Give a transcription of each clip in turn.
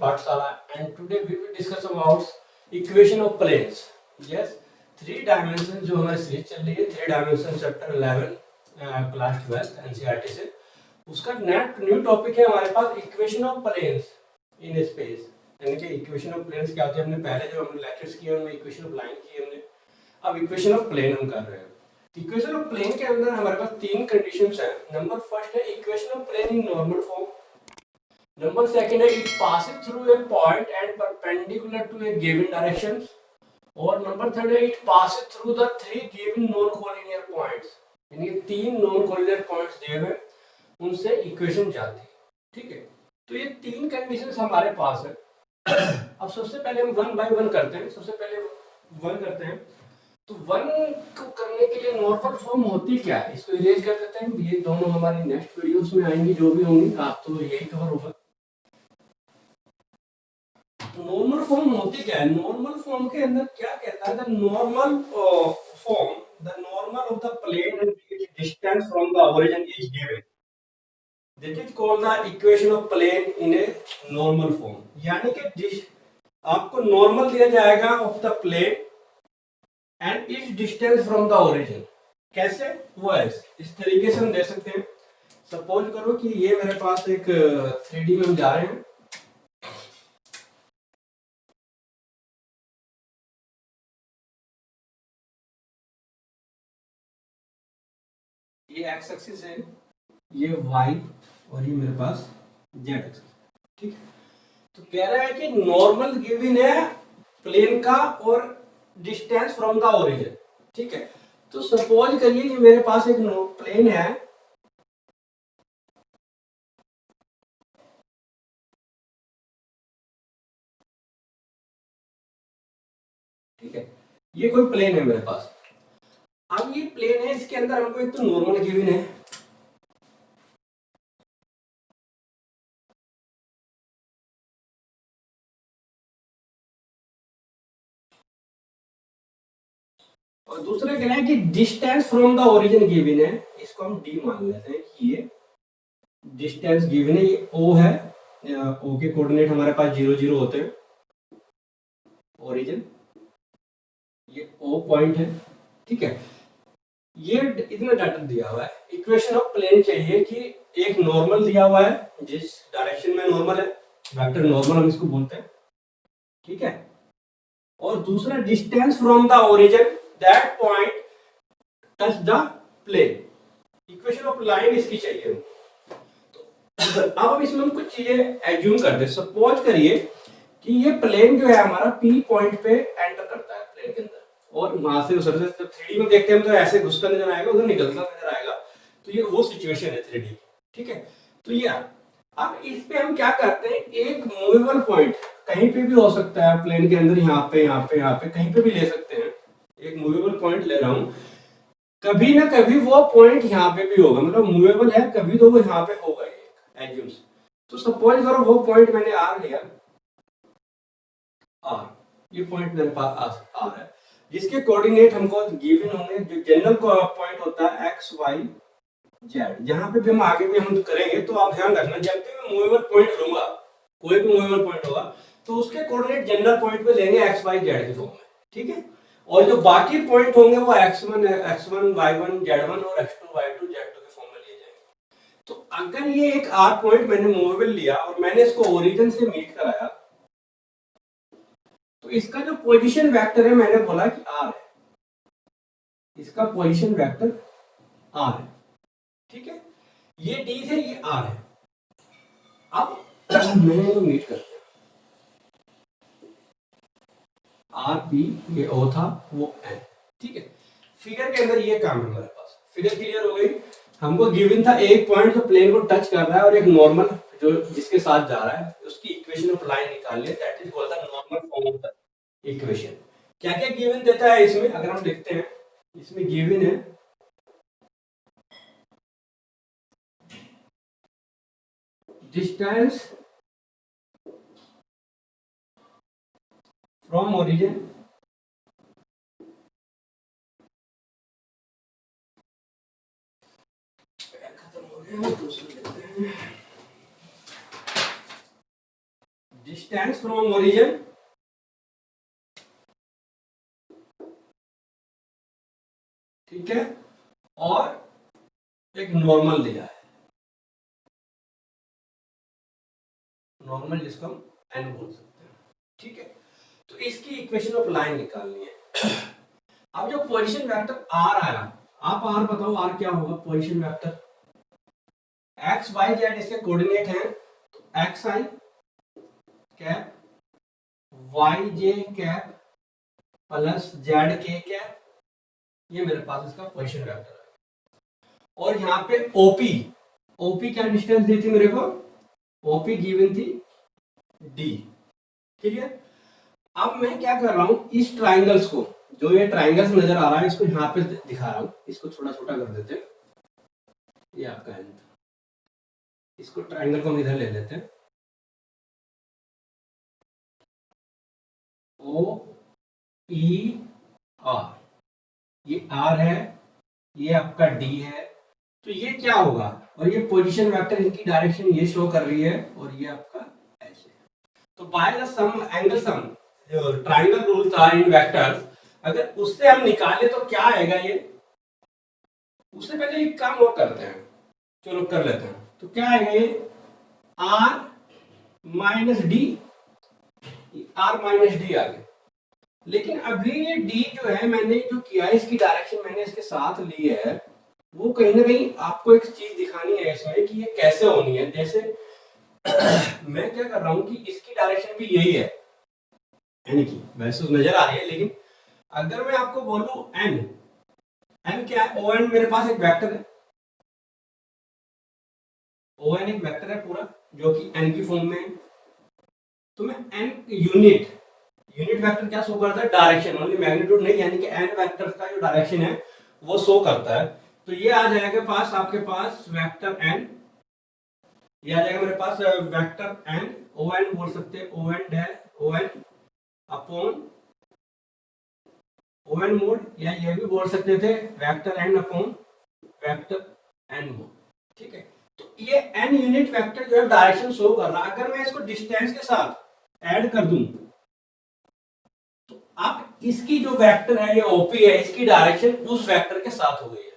Pathshala, and today we will discuss about equation of planes. Yes, three dimension जो हमारी सीरीज चल रही है, three dimension chapter 11 class 12 NCERT से, उसका नेट न्यू टॉपिक है हमारे पास equation of planes in space. यानी कि इक्वेशन ऑफ प्लेन्स क्या होते हैं, हमने पहले जो हमने लेक्चर्स किए उनमें इक्वेशन ऑफ लाइन की हमने, अब इक्वेशन ऑफ प्लेन हम कर रहे हैं। इक्वेशन ऑफ प्लेन के अंदर हमारे पास तीन कंडीशंस हैं। नंबर फर्स्ट है equation of plane in normal form. Number second है it passes through a point and perpendicular to a given direction. और नंबर थर्ड है it passes through the three given non collinear points. यानी कि तीन non collinear points दिए हुए, उनसे equation जाती है। ठीक है, तो ये तीन कंडीशंस हमारे पास है। अब सबसे पहले हम वन बाय वन करते हैं। सबसे पहले वन करते हैं, तो वन को करने के लिए नॉर्मल फॉर्म होती क्या है, इसको इरेज कर देते हैं। ये दोनों हमारी नेक्स्ट वीडियोस में आएंगी, जो भी होंगी आप तो यही कवर होगा। नॉर्मल फॉर्म होती क्या है? नॉर्मल फॉर्म के अंदर क्या कहता है, the normal form, the normal of the plane and its distance from the origin is given, that is called the equation of plane in a normal form. यानी कि जिस आपको नॉर्मल दिया जाएगा of the plane and its distance from the origin. कैसे? वो इस तरीके से हम दे सकते हैं। सपोज करो कि ये मेरे पास एक 3D में हम जा रहे हैं। ये एक्स एक्सिस है, ये वाई, और ये मेरे पास जेड एक्सिस। ठीक है, तो कह रहा है कि नॉर्मल गिवन है प्लेन का और डिस्टेंस फ्रॉम द ओरिजिन। ठीक है, तो सपोज करिए कि मेरे पास एक प्लेन है, ठीक है, ये कोई प्लेन है मेरे पास। अब ये प्लेन है, इसके अंदर हमको एक तो नॉर्मल गिवन है, और दूसरा कहना है कि distance from the origin given है। इसको हम डी मान लेते हैं कि ये डिस्टेंस गिवन है, ये ओ है, ओ के कोऑर्डिनेट हमारे पास 0 0 होते हैं, ओरिजिन ये ओ पॉइंट है। ठीक है, ये इतना डाटा दिया हुआ है। इक्वेशन ऑफ प्लेन चाहिए कि एक नॉर्मल दिया हुआ है, जिस डायरेक्शन में नॉर्मल है, वेक्टर नॉर्मल हम इसको बोलते हैं। ठीक है, और दूसरा distance from the origin, that point touch the plane. Equation of line इसकी चाहिए। तो अब हम इसमें हम कुछ चीजें एज्यूम करते हैं। सपोज करिए कि ये प्लेन जो है हमारा पी पॉइंट पे एंटर करता है प्लेन के अंदर, और वहां से उधर से 3D में देखते हैं तो ऐसे घुसता नजर आएगा, उधर निकलता नजर आएगा। तो ये वो सिचुएशन है 3D। ठीक है, तो ये अब इस पे हम क्या करते हैं, एक मूवेबल पॉइंट कहीं पे भी हो सकता है प्लेन के अंदर, यहाँ पे यहाँ पे यहाँ पे कहीं पे भी ले सकते हैं। एक मूवेबल पॉइंट ले रहा हूं, कभी ना कभी वो पॉइंट यहाँ पे भी होगा, मतलब मूवेबल है कभी तो वो यहाँ पे होगा, ये एज्यूम्स। तो सपोज करो वो पॉइंट मैंने आर लिया, आर, ये पॉइंट मेरे पास आर है, जिसके कोऑर्डिनेट हमको गिवन होंगे। जो जनरल पॉइंट होता है एक्स वाई जेड, जहां पे भी हम आगे भी हम करेंगे तो आप ध्यान रखना, जब भी मैं मूवेबल पॉइंट लूंगा, कोई भी मूवेबल पॉइंट होगा, तो उसके कोऑर्डिनेट जनरल पॉइंट पे लेंगे एक्स वाई जेड के फॉर्म में। ठीक है, और जो बाकी पॉइंट होंगे वो x1 y1 z1 और x2 y2 z2 के फॉर्म में लिए जाएंगे। तो अगर ये एक r पॉइंट मैंने मूवेबल लिया और मैंने इसको ओरिजिन से मीट कराया, तो इसका जो पोजीशन वेक्टर है मैंने बोला कि r है, इसका पोजीशन वेक्टर r है। ठीक है, ये d है, ये r है। अब मैंने इसको मीट कर दिया, आर पी, ये ओ था, वो एन। ठीक है, फिगर के अंदर ये काम है हमारे पास। फिगर क्लियर हो गई। हमको गिवन था एक पॉइंट जो प्लेन को टच कर रहा है और एक नॉर्मल जो जिसके साथ जा रहा है, उसकी इक्वेशन ऑफ लाइन निकालनी है, that is called the normal form of the equation. क्या क्या गिवन देता है इसमें, अगर हम देखते हैं, इसमें गिवन है distance from origin distance from origin, ठीक है, और एक नॉर्मल दिया है, नॉर्मल जिसको हम एन बोल सकते हैं, ठीक है। तो इसकी इक्वेशन ऑफ लाइन निकालनी है। अब जो पोजीशन वेक्टर आर आया, आप आर बताओ, आर क्या होगा? Position vector x y z इसके कोऑर्डिनेट हैं, तो x i cap y j cap plus Z के कैप, ये मेरे पास इसका पोजीशन वेक्टर है। और यहाँ पे ओपी, ओपी क्या डिस्टेंस दी थी मेरे को? ओपी गिवन थी डी, क्लियर। अब मैं क्या कर रहा हूं, इस ट्राइंगल्स को, जो ये ट्राइंगल्स नजर आ रहा है, इसको यहाँ पे दिखा रहा हूं, इसको थोड़ा छोटा कर देते हैं, ये आपका एंड, इसको ट्राइंगल को हम इधर ले लेते हैं, ओ ई आर, ये आर है, ये आपका डी है, तो ये क्या होगा? और ये पोजीशन वेक्टर, इनकी डायरेक्शन ये शो कर रही है, और ये आपका ऐसे। तो by the sum angle sum, जो ट्राइंगल रूल था इन वेक्टर्स, अगर उससे हम निकाले तो क्या आएगा ये? उससे पहले एक काम और करते हैं, चलो कर लेते हैं। तो क्या आएगा ये? R minus D, R minus D आ गया। लेकिन अभी ये डी जो है, मैंने जो किया है, इसकी डायरेक्शन मैंने इसके साथ ली है, वो कहीं ना कहीं आपको एक चीज दिखानी है इसमें कि ये कैसे होनी है। जैसे मैं क्या कर रहा हूं कि इसकी डायरेक्शन भी यही है, यानी कि वैसे नजर आ रही है, लेकिन अगर मैं आपको बोलूं एन, एन क्या है? ओ एन मेरे पास एक वेक्टर है, ओ एन एक वेक्टर है पूरा, जो कि एन की फॉर्म में है। तो मैं एन यूनिट, यूनिट वेक्टर क्या शो करता है? डायरेक्शन, ओनली मैग्नीट्यूड नहीं, यानी कि एन वेक्टर का जो डायरेक्शन है वो शो करता है। तो ये आ जाएगा पास, आपके पास वेक्टर एन, ये आ जाएगा मेरे पास वेक्टर एन, ओ एन बोल सकते हैं, o n dash o n upon o n mod, या ये भी बोल सकते थे vector N upon vector n mod, ठीक है। तो ये एन यूनिट वेक्टर जो है डायरेक्शन शो कर रहा है। अगर मैं इसको डिस्टेंस के साथ ऐड कर दूं, तो अब इसकी जो वेक्टर है, ये ओपी है, इसकी डायरेक्शन उस वेक्टर के साथ हो गई है।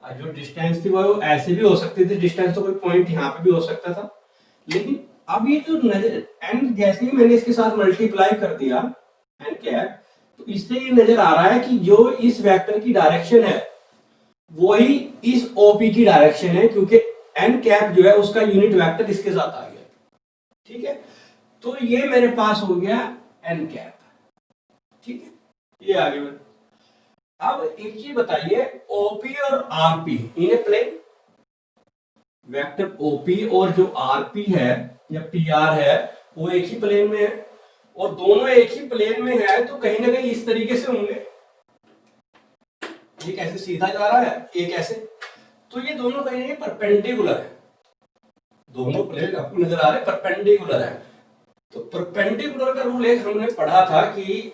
जो डिस्टेंस थी वो ऐसे भी हो सकती थी, डिस्टेंस तो कोई पॉइंट यहाँ पे भी हो सकता था, लेकिन अब ये जो नजर एन, जैसे ही मैंने इसके साथ मल्टीप्लाई कर दिया एन कैप, तो इससे ये नजर आ रहा है कि जो इस वेक्टर की डायरेक्शन है वही इस ओपी की डायरेक्शन है, क्योंकि एन कैप जो है उसका यूनिट वेक्टर इसके साथ आ गया, ठीक है। तो ये मेरे पास हो गया एन कैप, ठीक है, ये आगे बढ़। अब एक चीज बताइए, ओपी और आरपी इन ए प्लेन, वेक्टर ओपी और जो आरपी है या पीआर है वो एक ही प्लेन में है, और दोनों एक ही प्लेन में है, तो कहीं ना कहीं इस तरीके से होंगे, ये कैसे सीधा जा रहा है, एक ऐसे, तो ये दोनों कहीं ना कहीं परपेंडिकुलर है, दोनों प्लेन आपको नजर आ रहे हैं परपेंडिकुलर है। तो परपेंडिकुलर का रूल एक हमने पढ़ा था कि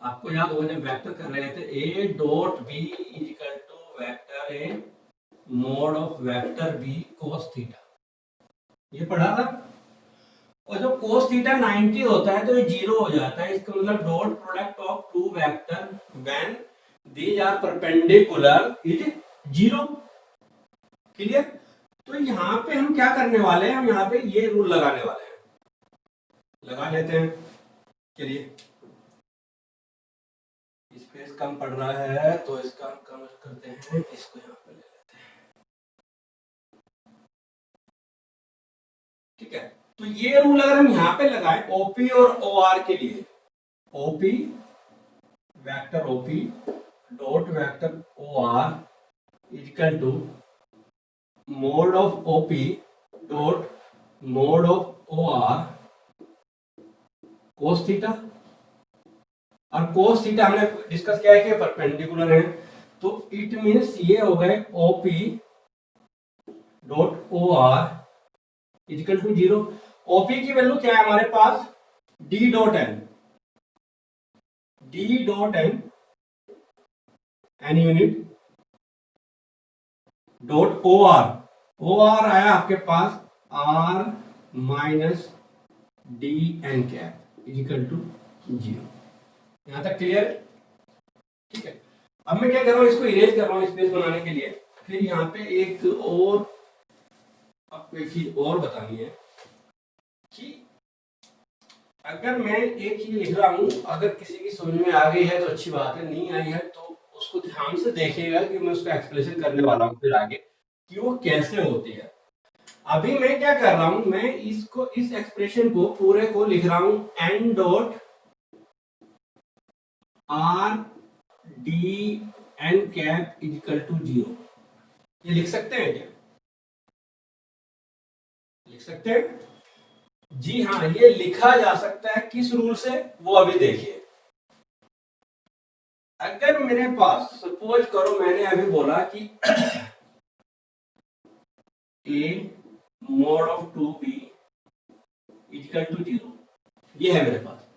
आपको याद हो, जब वेक्टर कर रहे थे, a dot b equal to vector a mod of vector b cos theta, ये पढ़ा था। और जो कोस थीटा 90 होता है तो ये 0 हो जाता है, इसका मतलब dot product of two vector when these are perpendicular is 0, clear. तो यहाँ पे हम क्या करने वाले हैं, हम यहाँ पे ये रूल लगाने वाले हैं, लगा लेते हैं, चलिए। स्पेस कम पड़ रहा है तो इसका हम कम करते हैं, इसको यहाँ पे ले लेते हैं, ठीक है। तो ये रूल अगर हम यहाँ पे लगाएं ओपी और ओ आर के लिए, OP vector OP dot vector o are equal to mod of OP dot mod of o r cos theta, और कोस थीटा हमने डिस्कस किया है कि परपेंडिकुलर है, तो इट मींस ये हो गए OP dot O are equal to 0। OP की वैल्यू क्या है हमारे पास? D dot N, D dot N, N unit dot O R, O R आया आपके पास R minus D N cap is equal to 0। यहां तक क्लियर है? ठीक है, अब मैं क्या कर रहा हूं, इसको इरेज कर रहा हूं स्पेस बनाने के लिए। फिर यहाँ पे एक और आपको एक चीज और बतानी है कि अगर मैं एक चीज लिख रहा हूं, अगर किसी की समझ में आ गई है तो अच्छी बात है, नहीं आई है तो उसको ध्यान से देखिएगा कि मैं उसका एक्सप्लेनेशन करने वाला हूं फिर आगे कि वो कैसे होती है। अभी मैं क्या कर रहा हूं, मैं इसको इस एक्सप्रेशन को पूरे को लिख रहा हूं n dot r d N cap is equal to 0। ये लिख सकते हैं क्या? लिख सकते हैं? जी हाँ, ये लिखा जा सकता है। किस रूल से, वो अभी देखिए। अगर मेरे पास सपोज करो मैंने अभी बोला कि a mod of 2b equal to 0, ये है मेरे पास।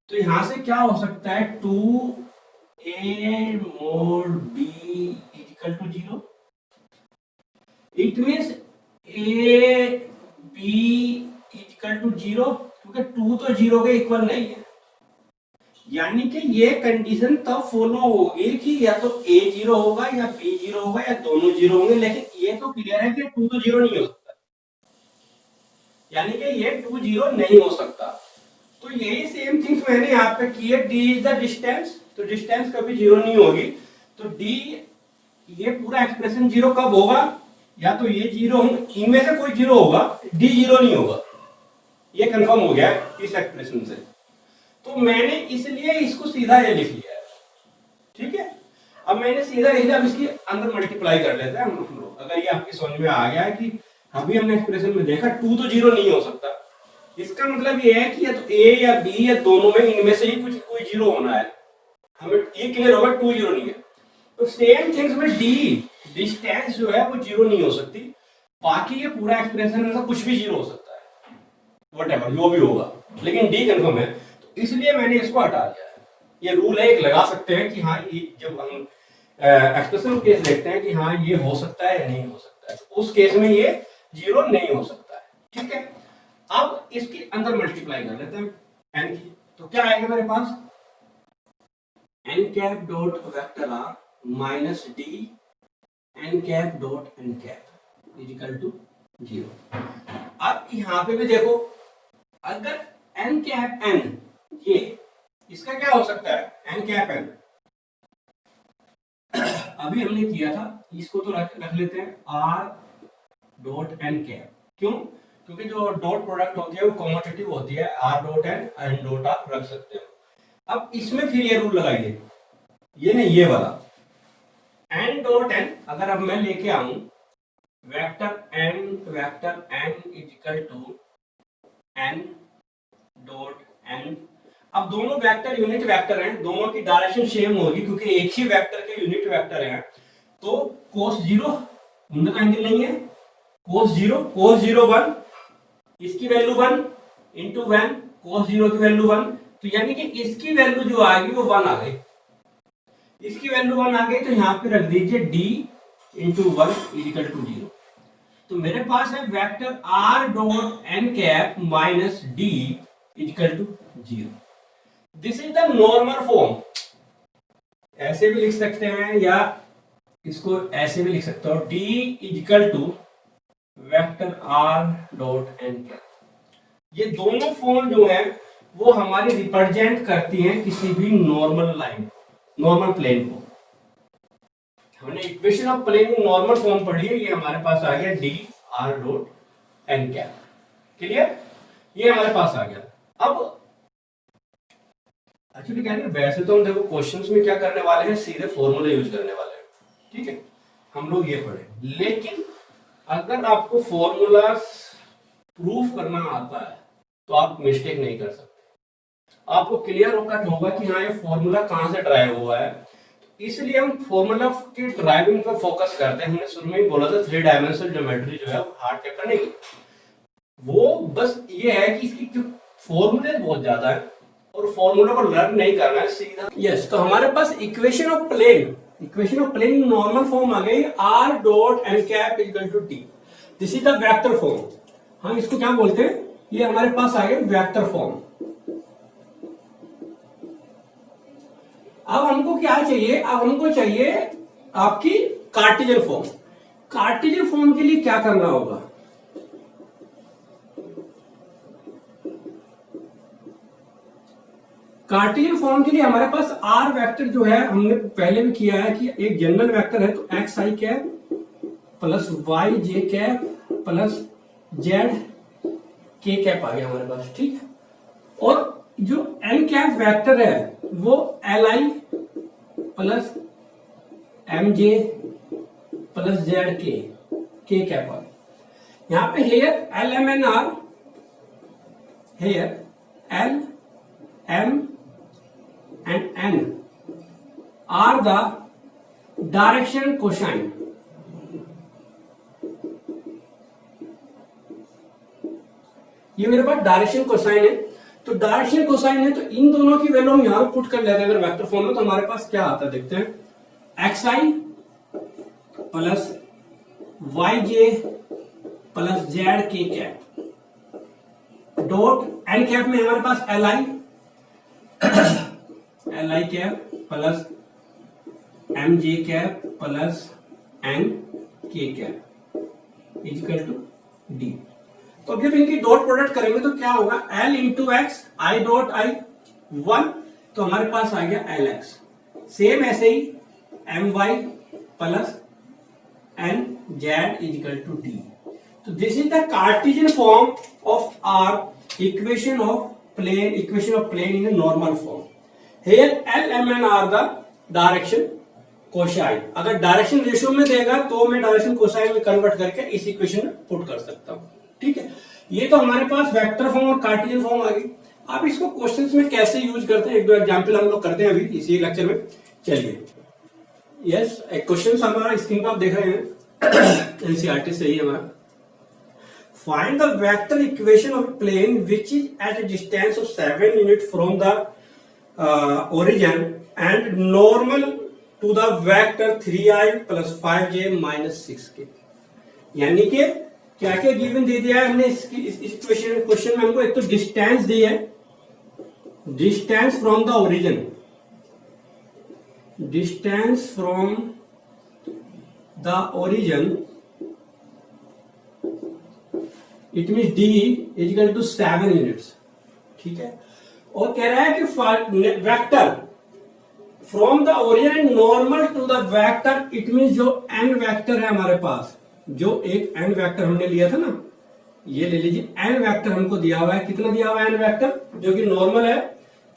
तो यहां से क्या हो सकता है, 2a mod b equal to 0। It means a b equal to 0, क्योंकि 2 तो 0 के इक्वल नहीं है। यानी कि ये कंडीशन तब फॉलो होगी कि या तो a 0 होगा या b 0 होगा या दोनों 0 होंगे, लेकिन ये तो क्लियर है कि 2 तो 0 नहीं हो सकता, यानी कि ये 2 0 नहीं हो सकता। तो यही सेम थिंग्स मैंने यहाँ पे की है, d इज द डिस्टेंस, तो डिस्टेंस कभी 0 नहीं होगी। तो d, ये पूरा एक्सप्रेशन 0 कब होगा, या तो ये 0 इनमें से कोई 0 होगा, d 0 नहीं होगा। ये कंफर्म हो गया इस एक्सप्रेशन से। तो मैंने इसलिए इसको सीधा ये लिख लिया है। ठीक है, अब मैंने सीधा लिख लिया, अब इसकी अंदर मल्टीप्लाई कर लेते हैं हम लोग। अगर ये आपकी समझ में आ गया है कि अभी हमने एक्सप्रेशन में देखा 2 तो 0 नहीं हो सकता, इसका मतलब ये है कि या तो a या b या दोनों में इनमें से ही कुछ कोई 0 होना है। हमें ये क्लियर होगा 2 0 नहीं है। तो सेम थिंग्स में d डिस्टेंस जो है वो 0 नहीं हो सकती, बाकी ये पूरा एक्सप्रेशन में कुछ भी 0 हो सकता है, व्हाटएवर जो भी होगा, लेकिन d कंफर्म है। तो इसलिए मैंने इसको हटा दिया है। ये रूल है, एक लगा सकते हैं कि हाँ, ये जब हम एक्सप्रेशन केस देखते हैं कि हाँ ये हो सकता है या नहीं हो सकता है, तो उस केस में ये 0 नहीं हो सकता है। ठीक है, अब इसके अंदर मल्टीप्लाई कर लेते हैं एन की, तो क्या आएगा मेरे पास, N cap dot vector R minus D N cap dot N cap is equal to 0। अब यहां पे भी देखो, अगर एन कैप एन, ये इसका क्या हो सकता है, एन कैप एन, अभी हमने किया था, इसको तो रख लेते हैं आर डॉट एन कैप। क्यों? क्योंकि जो डॉट प्रोडक्ट होती है वो कॉम्यूटेटिव होती है, are dot n dot r रख सकते हैं। अब इसमें फिर ये रूल लगाइए, ये नहीं ये वाला, एन डॉट एन अगर अब मैं लेके आऊं vector N equal to n dot n. अब दोनों वेक्टर यूनिट वेक्टर हैं, दोनों की डायरेक्शन सेम होगी क्योंकि एक ही वेक्टर के यूनिट वेक्टर हैं। तो cos 0 उनका एंगल नहीं है, cos 0 1, इसकी वैल्यू 1 इंटू 1, cos 0 की वैल्यू 1, तो यानी कि इसकी वैल्यू जो आ गई वो 1 आ गई, इसकी वैल्यू 1 आ गई, तो यहाँ पे रख दीजिए d इंटू 1 इजिकल टू 0। तो मेरे पास है vector r dot N cap minus d equal to 0। This is the normal form. ऐसे भी लिख सकते हैं या इसको ऐसे भी लिख सकते हो, d equal to vector r dot N cap. ये दोनों फॉर्म जो है वो हमारी रिप्रेजेंट करती हैं किसी भी नॉर्मल लाइन, नॉर्मल प्लेन को। हमने equation of plane normal form पढ़ी है, ये हमारे पास आ गया d r dot N cap. Clear, ये हमारे पास आ गया। अब एक्चुअली क्या है, वैसे तो हम देखो क्वेश्चंस में क्या करने वाले हैं, सीधे फॉर्मूले यूज करने वाले हैं। ठीक है, हम लोग ये पढ़े, लेकिन अगर आपको फॉर्मूला प्रूफ करना आता है तो आप मिस्टेक नहीं कर सकते। आपको क्लियर होगा कि हाँ ये फॉर्मूला कहां से ड्राइव हुआ है, इसलिए हम फॉर्मूला के ड्राइविंग पर फोकस करते हैं। हमने शुरू में ही बोला था 3 डायमेंशनल ज्योमेट्री जो है वो हार्ड चैप्टर नहीं, वो बस ये है कि इसकी जो फॉर्मूले बहुत ज्यादा है और फॉर्मूला को लर्न नहीं करना है सीधा। यस, तो हमारे पास equation of plane equation of plane normal form आ गई r dot n cap equal to t। This is the vector form. हम इसको क्या बोलते हैं, ये हमारे पास आ गया वेक्टर फॉर्म। अब हमको क्या चाहिए, अब हमको चाहिए आपकी कार्टेशियन फॉर्म। कार्टेशियन फॉर्म के लिए क्या करना होगा, कार्टेशियन फॉर्म के लिए हमारे पास आर वेक्टर जो है, हमने पहले भी किया है कि एक जनरल वेक्टर है तो x i cap plus Y j cap plus Z के कैप आ गया हमारे पास, ठीक है। और जो एन कैप वेक्टर है वो l i plus M j plus Z के कैप आ गया। यहां पे here l m n r, here l m and n are the direction cosine। ये मेरे पास डायरेक्शन कोसाइन है, तो डायरेक्शन कोसाइन है तो इन दोनों की वैल्यू हम यहां पुट कर लेते हैं अगर वेक्टर फॉर्म में, तो हमारे पास क्या आता है देखते हैं, एक्स आई प्लस वाई जे प्लस जेड के कैप डॉट एन कैप में हमारे पास L I cap plus M J cap plus N K cap is equal to D. तो जब इनकी डॉट प्रोडक्ट करेंगे तो क्या होगा, L into X I dot I 1, तो हमारे पास आ गया एल एक्स। सेम ऐसे ही M Y plus N Z is equal to D. तो this is the Cartesian form of our equation of plane in a normal form। Here L, M and R the direction cosine। अगर direction ratio में देगा तो मैं direction cosine में convert करके इस equation में पुट कर सकता हूं, ठीक है। ये तो हमारे पास वेक्टर फॉर्म और कार्टेशियन फॉर्म आ गई। अब इसको क्वेश्चंस में कैसे यूज करते हैं, एक दो एग्जांपल हम लोग करते हैं अभी इसी लेक्चर में। चलिए, यस, एक क्वेश्चन हमारा स्क्रीन पर आप देख रहे हैं, एनसीईआरटी से ही हमारा। Find the vector equation of a plane which is at a distance of 7 units from the origin and normal to the vector 3i plus 5j minus 6k। यानी कि क्या क्या गिवन दे दिया है हमने इस क्वेश्चन में। हमको एक तो डिस्टेंस दी है, distance from the origin, distance from the origin it mean d equal to 7 units, ठीक है। और कह रहा है कि vector from the origin and normal to the vector, it mean जो एन वेक्टर है हमारे पास, जो एक एन वेक्टर हमने लिया था ना, ये ले लीजिए, एन वेक्टर हमको दिया हुआ है। कितना दिया हुआ है एन वेक्टर, जो कि नॉर्मल है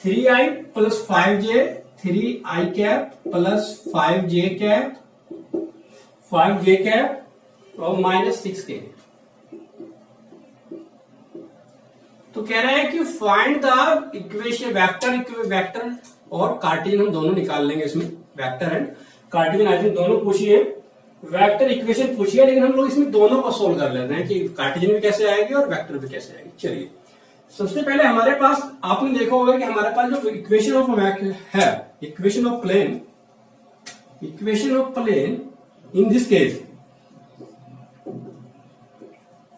3i plus 5j, 3i cap plus 5j cap और माइनस 6k। तो कह रहा है कि फाइंड द इक्वेशन वेक्टर और कार्टेशियन हम दोनों निकाल लेंगे इसमें, vector and Cartesian I think दोनों पूछिए, वेक्टर इक्वेशन पूछिए, लेकिन हम लोग इसमें दोनों को सोल्व कर लेते हैं कि कार्टेशियन भी कैसे आएगी और वेक्टर भी कैसे आएगी। चलिए, सबसे पहले हमारे पास आपने देखा होगा कि हमारे पास जो इक्वेशन ऑफ है, equation of plane in this case,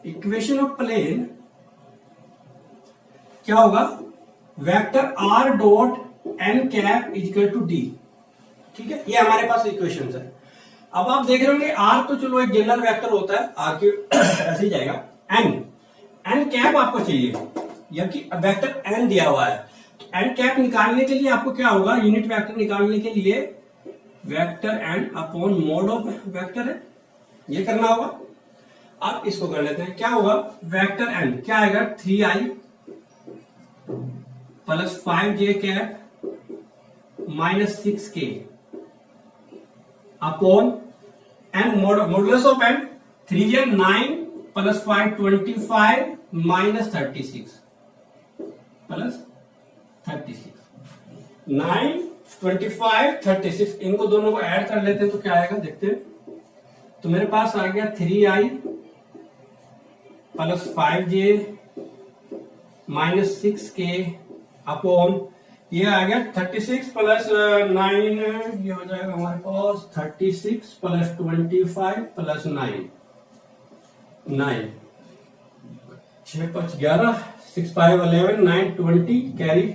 equation of plane क्या होगा, vector are dot N cap is equal to d, ठीक है। ये हमारे पास इक्वेशन है। अब आप देख रहे होंगे आर तो चलो एक जनरल वेक्टर होता है, आर के ऐसे ही जाएगा। एन कैप आपको चाहिए, जबकि वेक्टर एन दिया हुआ है। तो एन कैप निकालने के लिए आपको क्या होगा, यूनिट वेक्टर निकालने के लिए vector N upon mod of vector है, ये करना होगा। अब इसको कर लेते हैं, क्या होगा, वेक्टर एन क्या आएगा, 3i plus 5j cap minus 6k upon n modulus of n 3j 9 plus 5 25 minus 36 plus 36 9 25 36, इनको दोनों को ऐड कर लेते हैं तो क्या आएगा देखते हैं। तो मेरे पास आ गया 3i plus 5j minus 6k upon ये आ गया 36 प्लस 9, ये हो जाएगा हमारे पास 36 प्लस 25 प्लस 9, 6 5 11, 6 5 11, 9 20, कैरी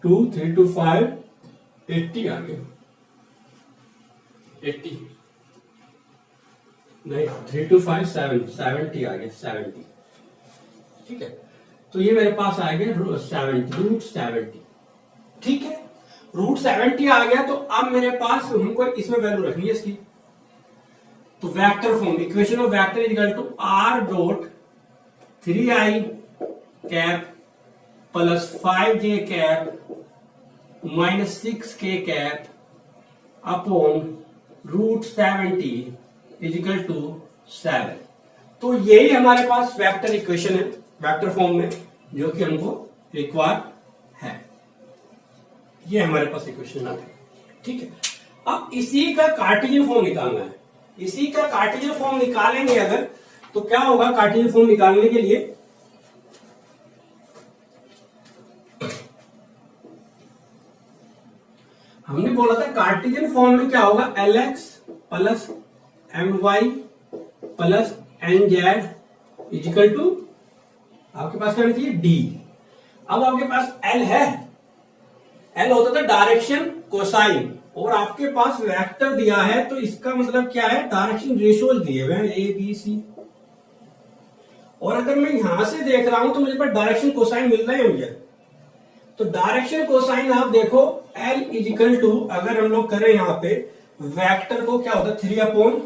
2 3 2 5, 80 आ गया, 80 नहीं 3 2 5 7, 70 आ गया, 70। ठीक है, तो ये मेरे पास आ गया रूट 70। ठीक है, रूट 70 आ गया। तो अब मेरे पास हमको इसमें वैल्यू रखनी है इसकी, तो vector form, equation of vector is equal to r dot 3i cap plus 5j cap minus 6k cap upon root 70 is equal to 7। तो यही हमारे पास वेक्टर इक्वेशन है वेक्टर फॉर्म में, जो कि हमको रिक्वायर है। ये हमारे पास इक्वेशन आता है। ठीक है, अब इसी का कार्टेशियन फॉर्म निकालना है। इसी का कार्टेशियन फॉर्म निकालेंगे अगर, तो क्या होगा, कार्टेशियन फॉर्म निकालने के लिए हमने बोला था कार्टेशियन फॉर्म में क्या होगा, Lx plus My plus Nz is equal to आपके पास क्या होना चाहिए, d। अब आपके पास L है, L होता था डायरेक्शन कोसाइन, और आपके पास वेक्टर दिया है, तो इसका मतलब क्या है, डायरेक्शन रेशियोज दिए हुए हैं A B C। और अगर मैं यहां से देख रहा हूं तो मुझे पास डायरेक्शन कोसाइन मिल रहे हैं मुझे। तो डायरेक्शन कोसाइन आप देखो L इज इक्वल टू, अगर हम लोग करें यहां पे वेक्टर को, क्या होता है 3 अपॉन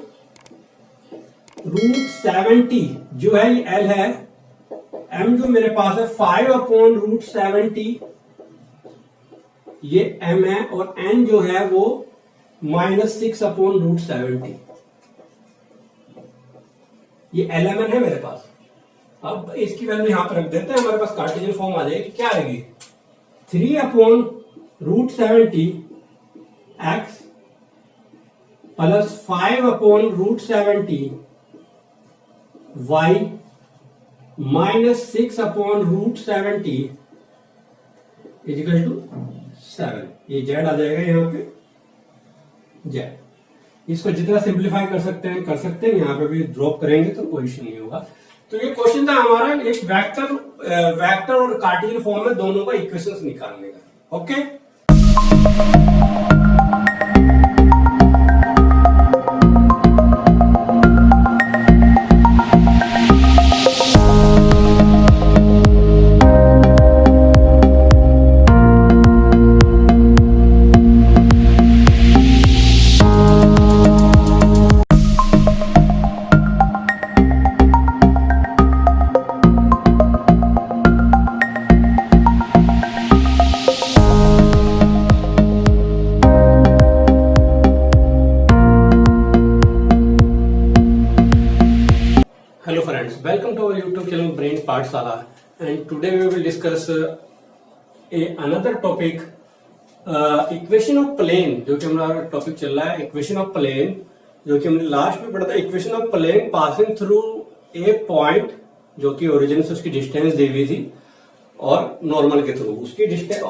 रूट 70 जो है ये L है, M जो मेरे पास है 5 अपॉन रूट 70 ये M है, और N जो है वो माइनस 6 अपॉन रूट 70, ये LMN है मेरे पास। अब इसकी वैल्यू यहां पर रख देते हैं, हमारे पास कार्टेशियन फॉर्म आ जाएगी, क्या आएगी 3 upon root 70 x plus 5 upon root 70 y minus 6 upon root 70 is equal to 7। ये z आ जाएगा यहाँ पे z। इसको जितना सिंप्लीफाई कर सकते हैं कर सकते हैं, यहाँ पे भी ड्रॉप करेंगे तो कोई इश्यू नहीं होगा। तो ये क्वेश्चन था हमारा एक वेक्टर और कार्टेशियन फॉर्म में दोनों का इक्वेशंस निकालने का। Okay, welcome to our YouTube channel Brain Pathshala, and today we will discuss another topic, equation of plane, जो कि हमारा टॉपिक चल रहा है इक्वेशन ऑफ प्लेन, जो कि हमने लास्ट में पढ़ा था। Equation of plane passing through a point, जो कि ओरिजिन से उसकी डिस्टेंस दी हुई थी, और नॉर्मल के थ्रू उसकी डिस्टेंस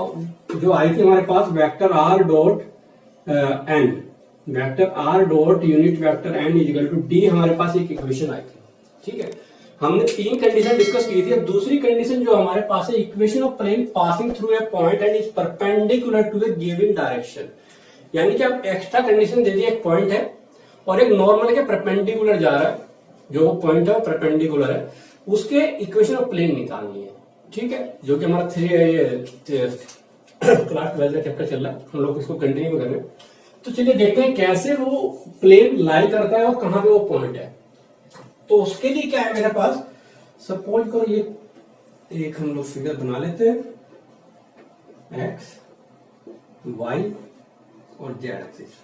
जो आई थी हमारे पास vector are dot N, vector are dot unit vector N is equal to D, हमारे पास एक इक्वेशन आई थी। ठीक है, हमने 3 कंडीशन डिस्कस की थी। अब दूसरी कंडीशन जो हमारे पास है, equation of plane passing through a point and is perpendicular to a given direction, यानी कि अब एक्स्ट्रा कंडीशन दे दी, एक पॉइंट है और एक नॉर्मल के परपेंडिकुलर जा रहा है, जो पॉइंट है वो परपेंडिकुलर है, उसके इक्वेशन ऑफ प्लेन निकालनी है। ठीक है, जो कि हमारा क्लास 12 का चैप्टर चल रहा है, हम लोग इसको कंटिन्यू कर रहे हैं। तो चलिए देखते हैं कैसे वो प्लेन लाई करता है और कहां पे वो पॉइंट है। तो उसके लिए क्या है मेरे पास, सपोज करो ये एक हम लोग फिगर बना लेते हैं, एक्स वाई और जेड एक्सिस।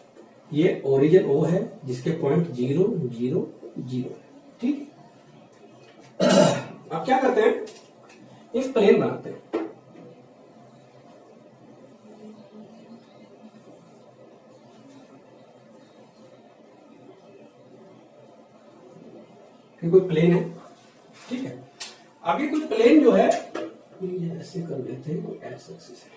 ये ओरिजिन ओ है जिसके पॉइंट 0 0 0 है। ठीक, अब क्या करते हैं, एक प्लेन बनाते हैं। कोई प्लेन है, ठीक है। अब ये कुछ प्लेन जो है ये ऐसे कर देते हैं, एक्स एक्सिस है,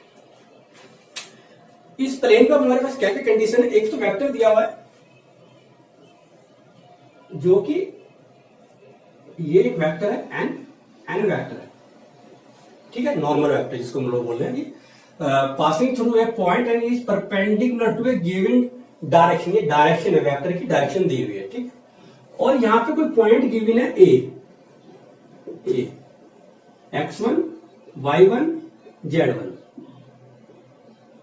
इस प्लेन पर हमारे पास क्या क्या कंडीशन है, एक तो वेक्टर दिया हुआ है जो कि ये एक वेक्टर है एन वेक्टर है, ठीक है, नॉर्मल वेक्टर जिसको हम लोग बोल रहे हैं कि passing through a point and is perpendicular to a given direction, ये डायरेक्शन है, वेक्टर की डायरेक्शन दी हुई है, ठीक। और यहां पे कोई पॉइंट गिवन है ए x1 y1 z1,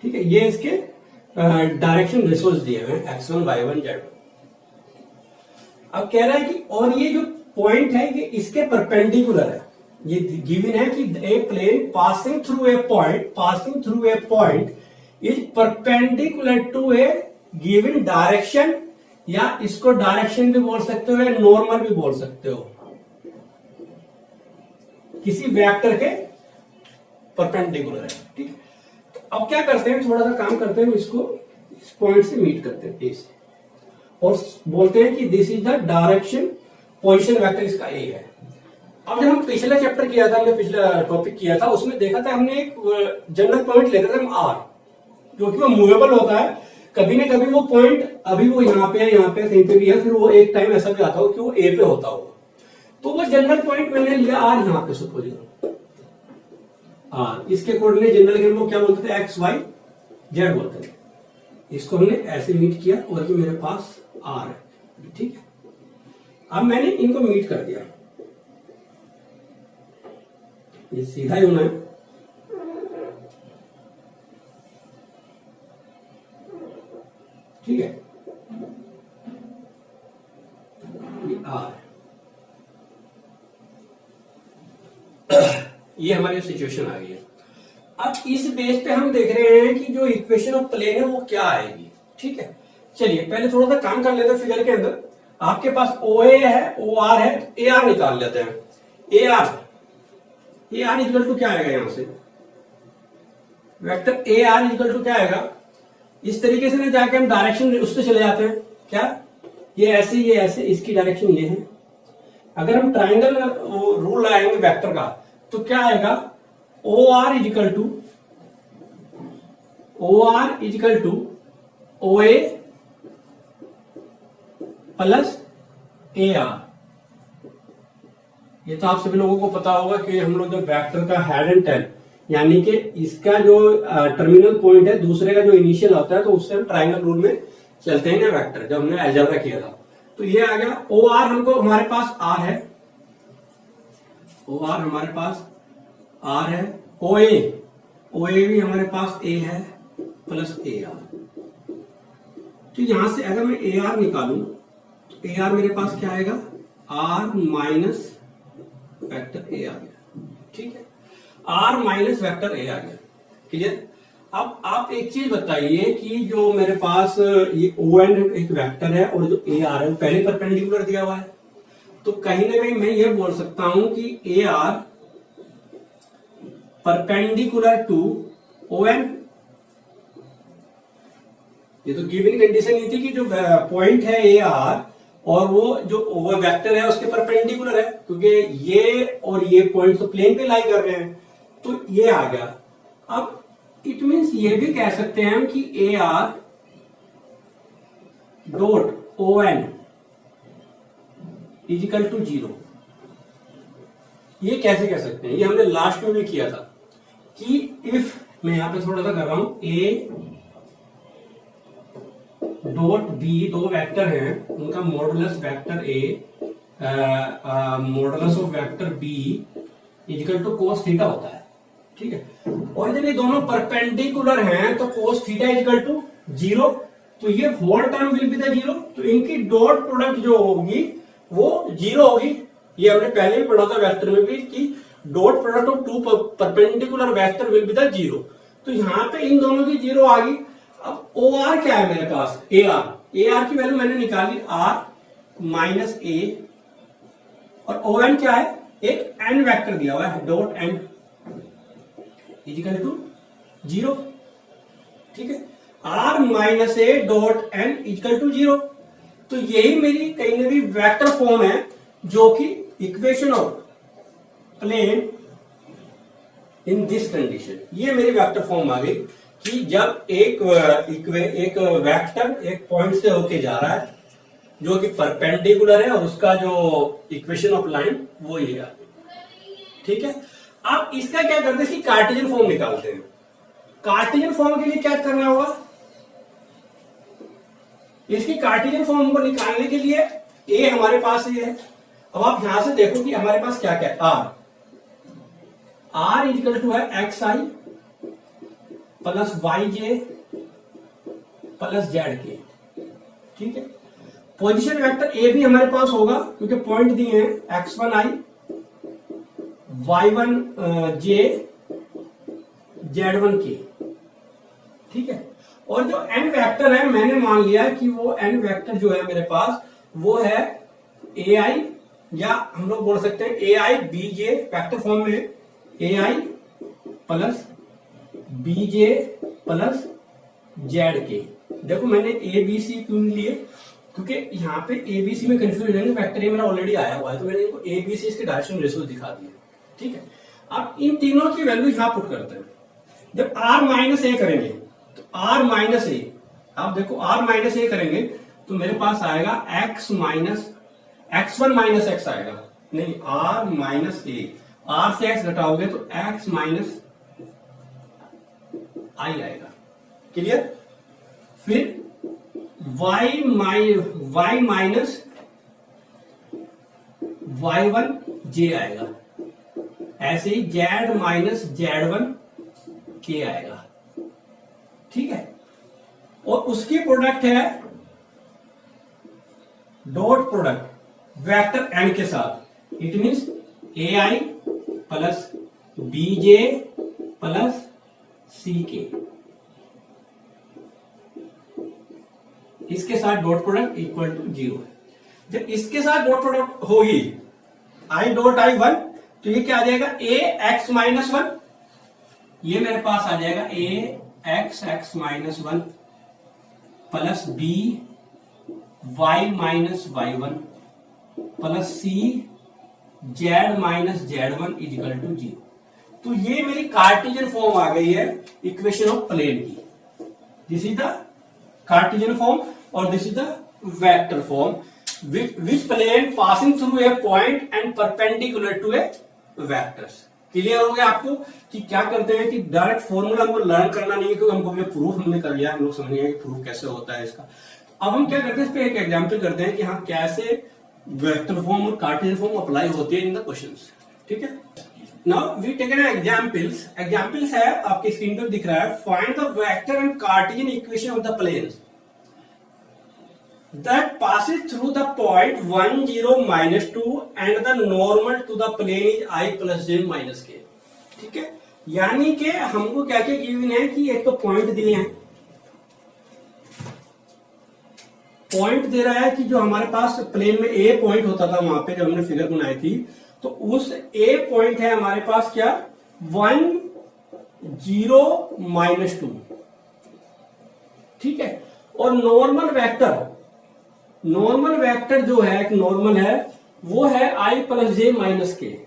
ठीक है, ये इसके डायरेक्शन रिसोर्स दिए हुए हैं x1 y1 z1। अब कह रहा है कि और ये जो पॉइंट है ये इसके परपेंडिकुलर है, ये गिवन है कि a plane passing through a point is perpendicular to a given direction, या इसको डायरेक्शन भी बोल सकते हो या नॉर्मल भी बोल सकते हो, किसी वेक्टर के परपेंडिकुलर है, ठीक है। तो अब क्या करते हैं, थोड़ा सा काम करते हैं, इसको इस पॉइंट से मीट करते हैं ए से, और बोलते हैं कि this is the direction position vector, इसका ए है। अब जब हम पिछला चैप्टर किया था, हमने पिछला टॉपिक किया था, उसमें देखा था हमने एक जनरल पॉइंट लेते थे हम आर, जो कि वो मूवेबल होता है, कभी ना कभी वो पॉइंट अभी वो यहाँ पे कहीं पे भी है, फिर वो एक टाइम ऐसा भी आता हो कि वो ए पे होता होगा। तो वो जनरल पॉइंट मैंने लिया आर, यहाँ पे सपोज आर, इसके कोऑर्डिनेट जनरल के लोग क्या बोलते थे, एक्स वाई जेड बोलते थे। इसको हमने ऐसे मीट किया और ये मेरे पास आर है, ठीक है। अब मैंने इनको मीट कर दिया, ये सीधा ही होना है, ठीक है, ये आर, ये हमारी सिचुएशन आ गई है। अब इस बेस पे हम देख रहे हैं कि जो इक्वेशन ऑफ प्लेन है वो क्या आएगी, ठीक है। चलिए पहले थोड़ा सा काम कर लेते हैं। फिगर के अंदर आपके पास OA है, OR है, तो AR निकाल लेते हैं। AR इक्वल टू क्या आएगा, यहां से वेक्टर AR इक्वल टू क्या आएगा, इस तरीके से ना जाके हम डायरेक्शन उससे चले जाते हैं, क्या ये ऐसे, इसकी डायरेक्शन ये है। अगर हम ट्राइंगल रूल लगाएंगे वेक्टर का, तो क्या आएगा, OR equal to OA plus AR। ये तो आप सभी लोगों को पता होगा कि हम लोग जब वेक्टर का हेड एंड टेल, यानी कि इसका जो टर्मिनल पॉइंट है दूसरे का जो इनिशियल होता है, तो उससे हम ट्राइंगल रूल में चलते हैं ना वेक्टर, जब हमने अलजेब्रा किया था। तो ये आ गया OR, हमको हमारे पास R है, OR हमारे पास R है, OA भी हमारे पास A है प्लस AR। तो यहां से अगर मैं AR निकालूं तो AR मेरे पास क्या आएगा, R माइनस वेक्टर A आ गया, ठीक है, R माइनस वेक्टर A आ गया, क्लियर। अब आप एक चीज बताइए कि जो मेरे पास ये ON एक वेक्टर है और जो AR है वो पहले परपेंडिकुलर दिया हुआ है, तो कहीं ना कहीं मैं ये बोल सकता हूं कि AR परपेंडिकुलर टू ON। ये तो गिवन कंडीशन ये थी कि जो पॉइंट है AR और वो जो वेक्टर है उसके परपेंडिकुलर है, क्योंकि ये और ये पॉइंट तो प्लेन पे लाई कर रहे हैं, तो ये आ गया। अब इट मीन्स ये भी कह सकते हैं हम कि AR dot ON equal to 0। ये कैसे कह सकते हैं, ये हमने लास्ट में भी किया था कि इफ, मैं यहां पे थोड़ा सा कर रहा हूं, A डॉट B, दो वेक्टर हैं, उनका modulus vector A modulus of vector B equal to cos theta होता है, ठीक है। और जब ये दोनों परपेंडिकुलर हैं तो कोस थीटा इजिकल टू 0, तो ये whole term will be the 0, तो इनकी डॉट प्रोडक्ट जो होगी वो 0 होगी। ये हमने पहले भी पढ़ा था वेक्टर में भी कि dot product of two perpendicular vector will be the 0, तो यहां पे इन दोनों की 0 आ गई। अब OR क्या है मेरे पास, AR की वैल्यू मैंने निकाली R माइनस A, और ON क्या है, एक N वेक्टर दिया हुआ है, डॉट N इजिकल टू 0, ठीक है, R minus A dot N equal to 0। तो यही मेरी कहीं ना कहीं वेक्टर फॉर्म है, जो कि equation of plane in this condition, ये मेरी वेक्टर फॉर्म आ गई कि जब एक वेक्टर एक पॉइंट से होके जा रहा है जो कि परपेंडिकुलर है और उसका जो इक्वेशन ऑफ लाइन वो ये है, ठीक है। अब इसका क्या करते हैं कि कार्टेशियन फॉर्म निकालते हैं। कार्टेशियन फॉर्म के लिए क्या करना होगा, इसकी कार्टेशियन फॉर्म को निकालने के लिए ए हमारे पास ये है। अब आप यहां से देखो कि हमारे पास क्या क्या है, आर इक्वल टू है एक्स आई प्लस वाई जे प्लस जेड के, ठीक है। पोजीशन वेक्टर ए भी हमारे पास होगा क्योंकि पॉइंट दिए हैं x1 i y1 j z1 k, ठीक है। और जो n वेक्टर है मैंने मान लिया कि वो n वेक्टर जो है मेरे पास वो है ai, या हम लोग बोल सकते हैं ai bj वेक्टर फॉर्म में ai plus bj plus zk। देखो मैंने a b c क्यों लिए, क्योंकि यहाँ पे एबीसी में कंफ्यूजन है, वेक्टर ए मेरा ऑलरेडी आया हुआ है तो मैंने इनको एबीसी इसके डायरेक्शन रेशियो दिखा दिए, ठीक है। अब इन तीनों की वैल्यू यहां पुट करते हैं। जब r माइनस ए करेंगे तो r माइनस ए, आप देखो r माइनस ए करेंगे तो मेरे पास आएगा x minus x1 minus x आएगा, नहीं r माइनस ए, r से x घटाओगे तो x माइनस आई आएगा, क्लियर। फिर y माइनस y1 j आएगा, ऐसे ही z माइनस z1 k आएगा, ठीक है। और उसकी प्रोडक्ट है डॉट प्रोडक्ट वेक्टर n के साथ, it means ai plus bj plus ck, इसके साथ डॉट प्रोडक्ट इक्वल टू 0 है। जब इसके साथ डॉट प्रोडक्ट होगी आई डॉट आई 1 तो ये क्या आ जाएगा ए एक्स माइनस 1, ये मेरे पास आ जाएगा A X minus 1 plus B Y minus Y 1 plus C Z minus Z 1 is equal to 0। तो ये मेरी कार्टेशियन फॉर्म आ गई है इक्वेशन ऑफ प्लेन की। This is the Cartesian form और this is the vector form which plane passing through a point and perpendicular to a vectors। Clear हो गया आपको कि क्या करते हैं कि डायरेक्ट फॉर्मूला हमको लर्न करना नहीं है क्योंकि हमको ये प्रूफ हमने कर लिया, हम लोग समझ गए कि प्रूफ कैसे होता है इसका। अब हम क्या करते हैं इस पे एक एग्जांपल करते हैं कि हाँ कैसे वेक्टर फॉर्म और कार्टेशियन फॉर्म अप्लाई होती है इन द क्वेश्चंस, ठीक है। Now we take an examples है आपके स्क्रीन पर दिख रहा है, find the vector and Cartesian equation of the planes that passes through the point 1 0 minus 2 and the normal to the plane is I plus j minus k, ठीक है। यानी कि हमको क्या क्या गिवन है कि एक तो पॉइंट दिए हैं, पॉइंट दे रहा है कि जो हमारे पास प्लेन में ए पॉइंट होता था वहां पे जब हमने फिगर बनाई थी तो उस ए पॉइंट है हमारे पास क्या 1 0 माइनस 2, ठीक है। और नॉर्मल वेक्टर जो है एक नॉर्मल है वो है आई प्लस जे माइनस के,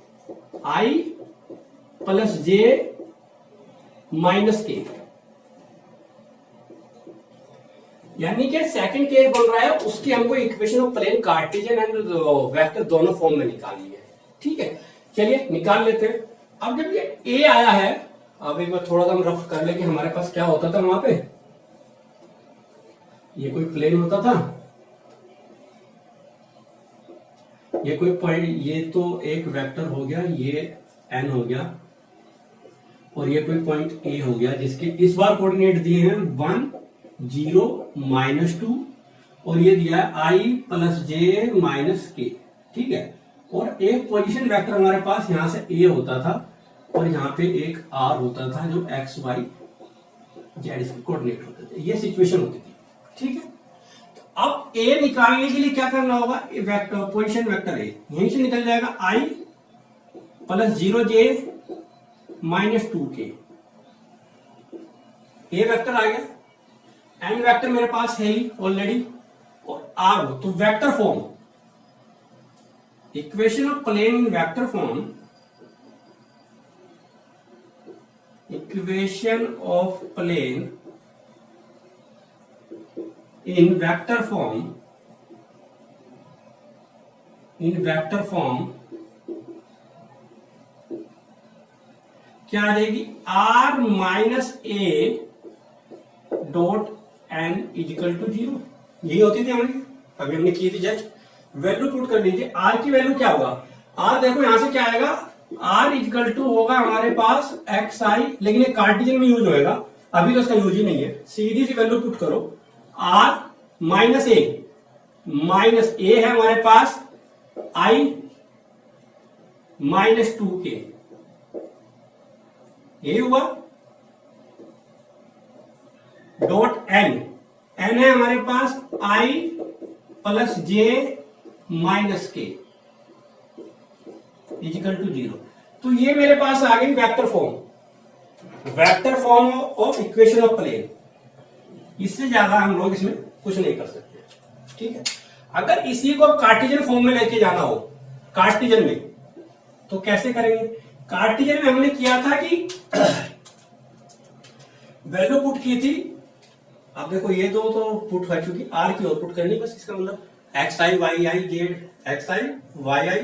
आई प्लस जे माइनस के, यानी कि सेकंड केस बन रहा है उसकी हमको equation of plane Cartesian and vector दोनों फॉर्म में निकालनी है, ठीक है। चलिए निकाल लेते हैं। अब जब ये ए आया है, अब एक बार थोड़ा सा हम रफ कर ले कि हमारे पास क्या होता था वहां पे, ये कोई प्लेन होता था, ये कोई पॉइंट, ये तो एक वेक्टर हो गया, ये एन हो गया और ये कोई पॉइंट ए हो गया जिसके इस बार कोऑर्डिनेट दिए हैं 1 0 माइनस 2 और ये दिया है आई प्लस जे माइनस के, ठीक है। और एक पोजीशन वेक्टर हमारे पास यहां से ए होता था और यहाँ पे एक आर होता था जो एक्स वाई जेड इसके कोऑर्डिनेट होते थे, ये सिचुएशन होती थी, ठीक है। अब ए निकालने के लिए क्या करना होगा, वेक्टर पोजीशन वेक्टर ए यहीं से निकल जाएगा आई प्लस 0 जे माइनस 2 के, ए वेक्टर आ गया, एन वेक्टर मेरे पास है ही ऑलरेडी और आर हो, तो vector form equation of plane in vector form equation of plane in vector form क्या आ जाएगी, r minus A dot N equal to 0। यही होती थी हमारी, अभी हमने की थी जस्ट। वैल्यू पुट कर लीजिए, r की वैल्यू क्या होगा, r देखो यहां से क्या आएगा, r इजिकल टू होगा हमारे पास एक्स आई, लेकिन ये कार्टेशियन में यूज होएगा, अभी तो इसका यूज ही नहीं है। सीधी सी वैल्यू पुट करो, r माइनस ए है हमारे पास i माइनस 2k, यही हुआ। डॉट एन है हमारे पास i plus J minus K equal to 0। तो ये मेरे पास आ गई vector form of equation of plane. इससे ज्यादा हम लोग इसमें कुछ नहीं कर सकते, ठीक है। अगर इसी को कार्टेशियन फॉर्म में लेके जाना हो, कार्टेशियन में, तो कैसे करेंगे। कार्टेशियन में हमने किया था कि वैल्यू पुट की थी, अब देखो ये दो तो पुट कर चुकी, आर की और पुट करनी, बस इसका मतलब X I Y I Z, X I Y I,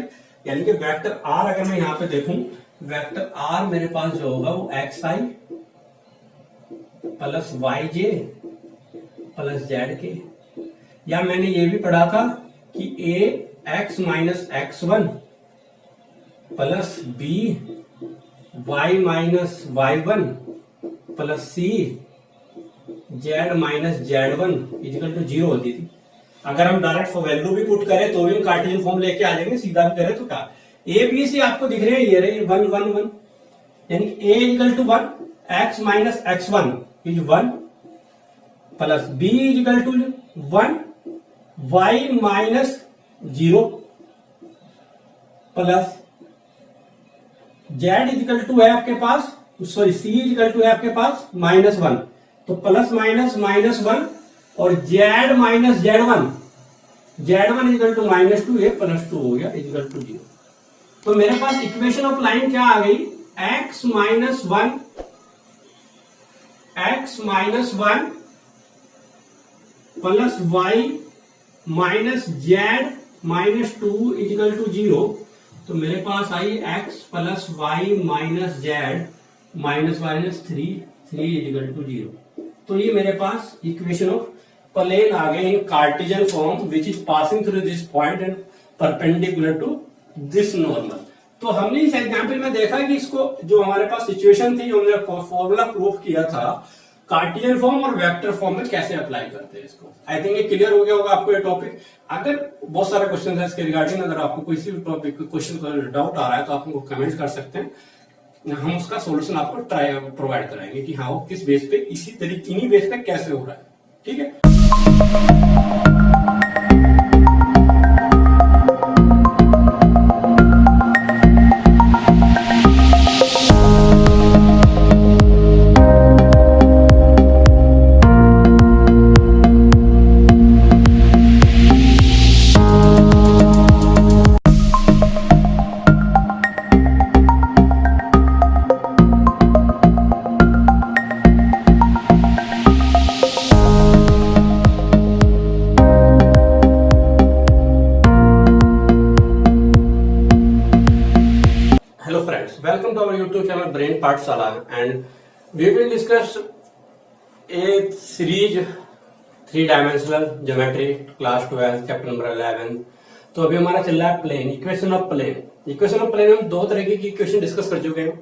यानी कि वेक्टर आर अगर मैं यहां पे देखूं, वेक्टर आर मेरे पास जो होगा वो एक्स आई प्लस वाई जे प्लस जेड के, या मैंने ये भी पढ़ा था कि A X minus X one plus B Y minus Y one plus C Z minus Z one is equal to 0 होती थी। अगर हम डायरेक्ट वैल्यू भी पुट करें तो भी कार्टेशियन फॉर्म लेके आ जाएंगे, सीधा भी करें तो क्या, ए बी सी आपको दिख रहे हैं, ये रहे 1 1 1, यानी A is equal to 1 X minus X one is 1 plus B is equal to 1 Y minus 0 plus Z is equal to है आपके पास, सॉरी सी इजिकल टू है आपके पास -1, तो प्लस माइनस -1 और Z minus Z one is equal to -2, ये +2 हो गया इजिकल टू 0। तो मेरे पास इक्वेशन ऑफ लाइन क्या आ गई, x minus 1 plus Y minus Z -2 equal to 0। तो मेरे पास आई x plus Y minus Z minus 3 equal to 0। तो ये मेरे पास इक्वेशन ऑफ प्लेन आ गए in cartesian form which is passing through this point and perpendicular to this normal. तो हमने इस एग्जांपल में देखा कि इसको जो हमारे पास सिचुएशन थी, जो हमने फॉर्मूला प्रूफ किया था, कार्टेशियन फॉर्म और वेक्टर फॉर्म में कैसे अप्लाई करते हैं इसको। आई थिंक ये क्लियर हो गया होगा आपको ये टॉपिक। अगर बहुत सारे क्वेश्चन है इसके रिगार्डिंग, अगर आपको कोई भी टॉपिक क्वेश्चन का डाउट आ रहा है तो आप हमको कमेंट कर सकते हैं, हम उसका सॉल्यूशन आपको प्रोवाइड कराएंगे कि हाँ वो किस बेस पे, इसी तरीके इन्हीं बेस पे कैसे हो रहा है, ठीक है। Welcome to our YouTube channel Brain Pathshala, and we will discuss a series 3-dimensional geometry class 12 chapter number 11। तो अभी हमारा चल रहा है plane, equation of plane. Equation of plane हम दो तरीके की इक्वेशन डिस्कस कर चुके हैं।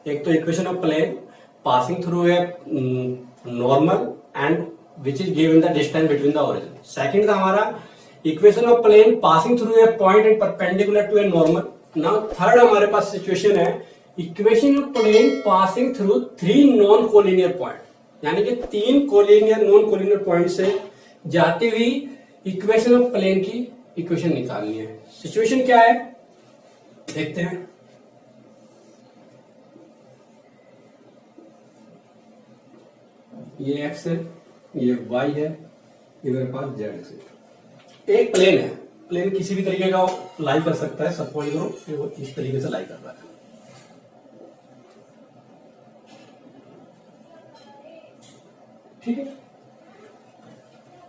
एक तो equation of plane passing through a normal and which is given the distance between the origin. Second था हमारा equation of plane passing through a point and perpendicular to a normal. Now third हमारे पास situation है equation of plane passing through 3 non collinear point, यानी कि 3 collinear non collinear point से जाती हुई इक्वेशन ऑफ प्लेन की इक्वेशन निकालनी है। सिचुएशन क्या है देखते हैं। ये x है, ये y है, ये मेरे पास z है। एक प्लेन है, प्लेन किसी भी तरीके का लाई कर सकता है। सपोज करो कि वो इस तरीके से लाई कर रहा है। ठीक है।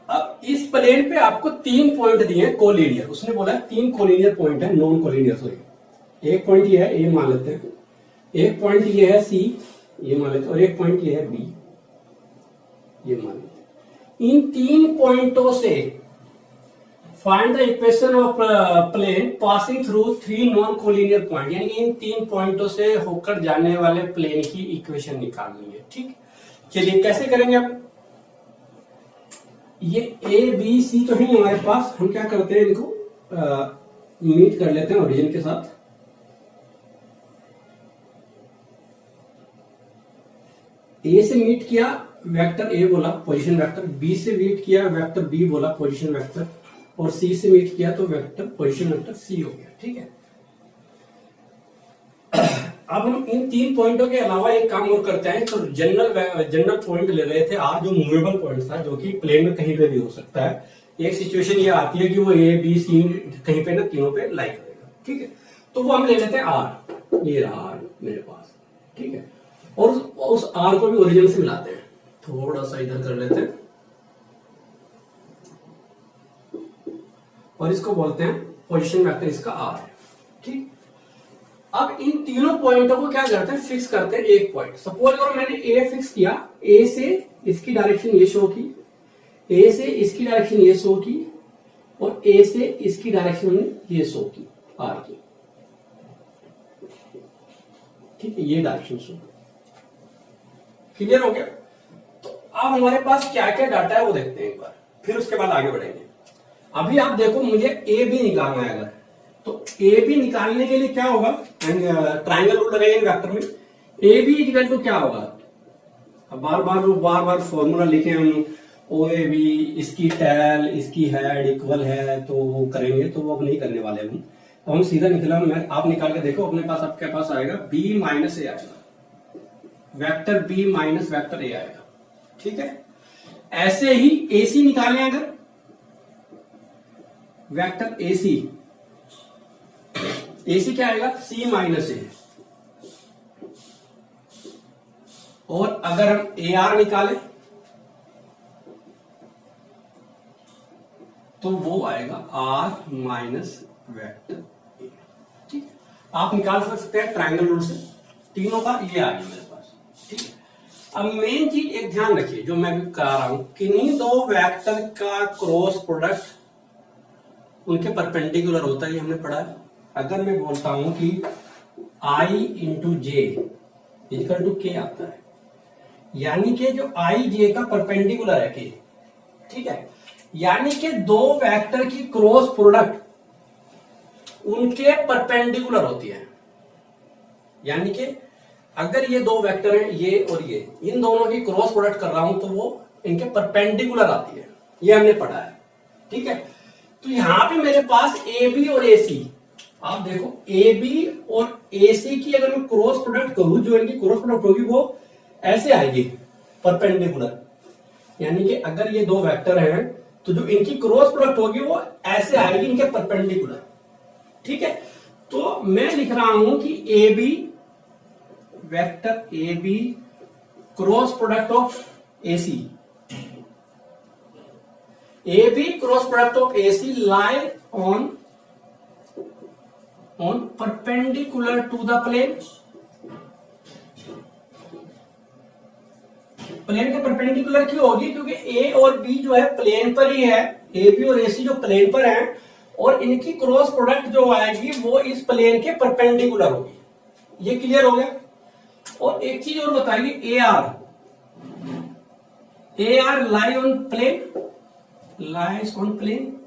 अब इस प्लेन पे आपको 3 पॉइंट दिए हैं कोलिनियर, उसने बोला 3 कोलिनियर पॉइंट है, नॉन कोलिनियर सॉरी। एक पॉइंट ये है, ए मान लेते हैं, एक पॉइंट ये है सी, ये मान लेते हैं, और एक पॉइंट ये है बी, ये मान लेते हैं। इन 3 पॉइंटों से find the equation of plane passing through 3 non collinear point, यानी कि इन 3 पॉइंटों से होकर जाने वाले प्लेन की इक्वेशन निकालनी है। ठीक, चलिए कैसे करेंगे। अब ये ए बी सी तो है हमारे पास, हम क्या करते हैं, इनको मीट कर लेते हैं ओरिजिन के साथ। ए से मीट किया, वेक्टर ए बोला पोजीशन वेक्टर, बी से मीट किया, वेक्टर बी बोला पोजीशन वेक्टर, और सी से मीट किया तो वेक्टर पोजीशन वेक्टर सी हो गया। ठीक है, अब हम इन 3 पॉइंटों के अलावा एक काम और करते हैं। तो जनरल पॉइंट ले रहे थे आर, जो मूवेबल पॉइंट था, जो कि प्लेन में कहीं पे भी हो सकता है। एक सिचुएशन ये आती है कि वो ए बी सी कहीं पे ना तीनों पे लाई करेगा। ठीक है, तो वो हम ले लेते हैं आर, ये रहा आर मेरे पास। ठीक है, और उस आर को भी ओरिजिन से मिलाते हैं, थोड़ा सा इधर कर लेते हैं, और इसको बोलते हैं पोजीशन वेक्टर, इसका आर है। ठीक, अब इन तीनों पॉइंटों को क्या करते हैं, फिक्स करते हैं एक पॉइंट। सपोज अगर मैंने ए फिक्स किया, ए से इसकी डायरेक्शन ये शो की, ए से इसकी डायरेक्शन ये शो की, और ए से इसकी डायरेक्शन ये शो की, आर की। ठीक है, ये डायरेक्शन शो, क्लियर हो गया। तो अब हमारे पास क्या क्या डाटा है वो देखते हैं एक बार, फिर उसके बाद आगे बढ़ेंगे। अभी आप देखो, मुझे ए बी निकालना है अगर, तो ए बी निकालने के लिए क्या होगा, ट्राइंगल रूल लगाएंगे वेक्टर में। ए बी इक्वल टू क्या होगा, अब बार बार फॉर्मूला लिखे हम, ओ ए बी, इसकी टैल इसकी हेड इक्वल है, तो वो करेंगे, तो वो अब नहीं करने वाले हम। तो हम सीधा निकला, मैं आप निकाल के देखो अपने पास, आपके पास आएगा बी माइनस ए आएगा, vector B minus vector A आएगा। ठीक है, ऐसे ही ए सी निकालें अगर, वेक्टर ए सी क्या आएगा, सी माइनस ए। और अगर हम ए आर निकालें तो वो आएगा आर माइनस वेक्टर ए। ठीक है, आप निकाल सकते हैं ट्रायंगल रूल से, तीनों का ये आ गया मेरे पास। ठीक है, अब मेन चीज एक ध्यान रखिए जो मैं भी करा रहा हूं, किन्हीं दो वेक्टर का क्रॉस प्रोडक्ट उनके परपेंडिकुलर होता है, ये हमने पढ़ा है। अगर मैं बोलता हूं कि i into J equal to K आता है, यानी कि जो i j का परपेंडिकुलर है के, ठीक है, यानी कि दो वेक्टर की क्रॉस प्रोडक्ट उनके परपेंडिकुलर होती है। यानी कि अगर ये दो वेक्टर हैं, ये और ये, इन दोनों की क्रॉस प्रोडक्ट कर रहा हूं तो वो इनके परपेंडिकुलर आती है, ये हमने पढ़ा है। ठीक है, तो यहां पे मेरे पास ए बी और ए सी, आप देखो ए बी और ए सी की अगर मैं क्रॉस प्रोडक्ट करूं, जो इनकी क्रॉस प्रोडक्ट होगी वो ऐसे आएगी परपेंडिकुलर। यानी कि अगर ये दो वेक्टर हैं तो जो इनकी क्रॉस प्रोडक्ट होगी वो ऐसे आएगी इनके परपेंडिकुलर। ठीक है, तो मैं लिख रहा हूं कि A B, vector A B cross product of A C, AB cross product of AC lie on perpendicular to the plane। Plane के परपेंडिकुलर क्यों होगी, क्योंकि A और B जो है प्लेन पर ही है, AB और AC जो प्लेन पर हैं, और इनकी क्रॉस प्रोडक्ट जो आएगी वो इस प्लेन के परपेंडिकुलर होगी। ये क्लियर हो गया। और एक चीज और बताइए, AR lie on plane, lies on plane,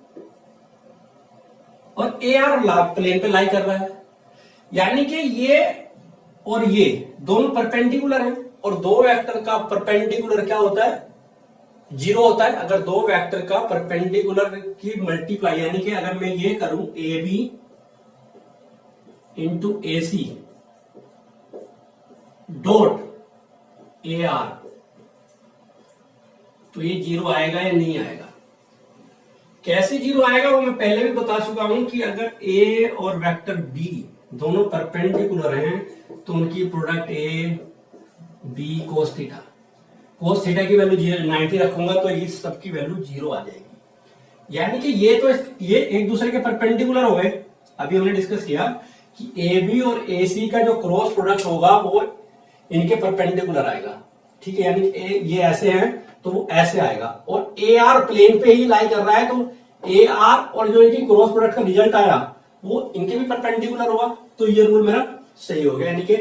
और ए आर प्लेन पे लाई कर रहा है। यानी कि ये और ये दोनों परपेंडिकुलर हैं, और दो वेक्टर का परपेंडिकुलर क्या होता है, 0 होता है। अगर दो वेक्टर का परपेंडिकुलर की मल्टीप्लाई, यानी कि अगर मैं ये करूं A B into A C dot A R, तो ये 0 आएगा या नहीं आएगा। कैसे 0 आएगा वो मैं पहले भी बता चुका हूं कि अगर ए और वेक्टर बी दोनों परपेंडिकुलर हैं तो उनकी product A B cos theta, cos theta की वैल्यू 90 रखूंगा तो ये सबकी वैल्यू 0 आ जाएगी। यानी कि ये एक दूसरे के परपेंडिकुलर हो गए। अभी हमने डिस्कस किया कि ए बी और ए सी का जो क्रॉस प्रोडक्ट होगा वो इनके परपेंडिकुलर आएगा, ठीक है। यानी ये ऐसे हैं तो वो ऐसे आएगा, और ए आर प्लेन पे ही लाई कर रहा है तो ए आर और जो इनकी क्रॉस प्रोडक्ट का रिजल्ट आया वो इनके भी परपेंडिकुलर होगा, तो ये रूल मेरा सही हो गया। यानी कि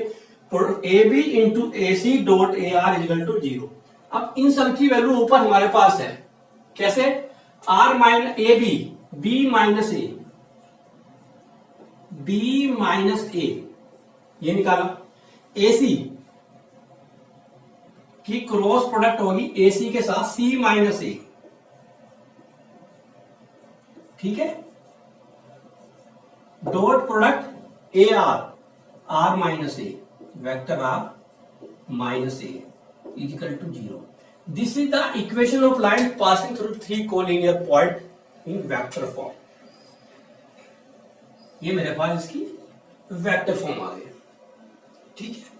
A B into A C dot A R equal to 0। अब इन सब की वैल्यू ऊपर हमारे पास है, कैसे? R minus A B, B minus A, B minus A, ये निकाला। ए सी की क्रॉस प्रोडक्ट होगी ए सी के साथ सी माइनस ए, ठीक है। Dot product A R, R minus A, vector R minus A equal to 0। This is the equation of line passing through 3 collinear point in vector form. ये मेरे पास इसकी वेक्टर फॉर्म आ गई, ठीक है।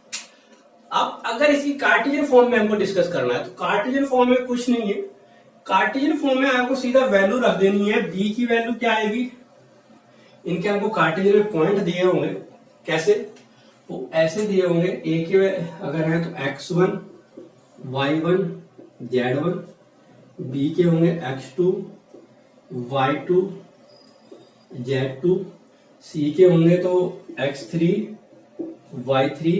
अब अगर इसकी कार्टेशियन फॉर्म में हमको डिस्कस करना है तो कार्टेशियन फॉर्म में कुछ नहीं है। कार्टेशियन फॉर्म में आपको सीधा वैल्यू रख देनी है। बी की वैल्यू क्या आएगी? इनके हमको कार्टेशियन में पॉइंट दिए होंगे, कैसे? वो ऐसे दिए होंगे। ए के अगर है तो x1, y1, z1, बी के होंगे x2, y2, z2, सी के होंगे तो x3, y3,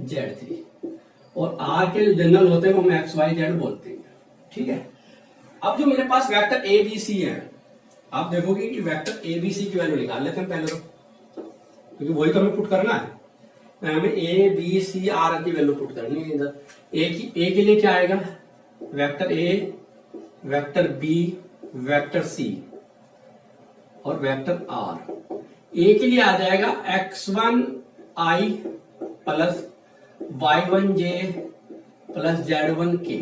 z3, और आर के जो जनरल होते हैं वो हम x, y, z बोलते हैं, ठीक है। अब जो मेरे पास वेक्टर ए बी सी है, आप देखोगे कि वेक्टर ए बी सी की वैल्यू निकाल लेते हैं पहले तो, क्योंकि वही तो हमें पुट करना है। हमें ए बी सी आर की वैल्यू पुट करनी है इधर। ए के लिए क्या आएगा? Vector A, vector B, vector C और वेक्टर आर। ए के लिए आ जाएगा x1 i plus y1 j plus z1 k,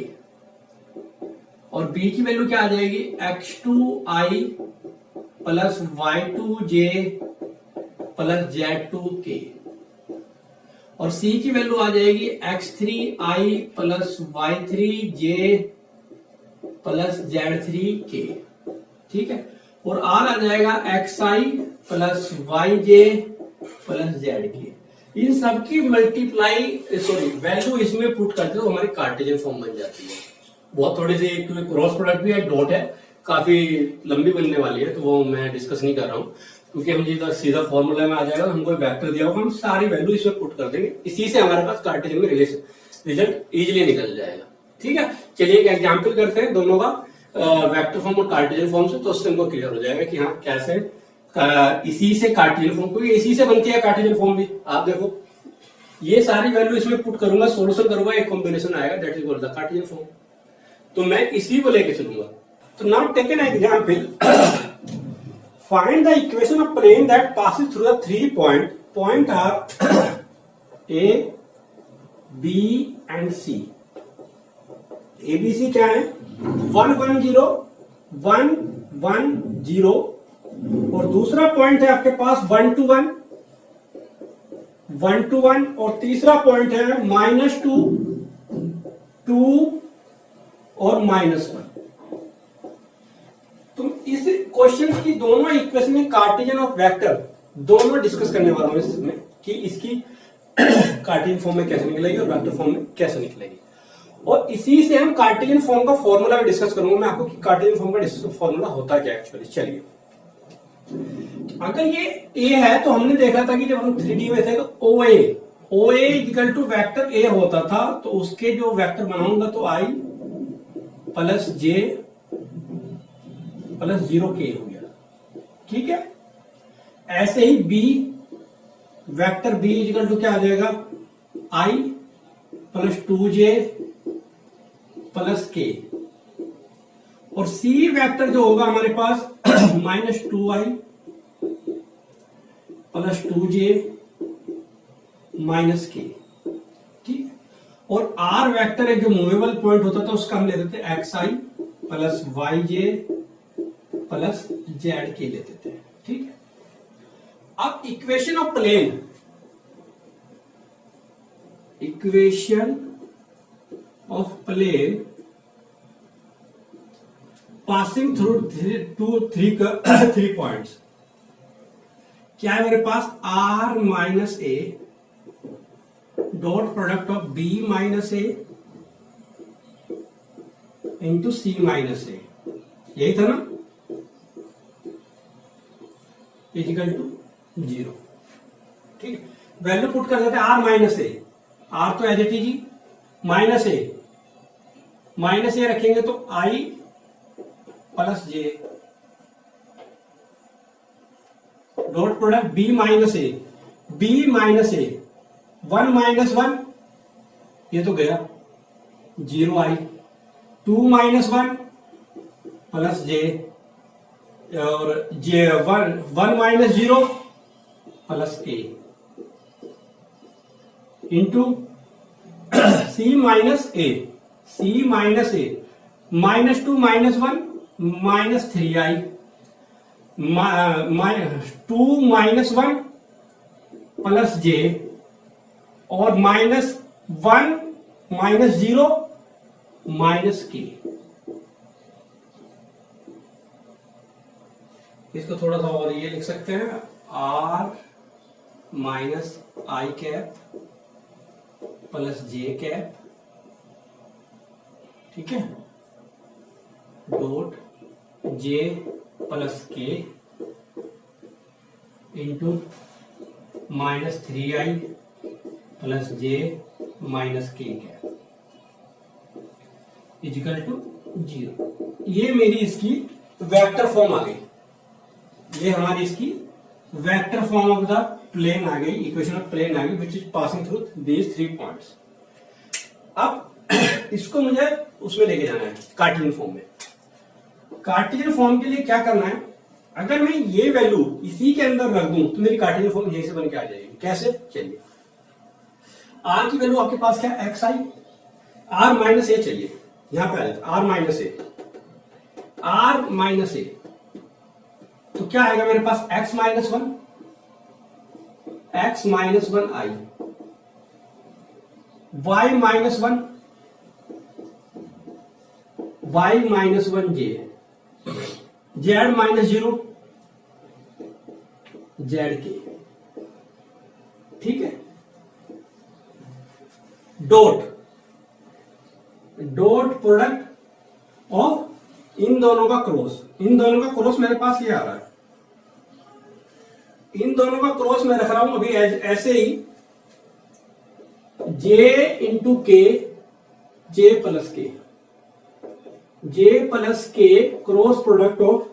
और बी की वैल्यू क्या आ जाएगी? x2 i plus y2 j plus z2 k, और सी की वैल्यू आ जाएगी x3 i plus y3 j plus z3 k, ठीक है। और आर आ जाएगा xi plus yj plus zk। इन सबकी वैल्यू इसमें पुट करते तो हमारी कार्टेशियन फॉर्म बन जाती है। बहुत थोड़ी सी क्रॉस प्रोडक्ट भी है, डॉट है, काफी लंबी बनने वाली है, तो वो मैं डिस्कस नहीं कर रहा हूँ, क्योंकि हम सीधा फॉर्मूला में आ जाएगा। हमको वेक्टर दिया होगा, हम सारी वैल्यू इसमें पुट कर देंगे, इसी से हमारे पास कार्टेशियन में रिजल्ट इजीली निकल जाएगा, ठीक है। चलिए एक एग्जाम्पल करते हैं दोनों का, वेक्टर फॉर्म और कार्टेशियन फॉर्म से, तो उससे हमको क्लियर हो जाएगा कि हाँ कैसे इसी से कार्टेशियन फॉर्म, क्योंकि इसी से बनती है कार्टेशियन फॉर्म भी। आप देखो ये सारी वैल्यू इसमें पुट करूंगा, सोल्यूशन करूंगा, एक कॉम्बिनेशन आएगा, that is called the Cartesian form. तो मैं इसी को लेके चलूंगा। तो now take an example, find the equation of plane that passes through the 3 point are A B and C. A B C क्या है? 1 1 0 1 1 0, और दूसरा पॉइंट है आपके पास 1 2 1 1 2 1, और तीसरा पॉइंट है -2 2 और -1। तो इस क्वेश्चन की दोनों इक्वेशन में कार्टेशियन ऑफ वेक्टर दोनों डिस्कस करने वाला हूं इसमें, कि इसकी कार्टेशियन फॉर्म में कैसे निकलेगी और वेक्टर फॉर्म में कैसे निकलेगी, और इसी से हम कार्टेशियन फॉर्म का फॉर्मूला भी डिस्कस करूंगा मैं आपको कि कार्टेशियन फॉर्म का फॉर्मूला होता क्या एक्चुअली। चलिए, अगर ये ए है तो हमने देखा था कि जब हम 3D में थे तो ओ ए इक्वल टू वेक्टर ए होता था, तो उसके जो वेक्टर बनाऊंगा तो आई प्लस जे प्लस 0 के हो गया, ठीक है। ऐसे ही B, vector B equal to क्या आ जाएगा? आई प्लस 2j प्लस के, और सी वेक्टर जो होगा हमारे पास -2i प्लस 2j माइनस के, ठीक। और आर वेक्टर है जो मूवेबल पॉइंट होता था, उसका हम लेते थे xi plus yj plus zk लेते थे, ठीक है। अब equation of plane, equation of plane passing through three points. क्या है मेरे पास? R minus A dot product of B minus A into C minus A, यही था ना, इजिकल टू 0। ठीक है, वैल्यू पुट कर देते हैं R माइनस ए, R तो एज इट इज ही, माइनस ए रखेंगे तो I plus J dot product B minus A 1 minus 1, ये तो गया 0I, 2 माइनस 1 प्लस जे, और J 1 minus 0 plus K into C minus A minus 2 minus 1 minus 3I, 2 minus 1 plus J, और minus 1 minus 0 minus के। इसको थोड़ा सा और ये लिख सकते हैं, R माइनस आई कैप प्लस जे कैप, ठीक है, dot J plus K into minus 3I plus J minus के कैप इजिकल टू 0। ये मेरी इसकी वेक्टर फॉर्म आ गई, ये हमारी इसकी vector form of the plane आ गई, इक्वेशन ऑफ प्लेन आ गई which is passing through these 3 points. अब इसको मुझे उसमें लेके जाना है कार्टेशियन फॉर्म में। कार्टेशियन फॉर्म के लिए क्या करना है, अगर मैं ये वैल्यू इसी के अंदर रख दूं तो मेरी कार्टेशियन फॉर्म यहीं से बन के आ जाएगी। कैसे? चलिए, R की वैल्यू आपके पास क्या है? xi, R माइनस ए चाहिए, यहां पे आ जाता है R माइनस ए, तो क्या आएगा मेरे पास? x minus 1 I, y minus 1 j, z minus 0 z के, ठीक है, डॉट प्रोडक्ट ऑफ इन दोनों का क्रॉस मेरे पास ये आ रहा है, इन दोनों का क्रॉस मैं रख रहा हूं अभी ऐसे ही, j इंटू के, जे प्लस के cross product of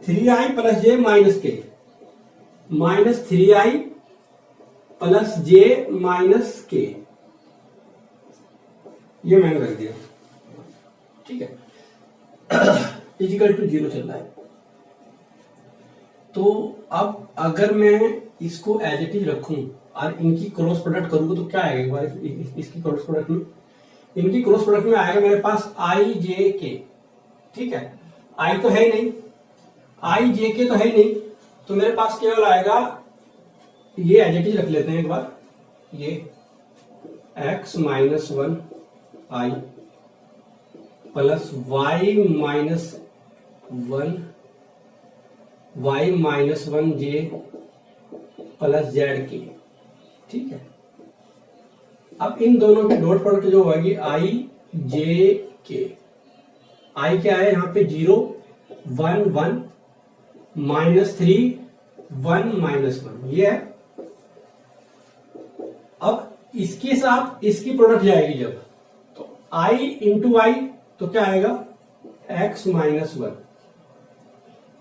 3I plus J minus के, minus 3I plus J minus के, ये मैंने रख दिया, ठीक है, इजिकल टू 0 चल रहा है। तो अब अगर मैं इसको एज इट इज रखूं और इनकी क्रॉस प्रोडक्ट करूंगा तो क्या आएगा? एक बार इसकी क्रॉस प्रोडक्ट में, इनकी क्रॉस प्रोडक्ट में आएगा मेरे पास आई जे के, ठीक है, आई तो है नहीं, आई जे के तो है नहीं, तो मेरे पास केवल आएगा, ये एज इट इज रख लेते हैं एक बार, ये x minus 1 I plus y minus 1 j plus z के, ठीक है। अब इन दोनों की डॉट प्रोडक्ट जो होगी I j के, I क्या है यहाँ पे 0 1 1 माइनस 3 1 माइनस 1, ये है। अब इसके साथ इसकी प्रोडक्ट जाएगी जब, तो I इंटू आई, तो क्या आएगा? x माइनस 1,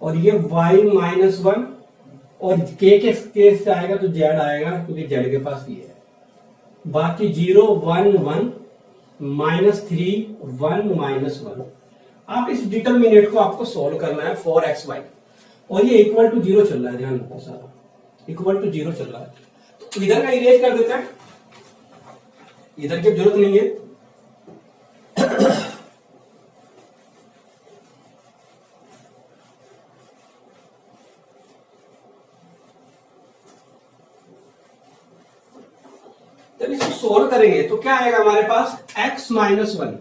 और ये y माइनस 1, और k के केस से आएगा तो z आएगा क्योंकि z के पास ये है, बाकी 0 1 1 माइनस 3 1 माइनस 1। आप इस डिटरमिनेट को आपको सॉल्व करना है फॉर xy, और ये इक्वल टू 0 चल रहा है, ध्यान रखो सारा इक्वल टू 0 चल रहा है, तो इधर का इरेज कर देते हैं, इधर की जरूरत नहीं है। जब इसको सोल्व करेंगे तो क्या आएगा हमारे पास? x minus one,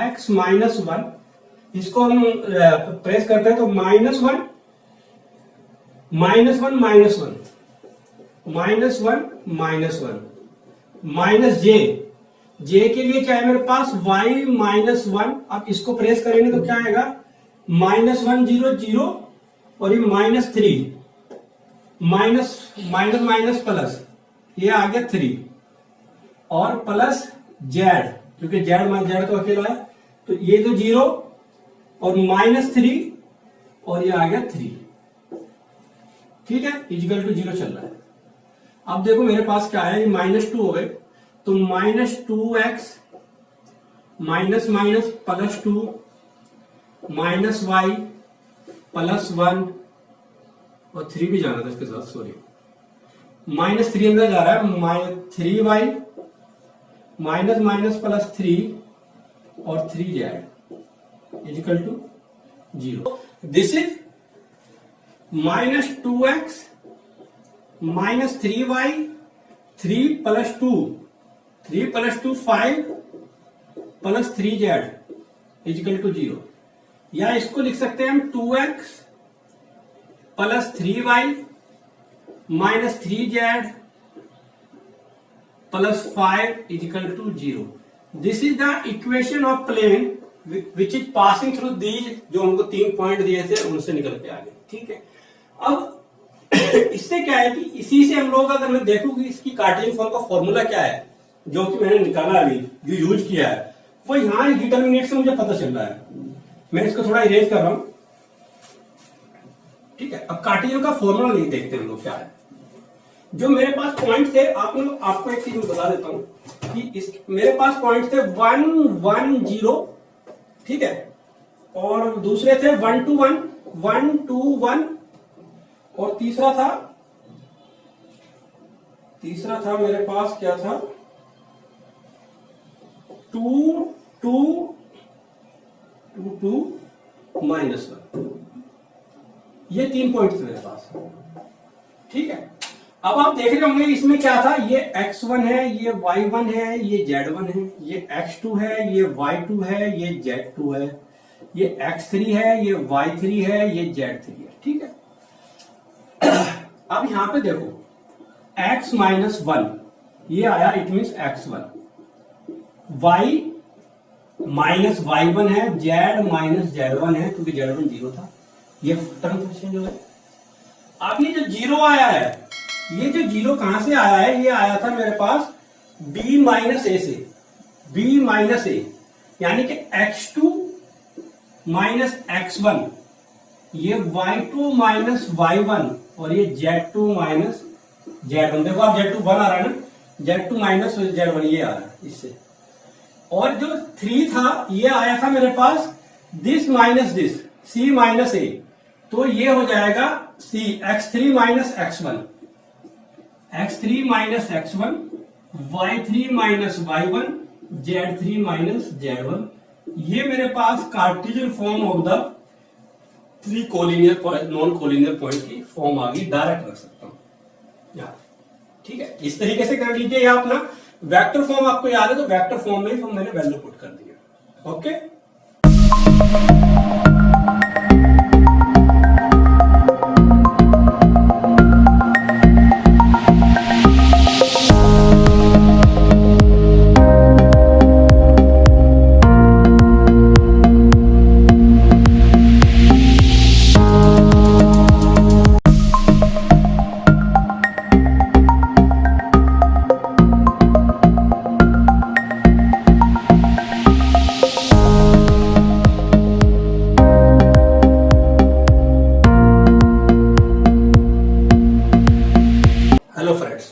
x minus one, इसको हम प्रेस करते हैं तो minus one minus one minus one minus one minus one minus J, J के लिए क्या है मेरे पास y माइनस वन। अब इसको प्रेस करेंगे तो क्या आएगा माइनस वन जीरो जीरो और ये minus three, minus minus minus plus, ये आ गया थ्री और प्लस जेड, क्योंकि जेड माइनस जेड तो अकेला है तो ये तो जीरो और माइनस थ्री और ये आ गया थ्री। ठीक है, इजिकल टू जीरो चल रहा है। अब देखो मेरे पास क्या है, माइनस टू हो गए तो minus two X minus minus plus two minus Y plus one और थ्री भी जाना था इसके साथ, सॉरी माइनस थ्री अंदर जा रहा है, minus three Y minus minus plus three और three Z is equal to zero. This is minus two X minus three Y three plus two five plus three Z is equal to zero. या इसको लिख सकते हैं हम two X plus three Y minus three Z plus five equal to zero. This is the equation of plane which is passing through these, जो हमको 3 point दिए थे उनसे निकल के आ गए। ठीक है, अब इससे क्या है कि इसी से हम लोग, अगर मैं देखूं कि इसकी कार्टेशियन फॉर्म का फॉर्मूला क्या है जो कि मैंने निकाला अभी, जो यूज किया है, वो यहां इस डिटर्मिनेंट से मुझे पता चल रहा है। मैं इसको थोड़ा इरेज कर रहा हूं। ठीक है, अब कार्टेशियन का फॉर्मूला नहीं देखते हम लोग क्या है। जो मेरे पास पॉइंट थे, आपको एक चीज बता देता हूं कि मेरे पास पॉइंट थे 1 1 0, ठीक है, और दूसरे थे 1 2 1 1 2 1 और तीसरा था मेरे पास क्या था 2 2 2 2 माइनस 1। ये 3 पॉइंट थे मेरे पास। ठीक है, अब आप देख रहे होंगे इसमें क्या था, ये x1 है, ये y1 है, ये z1 है, ये x2 है, ये y2 है, ये z2 है, ये x3 है, ये y3 है, ये z3 है। ठीक है, अब यहां पे देखो x माइनस वन ये आया, it means x1, y minus y1 है, z माइनस z1 है क्योंकि z1 जीरो था, ये टर्म चेंज हो गया। अब ये जो जीरो आया है, ये जो जीरो कहां से आया है, ये आया था मेरे पास b माइनस ए से, b माइनस ए, यानी कि x2 माइनस x1, ये y2 माइनस y1 और ये z2 माइनस z1। देखो आप z2 1 आ रहा है ना, z2 माइनस z1 ये आ रहा है इससे। और जो 3 था ये आया था मेरे पास this minus this, c minus a, तो ये हो जाएगा c x3 minus x1, x3 minus x1, y3 minus y1, z3 minus z1। ये मेरे पास cartesian form of the 3 collinear non collinear point की फॉर्म आ गई, डायरेक्ट रख सकता हूं यहाँ। ठीक है, इस तरीके से कर लीजिए। या अपना वेक्टर फॉर्म आपको याद है तो वेक्टर फॉर्म में ही मैंने वैल्यू पुट कर दिया। Okay,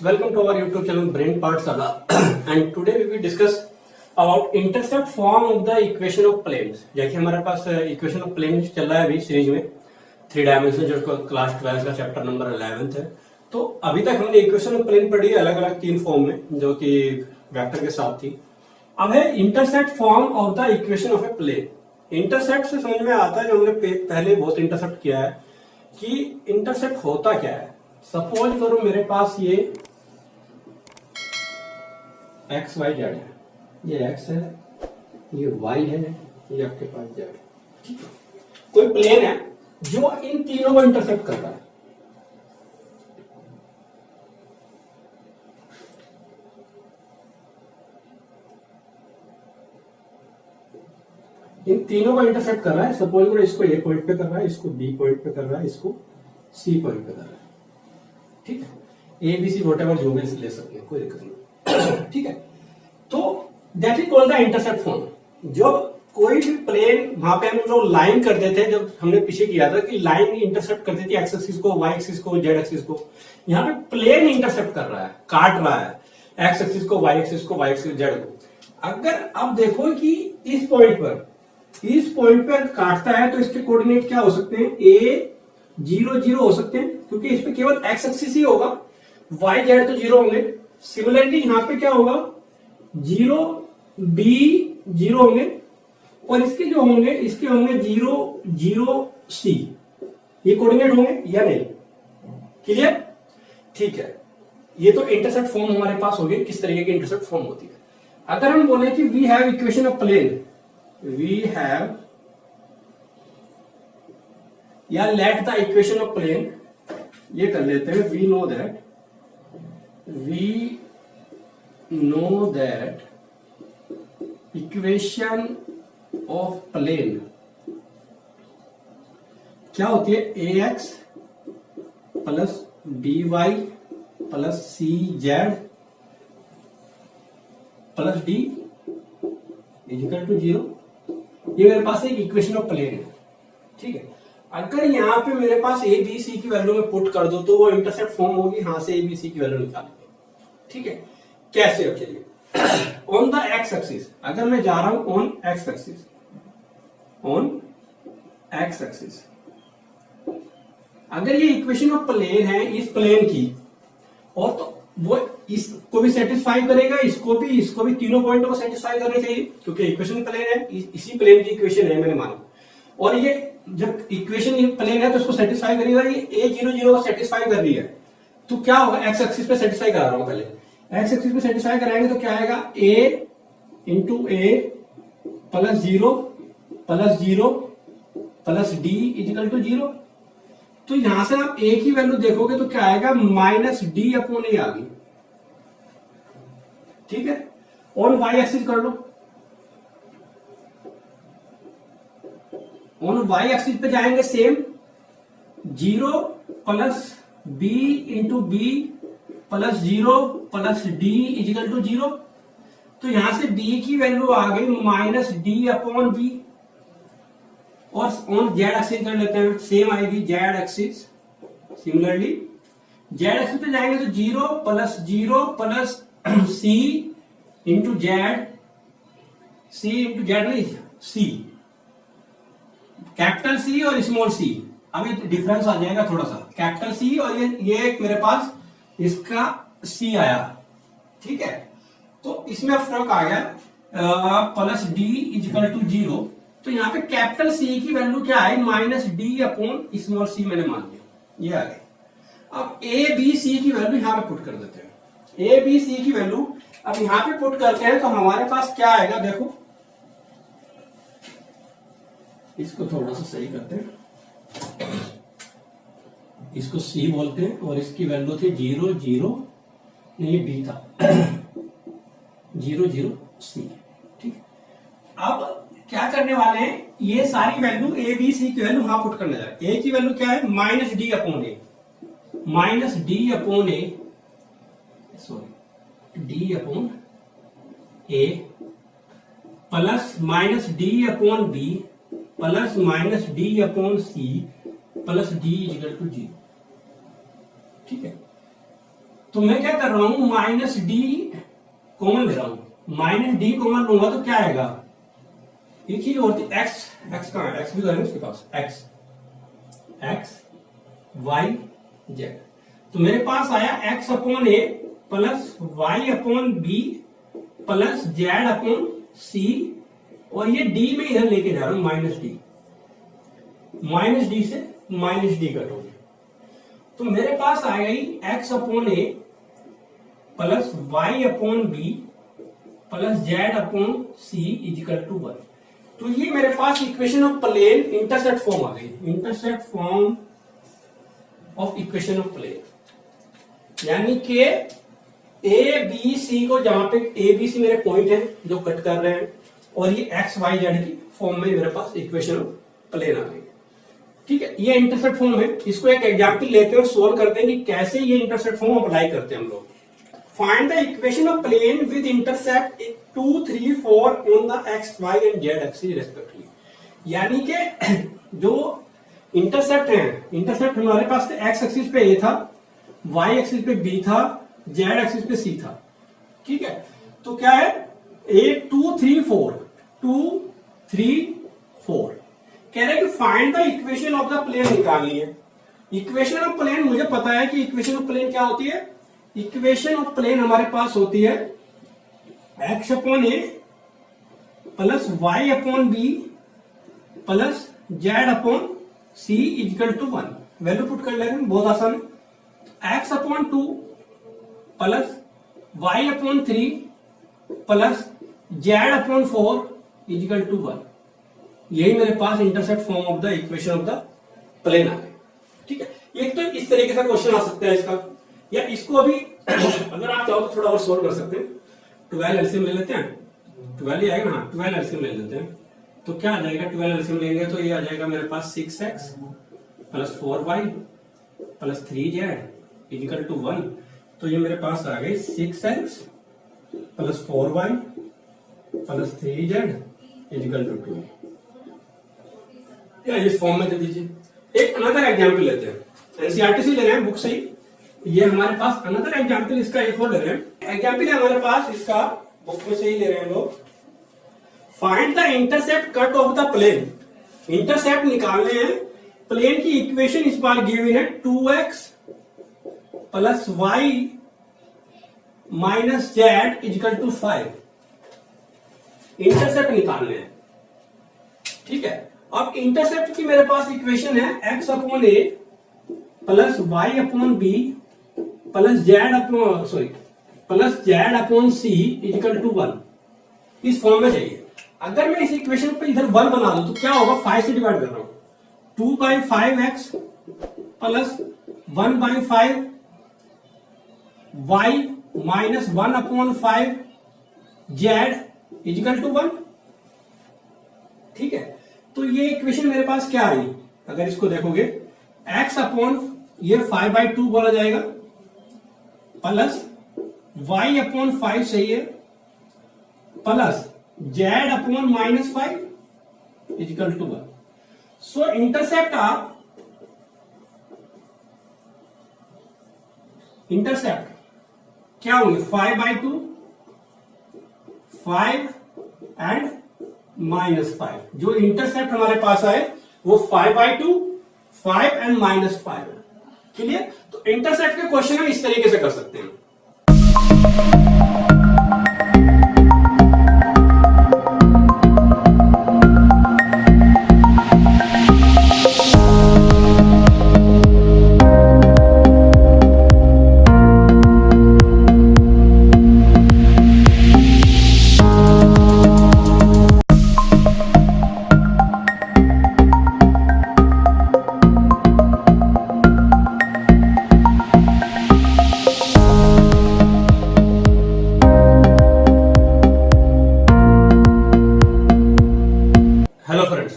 welcome to our YouTube channel Brain Pathshala and today we will discuss about intercept form of the equation of planes। देखिए हमारे पास इक्वेशन ऑफ प्लेन चल रहा है अभी सीरीज में 3 डायमेंशन, जो क्लास 12 का चैप्टर नंबर 11 है। तो अभी तक हमने इक्वेशन ऑफ प्लेन पढ़ी अलग अलग 3 फॉर्म में, जो कि वेक्टर के साथ थी। अब है intercept form of the equation of a plane. Intercept से समझ में आता है, जो हमने पहले बहुत इंटरसेप्ट किया है, कि इंटरसेप्ट होता क्या है। सपोज करो मेरे पास ये XYZ है, ये x है, ये y है, ये आपके पास z है। ठीक है, कोई प्लेन है जो इन तीनों को इंटरसेक्ट कर रहा है। इन तीनों को इंटरसेक्ट कर रहा है। सपोज करो इसको ए पॉइंट पे कर रहा है, इसको बी पॉइंट पे कर रहा है, इसको सी पॉइंट पे कर रहा है। ठीक है, A B C whatever जो भी ले सकते हैं, कोई दिक्कत नहीं। ठीक है, तो that is called the intersect form. जब कोई भी प्लेन, वहां पे हम लोग लाइन करते थे, जब हमने पीछे किया था कि लाइन इंटरसेप्ट करती थी एक्स एक्सिस को, वाई एक्सिस को, जेड एक्सिस को। यहाँ पे प्लेन इंटरसेप्ट कर रहा है, काट रहा है एक्स एक्सिस को, वाई एक्सिस को, वाई एक्सिस जेड को। अगर आप देखो कि इस पॉइंट पर काटता है तो इसके कोऑर्डिनेट क्या हो सकते हैं, ए 0 0 हो सकते हैं, क्योंकि इस पे केवल एक्स एक्सिस ही होगा, वाई जेड तो 0 होंगे। सिमिलरली यहां पे क्या होगा, 0 बी 0 होंगे, और इसके जो होंगे, इसके होंगे 0 0 सी। ये कोऑर्डिनेट होंगे या नहीं? क्लियर? ठीक है, ये तो इंटरसेप्ट फॉर्म हमारे पास हो गई, किस तरीके की इंटरसेप्ट फॉर्म होती है। अगर हम बोले कि we have equation of plane, we have, या let the equation of plane, ये कर लेते हैं, we know that equation of plane क्या होती है, A X plus B Y plus C Z plus D equal to 0। ये मेरे पास एक इक्वेशन ऑफ प्लेन है। ठीक है, अगर यहां पे मेरे पास ए बी सी की वैल्यू में पुट कर दो तो वो इंटरसेप्ट फॉर्म होगी, यहां से ए बी सी की वैल्यू निकालेंगे। ठीक है, कैसे? अब चलिए, ऑन द एक्स एक्सिस, अगर मैं जा रहा हूं ऑन एक्स एक्सिस, अगर ये इक्वेशन ऑफ प्लेन है इस प्लेन की, और तो वो इसको भी सेटिस्फाई करेगा, इसको भी तीनों पॉइंटों को सेटिस्फाई करने चाहिए, क्योंकि इक्वेशन प्लेन है, इसी प्लेन की इक्वेशन है मैंने माना। और ये जब इक्वेशन प्लेन है तो उसको सेटिस्फाई करेगा, ये ए 0 0 को सेटिस्फाई कर रही है, तो क्या होगा, एक्स एक्सिस पे सेटिस्फाई करा रहा हूं पहले, एक्स एक्सिस पे सेटिस्फाई कराएंगे तो क्या आएगा, A into A plus 0 plus D equal to 0। तो यहां से आप ए की वैल्यू देखोगे तो क्या आएगा, माइनस डी अपॉन ए आ गई। ठीक है, ऑन वाई एक्सिस कर लो, ऑन वाई एक्सिस पे जाएंगे same, 0 plus B into B plus 0 plus D equal to 0। तो यहां से बी की वैल्यू आ गई माइनस डी अपॉन बी, और ऑन जेड एक्सिस कर लेते हैं, सेम आएगी Z axis. Similarly Z axis पे जाएंगे तो 0 प्लस सी इंटू जेड, नहीं सी, कैपिटल सी और स्मॉल सी। अब ये डिफरेंस आ जाएगा थोड़ा सा, कैपिटल सी और ये मेरे पास इसका सी आया। ठीक है, तो इसमें फर्क आ गया, प्लस डी इजिकल टू 0। तो यहाँ पे कैपिटल सी की वैल्यू क्या है, minus D upon small C मैंने मान लिया, ये आ गई। अब ए बी सी की वैल्यू यहाँ पे पुट कर देते हैं, ए बी सी की वैल्यू अब यहाँ पे पुट करते हैं तो हमारे पास क्या आएगा, देखो इसको थोड़ा सा सही करते हैं, इसको सी बोलते हैं, और इसकी वैल्यू थी 0 0, नहीं बी था 0 0 सी। ठीक, अब क्या करने वाले हैं, ये सारी वैल्यू ए बी सी की वैल्यू वहां पुट करने जा रहे हैं। ए की वैल्यू क्या है, minus D upon A, D upon A plus minus D upon B plus minus D upon C plus D equal to 0। ठीक है, तो मैं क्या कर रहा हूं, माइनस डी कॉमन ले रहा हूं, माइनस डी कॉमन लूंगा तो क्या आएगा, एक चीज और थी, एक्स कहां है, एक्स भी तो है उसके पास, एक्स वाई जेड। तो मेरे पास आया X upon A plus Y upon B plus Z upon C, और ये डी में इधर लेके जा रहा हूं, माइनस डी से माइनस डी कट हो गया। तो मेरे पास आ गई X upon A plus Y upon B plus Z upon C is equal to 1। तो ये मेरे पास equation of plane intercept form आ गई, intercept form of equation of plane. यानी कि ए बी सी को, जहां पे ए बी सी मेरे पॉइंट है जो कट कर रहे हैं, और ये एक्स वाई जेड की फॉर्म में मेरे पास इक्वेशन ऑफ प्लेन आ गई। ठीक है, ये इंटरसेप्ट फॉर्म है। इसको एक एग्जांपल लेते हैं और सोल्व करते हैं कि कैसे ये इंटरसेप्ट फॉर्म अप्लाई करते हैं हम लोग। Find the equation of plane with intercept 2, 3, 4 on the X Y and Z axis respectively. यानी कि जो इंटरसेप्ट है, इंटरसेप्ट हमारे पास एक्स एक्सिस पे ए था, वाई एक्सिस पे बी था, जेड एक्सिस पे सी था। ठीक है, तो क्या है, ए 2, 3, 4, 2, 3, 4 कह रहे हैं कि find the equation of the plane निकालनी है। इक्वेशन ऑफ प्लेन मुझे पता है कि इक्वेशन ऑफ प्लेन क्या होती है। इक्वेशन ऑफ प्लेन हमारे पास होती है X upon A plus Y upon B plus Z upon C equal to 1। Value put कर ले रहे हैं, बहुत आसान है। X upon 2 plus Y upon 3 plus Z upon 4 equal to 1। यही मेरे पास intercept form of the equation of the plane आ गए। ठीक है, एक तो इस तरीके का क्वेश्चन आ सकता है इसका, या इसको अभी अगर आप चाहो तो थोड़ा और सोल्व कर सकते हैं। 12 एलसीएम ले लेते हैं, 12 ही आएगा ना, 12 एलसीएम ले लेते हैं। तो क्या आ जाएगा, 12 एलसीएम लेंगे तो ये आ जाएगा मेरे पास 6x plus 4y plus 3z equal to 1। तो ये मेरे पास आ गई 6x plus 4y plus 3z equal to 2। या इस फॉर्म में दे दीजिए। एक अनदर एग्जाम्पल लेते हैं, एनसीईआरटी से ले रहे हैं बुक से ही। ये हमारे पास अनदर एग्जाम्पल इसका एक और ले रहे हैं। एग्जाम्पल है हमारे पास इसका, बुक में से ही ले रहे हैं लोग। Find the intercept cut of the plane. Intercept निकालने हैं प्लेन की। इक्वेशन इस बार गिवन है 2x plus Y minus Z equal to 5। Intercept निकालने हैं। ठीक है, अब इंटरसेप्ट की मेरे पास इक्वेशन है x upon A plus Y upon B plus Z upon C equal to 1। इस फॉर्म में चाहिए। अगर मैं इस इक्वेशन पे इधर 1 बना दूं तो क्या होगा, 5 से डिवाइड कर रहा हूं, 2/5x plus 1/5 y minus 1/5 Z equal to 1। ठीक है, तो ये इक्वेशन मेरे पास क्या आई, अगर इसको देखोगे x अपॉन ये 5/2 बोला जाएगा प्लस y अपॉन 5 सही है plus Z upon -5 equal to 1। So intercept क्या होंगे, 5/2, 5 एंड -5। जो इंटरसेप्ट हमारे पास आए वो 5/2, 5 एंड -5 है। क्लियर? तो इंटरसेप्ट के क्वेश्चन हम इस तरीके से कर सकते हैं।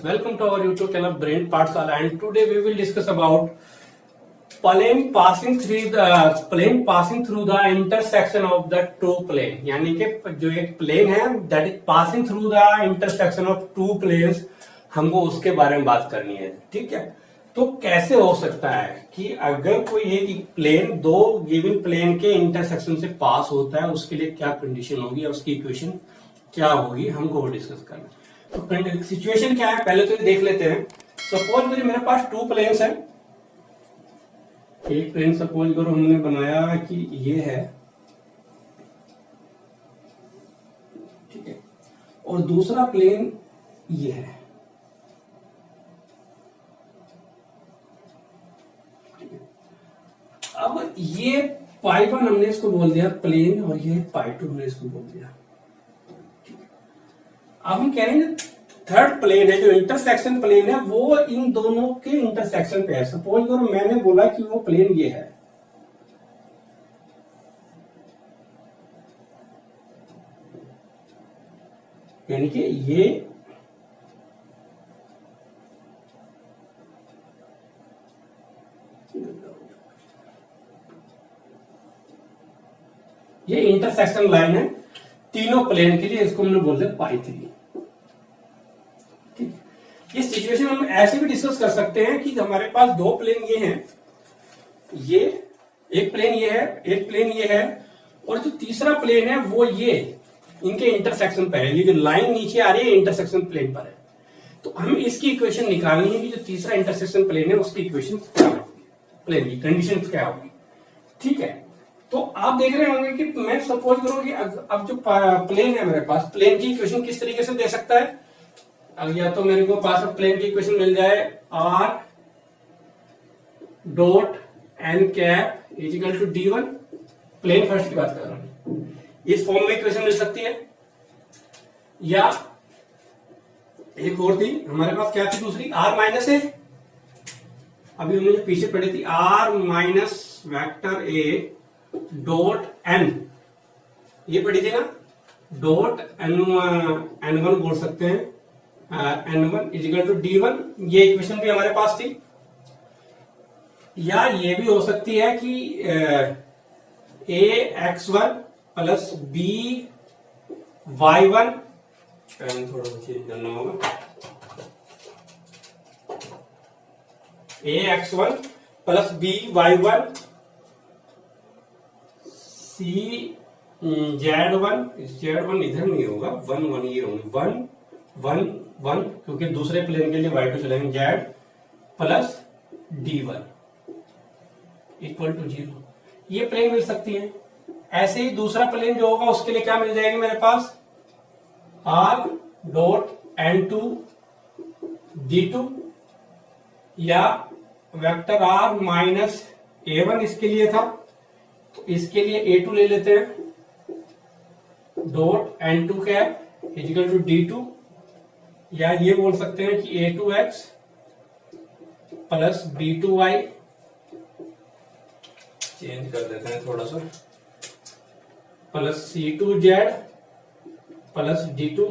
Welcome to our YouTube channel Brain Pathshala, and today we will discuss about plane passing through the intersection of the two plane। यानी कि जो एक प्लेन है that is passing through the intersection of two planes, हमको उसके बारे में बात करनी है। ठीक है, तो कैसे हो सकता है कि अगर कोई एक प्लेन दो गिवन प्लेन के इंटरसेक्शन से पास होता है, उसके लिए क्या कंडीशन होगी या उसकी इक्वेशन क्या होगी, हमको वो डिस्कस करना है। तो सिचुएशन क्या है पहले तो देख लेते हैं। सपोज मेरे पास 2 प्लेन्स हैं। एक प्लेन सपोज करो हमने बनाया कि ये है, ठीक है, और दूसरा प्लेन ये है। अब ये π1 हमने इसको बोल दिया प्लेन, और ये π2 हमने इसको बोल दिया। अब हम कह रहे हैं थर्ड प्लेन है जो इंटरसेक्शन प्लेन है वो इन दोनों के इंटरसेक्शन पे है। सपोज करो मैंने बोला कि वो प्लेन ये है, यानी कि ये इंटरसेक्शन लाइन है तीनों प्लेन के लिए, इसको हमने बोलते हैं पाई 3। ठीक है, ये सिचुएशन हम ऐसे भी डिस्कस कर सकते हैं कि हमारे पास दो प्लेन ये हैं, ये एक प्लेन ये है, एक प्लेन ये है, और जो तीसरा प्लेन है वो ये इनके इंटरसेक्शन पे है। ये जो लाइन नीचे आ रही है इंटरसेक्शन प्लेन पर है। तो हमें इसकी इक्वेशन निकालनी है कि जो तीसरा इंटरसेक्शन प्लेन है उसकी इक्वेशन क्या होगी, प्लेन की कंडीशन क्या होगी। ठीक है, तो आप देख रहे होंगे कि मैं सपोज करूं कि अब जो प्लेन है मेरे पास, प्लेन की इक्वेशन किस तरीके से दे सकता है। अब या तो मेरे को पास प्लेन की इक्वेशन मिल जाए r dot N cap is equal to d1, plane first की बात कर रहा हूं, इस फॉर्म में इक्वेशन मिल सकती है। या एक और थी हमारे पास, क्या थी दूसरी, r माइनस ए, अभी हमने पीछे पढ़ी थी, r माइनस वेक्टर ए डॉट एन, ये पढ़ी थी ना, डॉट n1 बोल सकते हैं, n1 इजिकल टू d1, ये इक्वेशन भी हमारे पास थी। या ये भी हो सकती है कि ax1 प्लस by1, थोड़ा चेंज करना होगा, ax1 plus by1 z1, z1 इधर नहीं होगा, 1 1 ये होंगे, 1 1 1, क्योंकि दूसरे प्लेन के लिए y2 चलेंगे, z plus d1 equal to 0, ये प्लेन मिल सकती है। ऐसे ही दूसरा प्लेन जो होगा उसके लिए क्या मिल जाएगी मेरे पास, r डॉट n2 d2, या वेक्टर r माइनस a1 इसके लिए था, तो इसके लिए a2 ले लेते हैं, dot n2 cap is equal to d2, या ये बोल सकते हैं कि a2x प्लस b2y, चेंज कर देते हैं थोड़ा सा, plus c2z plus d2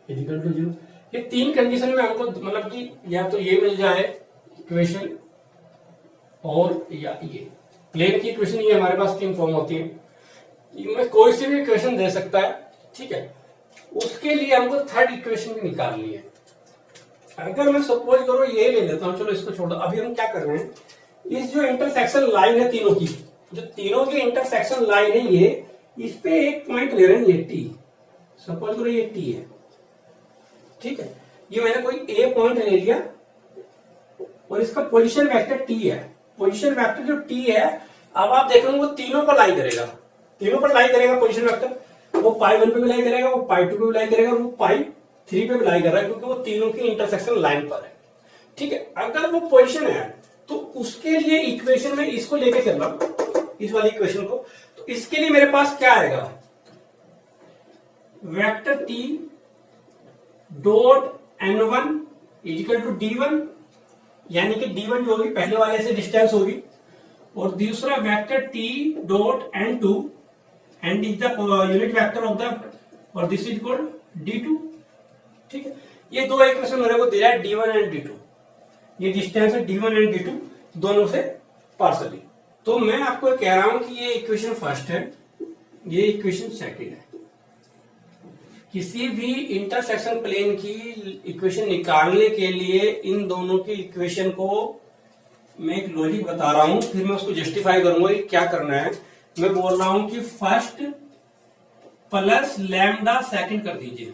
is equal to 0। ये तीन कंडीशन में हमको मतलब कि या तो ये मिल जाए इक्वेशन, और या ये प्लेन की इक्वेशन, ये हमारे पास तीन फॉर्म होती है, मैं कोई सी भी इक्वेशन दे सकता है। ठीक है, उसके लिए हमको थर्ड इक्वेशन भी निकालनी है। अगर मैं सपोज करो ये ले लेता हूं, चलो इसको छोड़ो, अभी हम क्या कर रहे हैं, इस जो इंटरसेक्शन लाइन है तीनों की, जो तीनों की इंटरसेक्शन लाइन है ये, इस पे एक पॉइंट ले रहे हैं, ये टी, सपोज करो ये टी है। ठीक है, ये मैंने कोई ए पॉइंट ले लिया और इसका पोजीशन वेक्टर टी है, पोजीशन वेक्टर जो टी है, अब आप देख रहे हो वो तीनों पर लाई करेगा, तीनों पर लाई करेगा पोजीशन वेक्टर, वो पाई 1 पे भी लाई करेगा, वो पाई 2 पे भी लाई करेगा, वो पाई 3 पे भी लाई कर रहा है, क्योंकि वो तीनों की इंटरसेक्शन लाइन पर है। ठीक है, अगर वो पोजीशन है तो उसके लिए इक्वेशन में इसको लेके चल रहा हूं, इस वाली इक्वेशन को, तो इसके लिए मेरे पास क्या आएगा, vector T dot n1 equal to d1, यानी कि d1 जो होगी पहले वाले से डिस्टेंस होगी, और दूसरा vector t dot n2, and is the unit vector of the, और दिस इज कॉल्ड d2। ठीक है, ये दो इक्वेशन मेरे को दे रहा है d1 एंड d2, ये डिस्टेंस है d1 एंड d2 दोनों से पार्सली। तो मैं आपको कह रहा हूं कि ये इक्वेशन फर्स्ट है, ये इक्वेशन सेकंड है। किसी भी इंटरसेक्शन प्लेन की इक्वेशन निकालने के लिए इन दोनों की इक्वेशन को मैं एक लॉजिक बता रहा हूं, फिर मैं उसको जस्टिफाई करूंगा कि क्या करना है। मैं बोल रहा हूं कि फर्स्ट प्लस लैम्डा सेकंड कर दीजिए,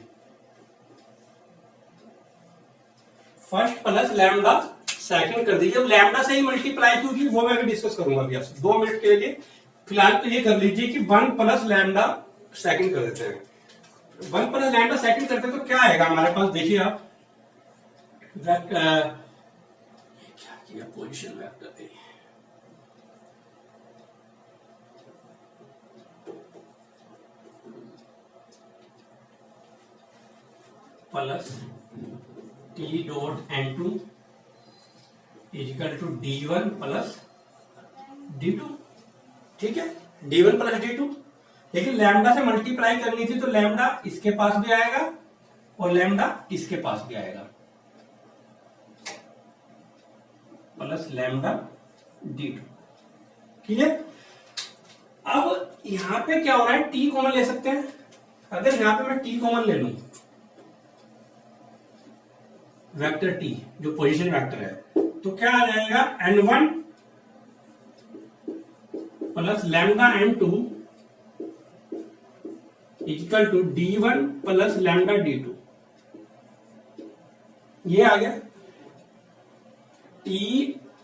फर्स्ट प्लस लैम्डा सेकंड कर दीजिए। अब लैम्डा से ही मल्टीप्लाई क्योंकि वो मैं भी डिस्कस करूंगा अभी आपसे 2 मिनट के लिए। फिलहाल तो ये कर लीजिए कि 1 प्लस लैम्डा सेकंड कर देते हैं। 1 प्लस लैम्डा सेकंड करते हैं तो क्या आएगा हमारे पास, देखिए आप, क्या किया, पोजीशन वेक्टर है, plus T dot N2 equal to D1 plus D2। ठीक है, D1 प्लस D2। लेकिन लैम्डा से मल्टीप्लाई करनी थी तो लैम्डा इसके पास भी आएगा और लैम्डा इसके पास भी आएगा, प्लस लैम्डा D2। क्लियर? अब यहां पे क्या हो रहा है, T कॉमन ले सकते हैं। अगर यहां पे मैं T कॉमन ले लूं, वेक्टर T जो पोजीशन वेक्टर है, तो क्या आ जाएगा, N1 plus lambda N2 equal to D1 plus lambda D2। ये आ गया T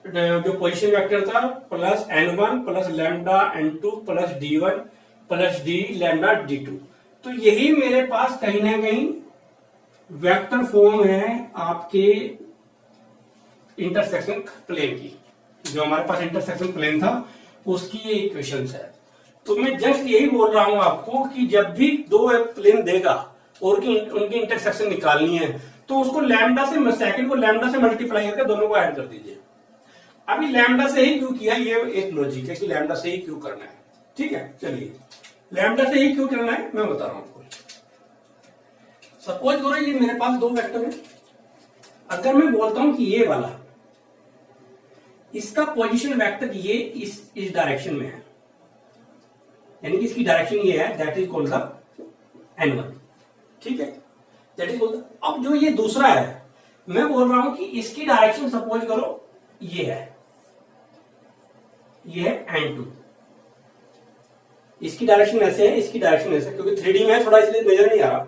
जो पोजीशन वेक्टर था plus N1 plus lambda N2 plus D1 plus D lambda D2। तो यही मेरे पास कहीं ना कहीं वेक्टर फॉर्म है आपके इंटरसेक्शन प्लेन की। जो हमारे पास इंटरसेक्शन प्लेन था उसकी ये इक्वेशन है। तो मैं जस्ट यही बोल रहा हूं आपको कि जब भी दो प्लेन देगा और उनकी इंटरसेक्शन निकालनी है तो उसको लैम्डा से, सेकंड को लैम्डा से मल्टीप्लाई करके दोनों को ऐड कर दीजिए। अभी लैम्डा से ही क्यों किया, ये एक लॉजिक है कि लैम्डा से ही क्यों करना है। ठीक है, चलिए लैम्डा से ही क्यों करना है मैं बता रहा हूं आपको। सपोज करो ये मेरे पास दो वेक्टर है। अगर मैं बोलता हूं कि ये वाला, इसका पोजीशन वेक्टर ये इस डायरेक्शन में है, यानी कि इसकी डायरेक्शन ये है, that is called the N1। ठीक है, दैट इज कॉल्ड। अब जो ये दूसरा है, मैं बोल रहा हूं कि इसकी डायरेक्शन सपोज करो ये है, ये है N2। इसकी डायरेक्शन ऐसे है, इसकी डायरेक्शन ऐसे, क्योंकि 3D में है थोड़ा इसलिए नजर नहीं आ रहा।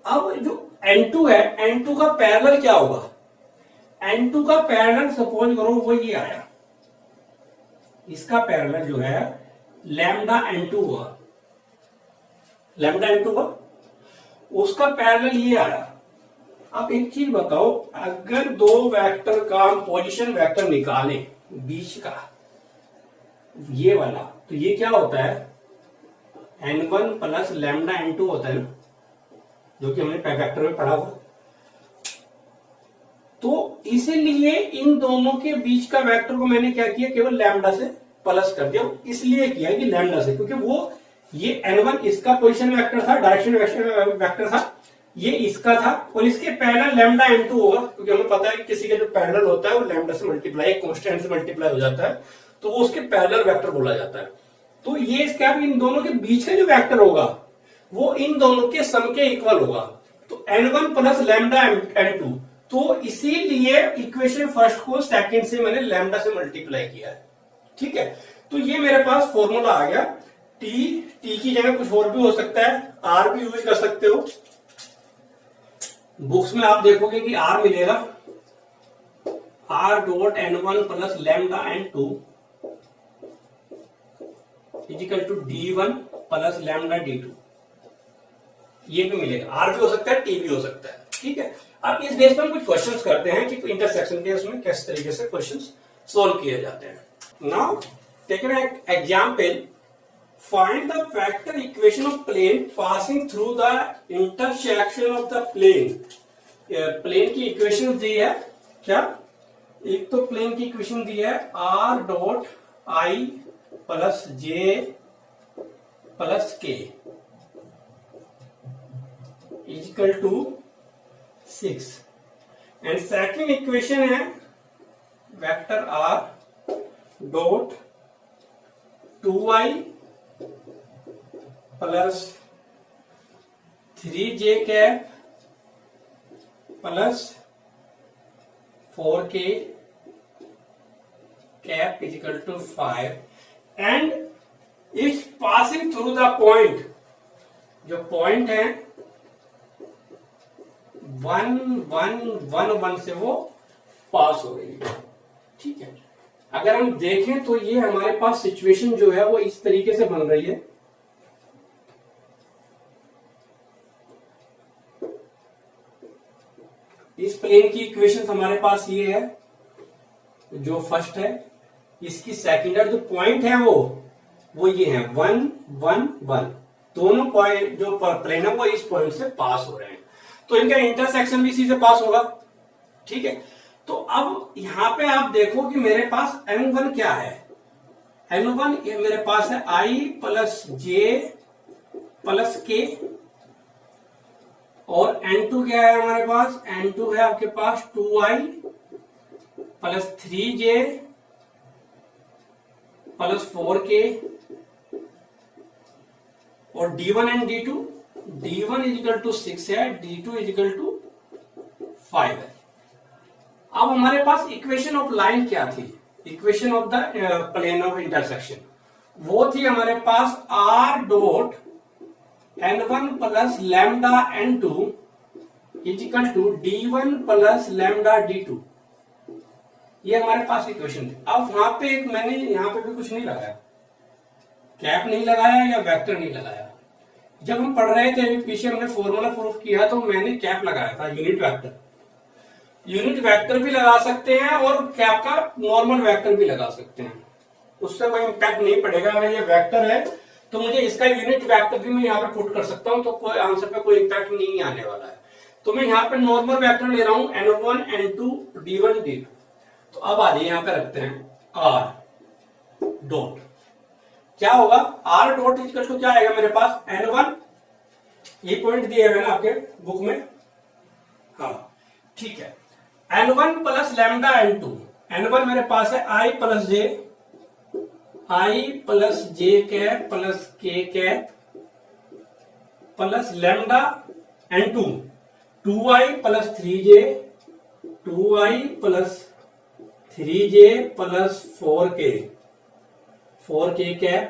अब जो N2 है, N2 का पैरेलल क्या होगा, N2 का पैरेलल सपोज करो वो ये आया, इसका पैरेलल जो है लैम्डा N2 हुआ, लैम्डा N2 हुआ, उसका पैरेलल ये आया। अब एक चीज बताओ, अगर दो वेक्टर का पोजीशन वेक्टर निकाले बीच का ये वाला, तो ये क्या होता है, N1 प्लस लैम्डा N2 होता है ना, जो कि हमने वेक्टर में पढ़ा हुआ। तो इसीलिए इन दोनों के बीच का वेक्टर को मैंने क्या किया, केवल लैम्डा से प्लस कर दिया। इसलिए किया कि लैम्डा से, क्योंकि वो ये N1 इसका पोजीशन वेक्टर था, डायरेक्शन वेक्टर था, ये इसका था, और इसके पैरेलल लैम्डा N2 होगा, क्योंकि हमें पता है कि किसी का जो पैरेलल होता है वो लैम्डा से मल्टीप्लाई, कांस्टेंट से मल्टीप्लाई हो जाता है, तो वो उसके पैरेलल वेक्टर बोला जाता है। तो ये इसका इन दोनों के बीच का जो वेक्टर होगा वो इन दोनों के सम के इक्वल होगा। तो N1 प्लस लैम्डा N2, तो इसीलिए इक्वेशन फर्स्ट को सेकंड से मैंने लैम्डा से मल्टीप्लाई किया है। ठीक है, तो ये मेरे पास फॉर्मूला आ गया। टी की जगह कुछ और भी हो सकता है, आर भी यूज कर सकते हो। बुक्स में आप देखोगे कि आर मिलेगा, R dot N1 plus lambda N2 equal to D1 plus lambda D2। ये भी मिलेगा, आर भी हो सकता है, टी भी हो सकता है। ठीक है, अब इस बेस पर कुछ क्वेश्चंस करते हैं कि इंटरसेक्शन के उसमें किस तरीके से क्वेश्चंस सॉल्व किए जाते हैं। Now take an example, find the vector equation of plane passing through the intersection of the plane. Plane की इक्वेशन दी है क्या, एक तो प्लेन की इक्वेशन दी है are dot I plus J plus K equal to 6, and second equation है vector are dot 2i plus 3j cap plus 4k cap is equal to 5, and it's passing through the point, जो point है 1 1 1 1 से वो पास हो रही है। ठीक है, अगर हम देखें तो ये हमारे पास सिचुएशन जो है वो इस तरीके से बन रही है। इस प्लेन की इक्वेशन हमारे पास ये है, जो फर्स्ट है, इसकी सेकंड है, जो पॉइंट है वो ये है 1 1 1, दोनों पॉइंट जो प्लेन है वो इस पॉइंट से पास हो रहे हैं। तो इनका इंटरसेक्शन भी इसी से पास होगा, ठीक है। तो अब यहां पे आप देखो कि मेरे पास N1 क्या है, N1 ये मेरे पास है I प्लस जे प्लस के, और N2 क्या है हमारे पास, N2 है आपके पास 2I plus 3J plus 4K, और D1 and D2, D1 is equal to 6 है, D2 इजिकल टू 5 है। अब हमारे पास इक्वेशन ऑफ लाइन क्या थी, equation of the plane of intersection, वो थी हमारे पास R dot N1 plus lambda N2 equal to D1 plus lambda D2, ये हमारे पास इक्वेशन थी। अब वहां पे एक मैंने यहां पे भी कुछ नहीं लगाया, कैप नहीं लगाया या वेक्टर नहीं लगाया। जब हम पढ़ रहे थे पीछे हमने फॉर्मूला प्रूफ किया तो मैंने कैप लगाया था, यूनिट वेक्टर, यूनिट वेक्टर भी लगा सकते हैं और कैप का नॉर्मल वेक्टर भी लगा सकते हैं, उससे कोई इंपैक्ट नहीं पड़ेगा। अगर ये वेक्टर है तो मुझे इसका यूनिट वेक्टर भी मैं यहाँ पे पुट कर सकता हूँ, तो कोई आंसर पे कोई इंपैक्ट नहीं आने वाला है। तो मैं यहाँ पे नॉर्मल वेक्टर ले रहा हूँ N1 N2 D1 D2। तो अब आ जाइए यहाँ पे रखते हैं R डॉट, क्या होगा R डॉट इक्वल टू क्या आएगा मेरे पास N1, ये पॉइंट दिए हुए ना आपके बुक में, हाँ ठीक है, N1 plus lambda N2, N1 मेरे पास है I plus J cap plus K cap plus lambda N2 2I plus 3J, 2I plus 3J plus 4K cap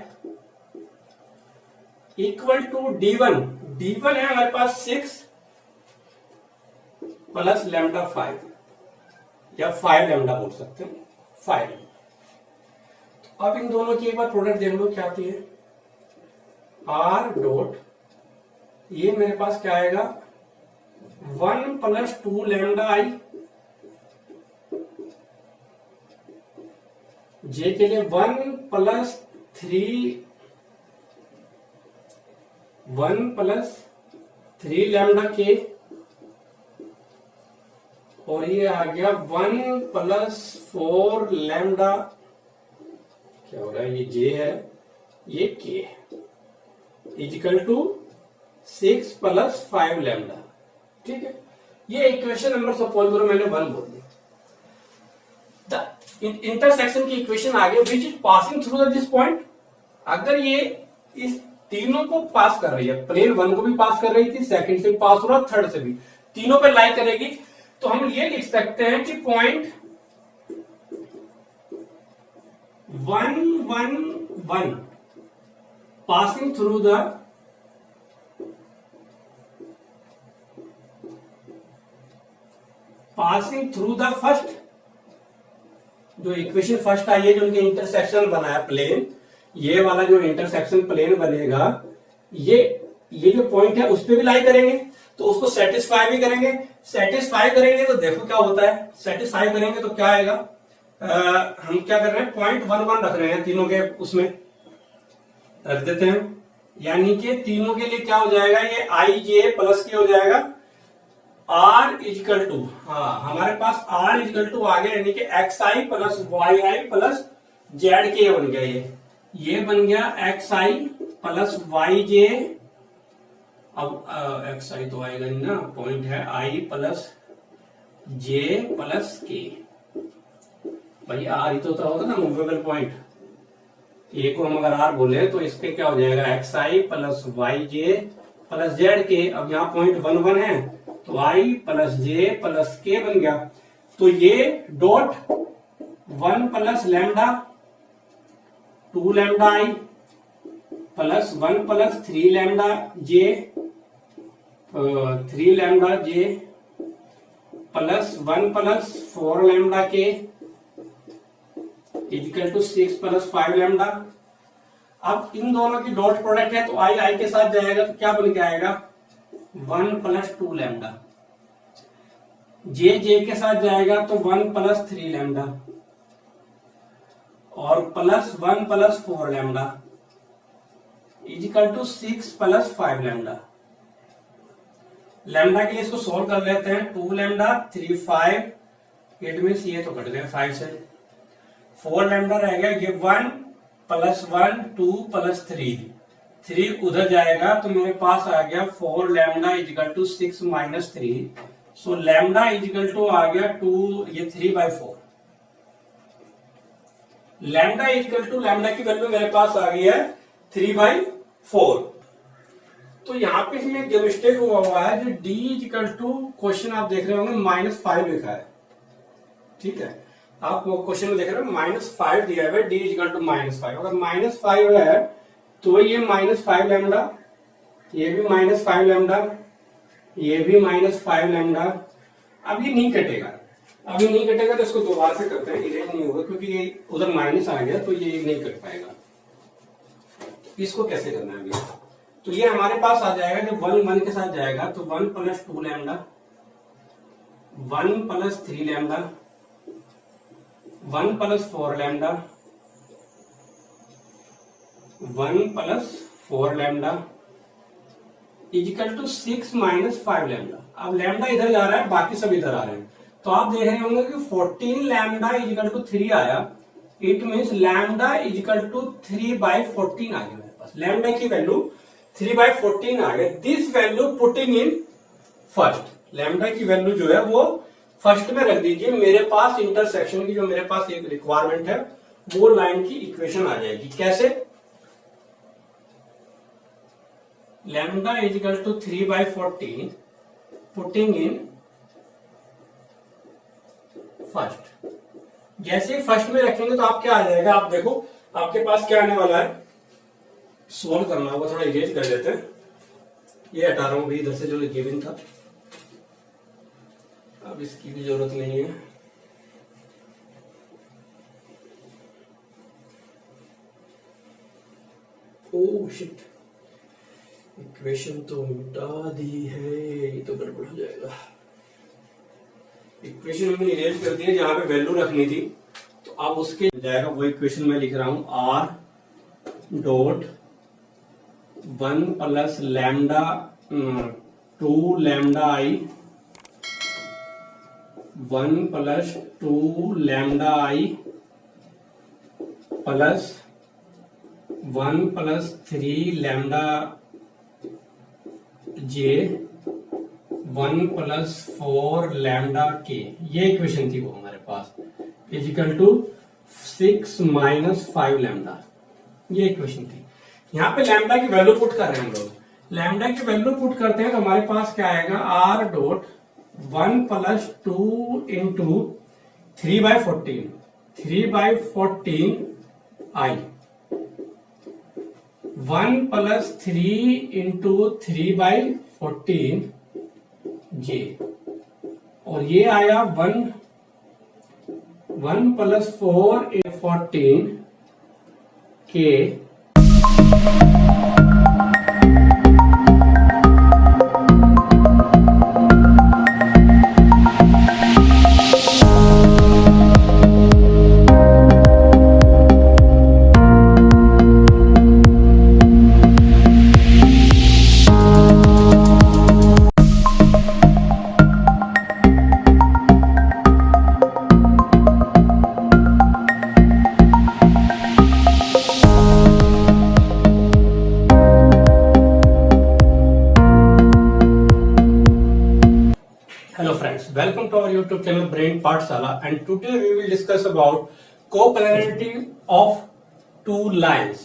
equal to D1, D1 है हमारे पास 6 प्लस लैम्डा 5 या 5 लैम्डा बोल सकते हैं 5। अब इन दोनों की एक बार प्रोडक्ट देख लो क्या आती है, R डॉट ये मेरे पास क्या आएगा 1 प्लस 2 लैम्डा I, जे के लिए 1 प्लस 3 लैम्डा के, और ये आ गया 1 प्लस 4 लैम्डा, क्या हो रहा है ये जे है ये के इजिकल टू 6 प्लस 5 लैम्डा, ठीक है। ये इक्वेशन नंबर सपोज करो मैंने 1 बोल दिया, इंटरसेक्शन की इक्वेशन आ गई which is passing through this point. अगर ये इस तीनों को पास कर रही है, प्लेन 1 को भी पास कर रही थी, सेकंड से भी पास हो रहा, थर्ड से भी, तीनों पे लाई करेगी, तो हम ये लिख सकते हैं कि point 1 1 1 passing through the first, जो इक्वेशन फर्स्ट आई है जो उनके इंटरसेक्शन बनाया प्लेन, ये वाला जो इंटरसेक्शन प्लेन बनेगा, ये जो पॉइंट है उस पे भी लाई करेंगे, तो उसको सेटिस्फाई भी करेंगे। सेटिस्फाई करेंगे तो देखो क्या होता है, सेटिस्फाई करेंगे तो क्या आएगा, हम क्या कर रहे हैं पॉइंट 1 1 रख रहे हैं, तीनों के उसमें रख देते हैं, यानी कि तीनों के लिए क्या हो जाएगा, ये आई जे प्लस के हो जाएगा R इजिकल टू, हाँ हमारे पास R इजिकल टू आ गया, यानी कि XI plus YI plus ZK बन गया, ये बन गया XI प्लस YJ। अब XI तो आएगा नहीं ना, पॉइंट है I plus J plus K, भाई R ही तो होता ना मूवेबल पॉइंट, ए को हम अगर R बोले तो इसके क्या हो जाएगा XI plus YJ plus ZK। अब यहाँ पॉइंट 1 1 है तो I plus J plus K बन गया, तो ये dot 1 plus lambda 2 lambda I plus 1 plus 3 lambda J 3 lambda J plus 1 plus 4 lambda K equal to 6 plus 5 lambda. अब इन दोनों की डॉट प्रोडक्ट है तो I के साथ जाएगा तो क्या बन के आएगा 1 प्लस 2 लैम्डा, J के साथ जाएगा तो 1 प्लस 3 लैम्डा और plus 1 plus 4 lambda equal to 6 plus 5 lambda. Lambda के लिए इसको सोल्व कर लेते हैं। 2 लैम्डा 3 5, इट मीन्स ये तो कट गया 5 से। 4 लैम्डा रह गया, ये 1 प्लस 1 2 प्लस 3 उधर जाएगा तो मेरे पास आ गया 4 lambda equal to 6 minus 3। So lambda equal to आ गया 2, ये 3/4। लैम्डा इजिकल टू, लैम्डा की वैल्यू मेरे पास आ गई है 3/4। तो यहाँ पे इसमें जो मिस्टेक हुआ है, जो d इजिकल टू, क्वेश्चन आप देख रहे होंगे -5 लिखा है, ठीक है। आप वो क्वेश्चन में देख रहे हो -5 दिया है, d इजिकल टू -5। अगर -5 है तो ये -5 लैम्डा, ये भी -5 लैम्डा, ये भी -5 लैम्डा। अब ये नहीं कटेगा, अभी नहीं कटेगा तो इसको दोबारा से करते हैं, इरेज नहीं होगा क्योंकि ये उधर माइनस आ गया तो ये नहीं कट पाएगा। इसको कैसे करना है अभी? तो ये हमारे पास आ जाएगा, जब 1 1 के साथ जाएगा तो 1 plus 2 lambda, 1 plus 3 lambda, 1 plus 4 lambda, 1 plus 4 lambda equal to 6 minus 5 lambda. अब लैम्डा इधर जा रहा है, बाकी सब इधर आ रहे हैं, तो आप देख रहे होंगे कि 14 लैम्डा इजिकल टू 3 आया। It means lambda equal to 3/14 आ गया मेरे पास। लैम्डा की वैल्यू 3/14 आ गया। This value putting in first, lambda की वैल्यू जो है वो फर्स्ट में रख दीजिए। मेरे पास इंटरसेक्शन की जो मेरे पास एक रिक्वायरमेंट है, वो लाइन की इक्वेशन आ जाएगी। कैसे? Lambda equal to 3/14 putting in first. जैसे फर्स्ट में रखेंगे तो आप क्या आ जाएगा, आप देखो आपके पास क्या आने वाला है, सोल्व करना होगा। थोड़ा इरेज कर लेते हैं, ये हटा रहा हूं भी इधर से जो गिवन था, अब इसकी भी जरूरत नहीं है। ओह शिट, इक्वेशन तो मिटा दी है, ये तो गड़बड़ हो जाएगा। इक्वेशन हमने इरेज कर दी है, जहां पे वैल्यू रखनी थी, तो अब उसके जाएगा वो इक्वेशन मैं लिख रहा हूं, r dot 1 plus lambda 2 lambda i, 1 plus 2 lambda i plus 1 plus 3 lambda j 1 plus 4 lambda के। ये इक्वेशन थी वो हमारे पास, इजिकल टू 6 माइनस 5 लैम्डा, ये इक्वेशन थी। यहाँ पे लैम्डा की वैल्यू पुट कर रहे हैं हम लोग। लैम्डा की वैल्यू पुट करते हैं तो हमारे पास क्या आएगा, r dot 1 plus 2 into 3/14, 3/14 i, 1 plus 3 into 3/14 j, और ये आया 1 प्लस 4 14 के। Hello friends, welcome to our YouTube channel Brain Pathshala, and today we will discuss about coplanar of two lines.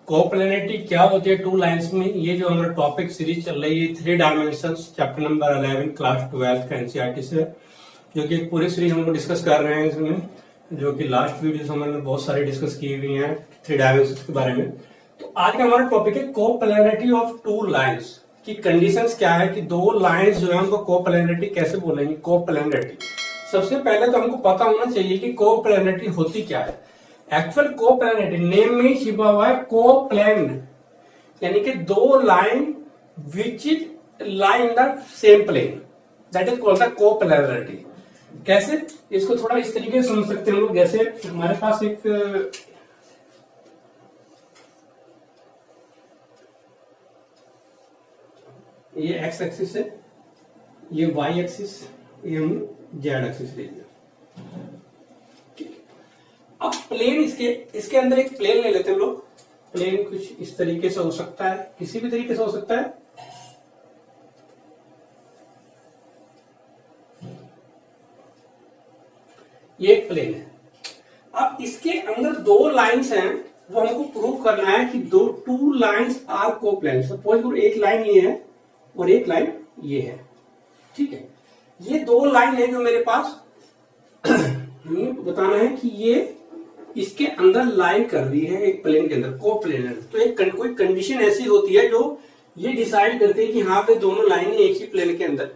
कोप्लेनिटी क्या होती है टू लाइंस में? ये जो हमारा टॉपिक सीरीज चल रही है 3 डायमेंशंस, चैप्टर नंबर 11 क्लास 12 का एनसीईआरटी से, जो कि एक पूरी सीरीज हम लोग डिस्कस कर रहे हैं इसमें, जो कि लास्ट वीडियो हमने बहुत सारी डिस्कस की हुई हैं 3 डायमेंशंस के बारे में। तो आज का हमारा टॉपिक है कोप्लेनिटी ऑफ टू लाइंस की कंडीशंस क्या है, कि दो लाइंस जो है उनको कोप्लेनिटी कैसे बोलेंगे। कोप्लेनिटी सबसे पहले तो हमको पता होना चाहिए कि कोप्लेनिटी होती क्या है। एक्चुअल कोप्लेनिटी नेम में ही छिपा हुआ है कोप्लेन, यानी कि दो line which is lie in the same plane, that is called the coplanarity. कैसे? इसको थोड़ा इस तरीके से समझ सकते हैं हम लोग, जैसे हमारे पास एक ये एक्स एक्सिस है, ये वाई एक्सिस, ये हमने जेड एक्सिस ले लिया। ठीक है, अब प्लेन इसके अंदर एक प्लेन ले लेते हैं हम लोग। प्लेन कुछ इस तरीके से हो सकता है, किसी भी तरीके से हो सकता है। ये एक प्लेन है। अब इसके अंदर दो लाइंस हैं, वो हमको प्रूव करना है कि टू लाइंस आर कोप्लेन। सपोज करो एक लाइन ये है और एक लाइन ये है। ठीक है, ये दो लाइन है जो मेरे पास हमें बताना है कि ये इसके अंदर लाइन कर रही है एक प्लेन के अंदर, कोप्लेनर। तो एक कोई कंडीशन ऐसी होती है जो ये डिसाइड करती है कि हाँ पे दोनों लाइनें एक ही प्लेन के अंदर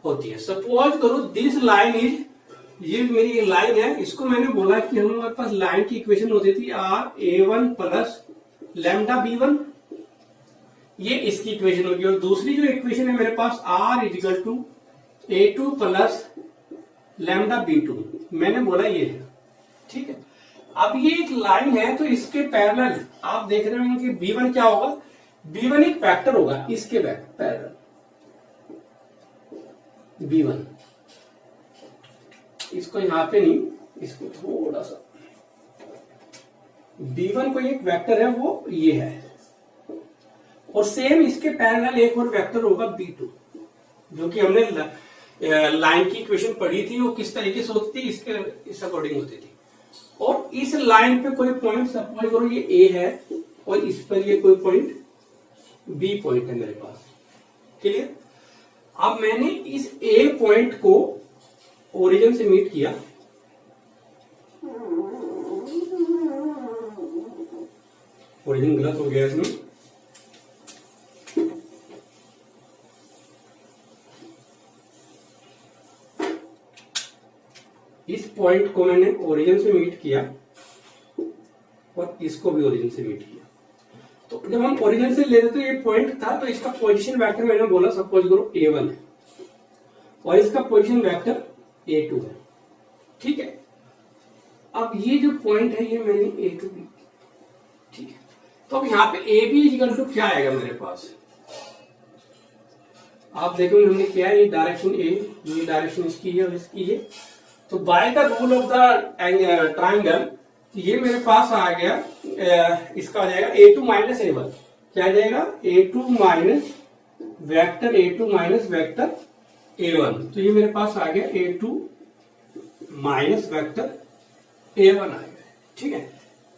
होती है। सपोज करो दिस लाइन इज, ये मेरी लाइन है, इसको मैंने बोला कि हमारे पास लाइन की इक्वेशन होती थी r(a1 + λ(b1)। ये इसकी इक्वेशन होगी। और दूसरी जो इक्वेशन है मेरे पास r = a2 + λ(b2), मैंने बोला ये है। ठीक है, अब ये एक लाइन है तो इसके पैरेलल आप देख रहे होंगे कि b1 क्या होगा, b1 एक वेक्टर होगा इसके पैरेलल b1। इसको यहां पे नहीं, इसको थोड़ा सा, b1 कोई एक वेक्टर है वो ये है, और सेम इसके पैरेलल एक और वेक्टर होगा b2, जो कि हमने लाइन की इक्वेशन पढ़ी थी। वो किस तरीके से होती थी, इस अकॉर्डिंग होती थी। और इस लाइन पे कोई पॉइंट, सपोज करो ये a है और इस पर ये कोई पॉइंट b पॉइंट है मेरे पास। क्लियर? अब मैंने इस a पॉइंट को ओरिजिन से मीट किया, ओरिजिन गलत हो गया इसमें, इस पॉइंट को मैंने ओरिजिन से मीट किया और इसको भी ओरिजिन से मीट किया। तो जब हम ओरिजिन से ले रहे तो ये पॉइंट था, तो इसका पोजीशन वेक्टर मैंने बोला सपोज करो a1 है और इसका पोजीशन वेक्टर a2 है। ठीक है, अब ये जो पॉइंट है ये मैंने a2 भी, ठीक है, तो अब यहाँ पे AB = क्या आएगा मेरे पास, आप देखोगे हमने क्या है, ये डायरेक्शन a, ये डायरेक्शन इसकी है और इसकी है। तो by the rule of the triangle ये मेरे पास आ गया, इसका आ जाएगा a2 - a1। क्या आ जाएगा, a2 minus vector a2 minus vector a1। तो ये मेरे पास आ गया a2 माइनस वेक्टर a1 आ गया। ठीक है,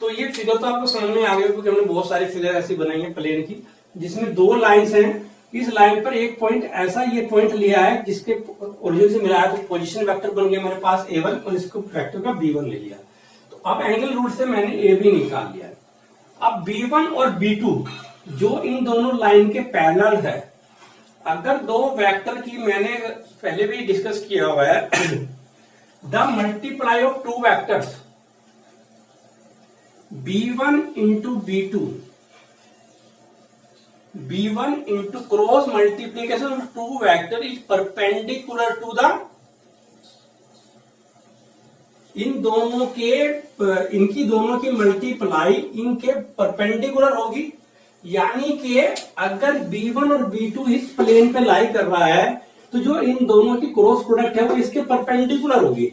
तो ये फिगर तो आपको समझ में आ गया, क्योंकि हमने बहुत सारी फिगर ऐसी बनाई है प्लेन की, जिसमें दो लाइंस हैं। इस लाइन पर एक पॉइंट ऐसा ये पॉइंट लिया है जिसके ओरिजिन से मिला है, तो पोजीशन वेक्टर बन गया मेरे पास a1 और इसको वेक्टर का b1 ले लिया। तो अब एंगल रूल से मैंने ab निकाल लिया। अब b1 और b2 जो इन दोनों लाइन के पैरेलल है, अगर दो वेक्टर की, मैंने पहले भी डिस्कस किया हुआ है, the multiply of two vectors b1 into b2, b1 into cross multiplication of two vector is perpendicular to the, इनकी दोनों की मल्टीप्लाई इनके परपेंडिकुलर होगी। यानी कि अगर b1 और b2 इस प्लेन पे लाई कर रहा है, तो जो इन दोनों की क्रॉस प्रोडक्ट है वो इसके परपेंडिकुलर होगी,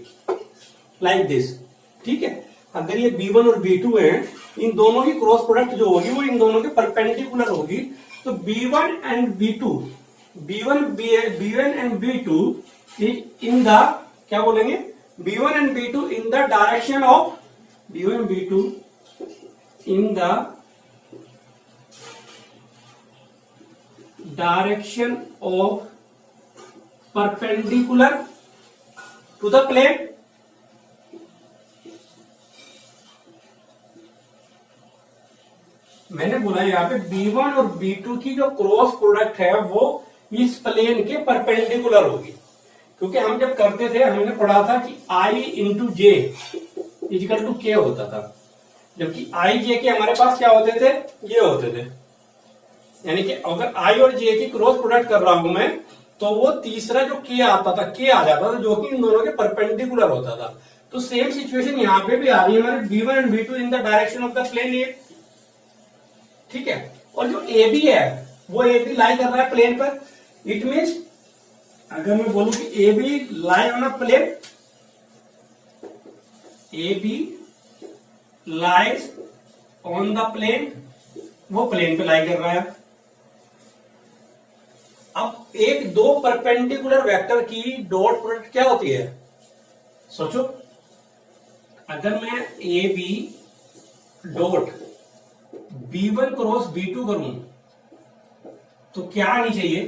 लाइक दिस। ठीक है, अगर ये b1 और b2 हैं, इन दोनों की क्रॉस प्रोडक्ट जो होगी वो इन दोनों के परपेंडिकुलर होगी। तो b1 and b2, b1 and b2 in the, क्या बोलेंगे, b1 and b2 in the direction of, b1 and b2 in the direction of perpendicular to the plane. मैंने बोला यहाँ पे b1 और b2 की जो क्रॉस प्रोडक्ट है वो इस प्लेन के परपेंडिकुलर होगी, क्योंकि हम जब करते थे हमने पढ़ा था कि i × j = k होता था, जबकि i j के हमारे पास क्या होते थे, ये होते थे। यानी कि अगर i और j की क्रॉस प्रोडक्ट कर रहा हूं मैं, तो वो तीसरा जो k आता था, k आ जाता था, जो कि इन दोनों के परपेंडिकुलर होता था। तो सेम सिचुएशन यहाँ पे भी आ रही है हमारे b1 and b2 in the direction of the plane A. ठीक है, और जो AB है वो AB लाई कर रहा है प्लेन पर। इट मीन्स अगर मैं बोलूं कि A B lie on a plane, A B lies on the plane, वो प्लेन पे लाई कर रहा है। अब एक दो परपेंडिकुलर वेक्टर की डॉट प्रोडक्ट क्या होती है, सोचो। अगर मैं A B dot B1 cross B2 करूं तो क्या आनी चाहिए,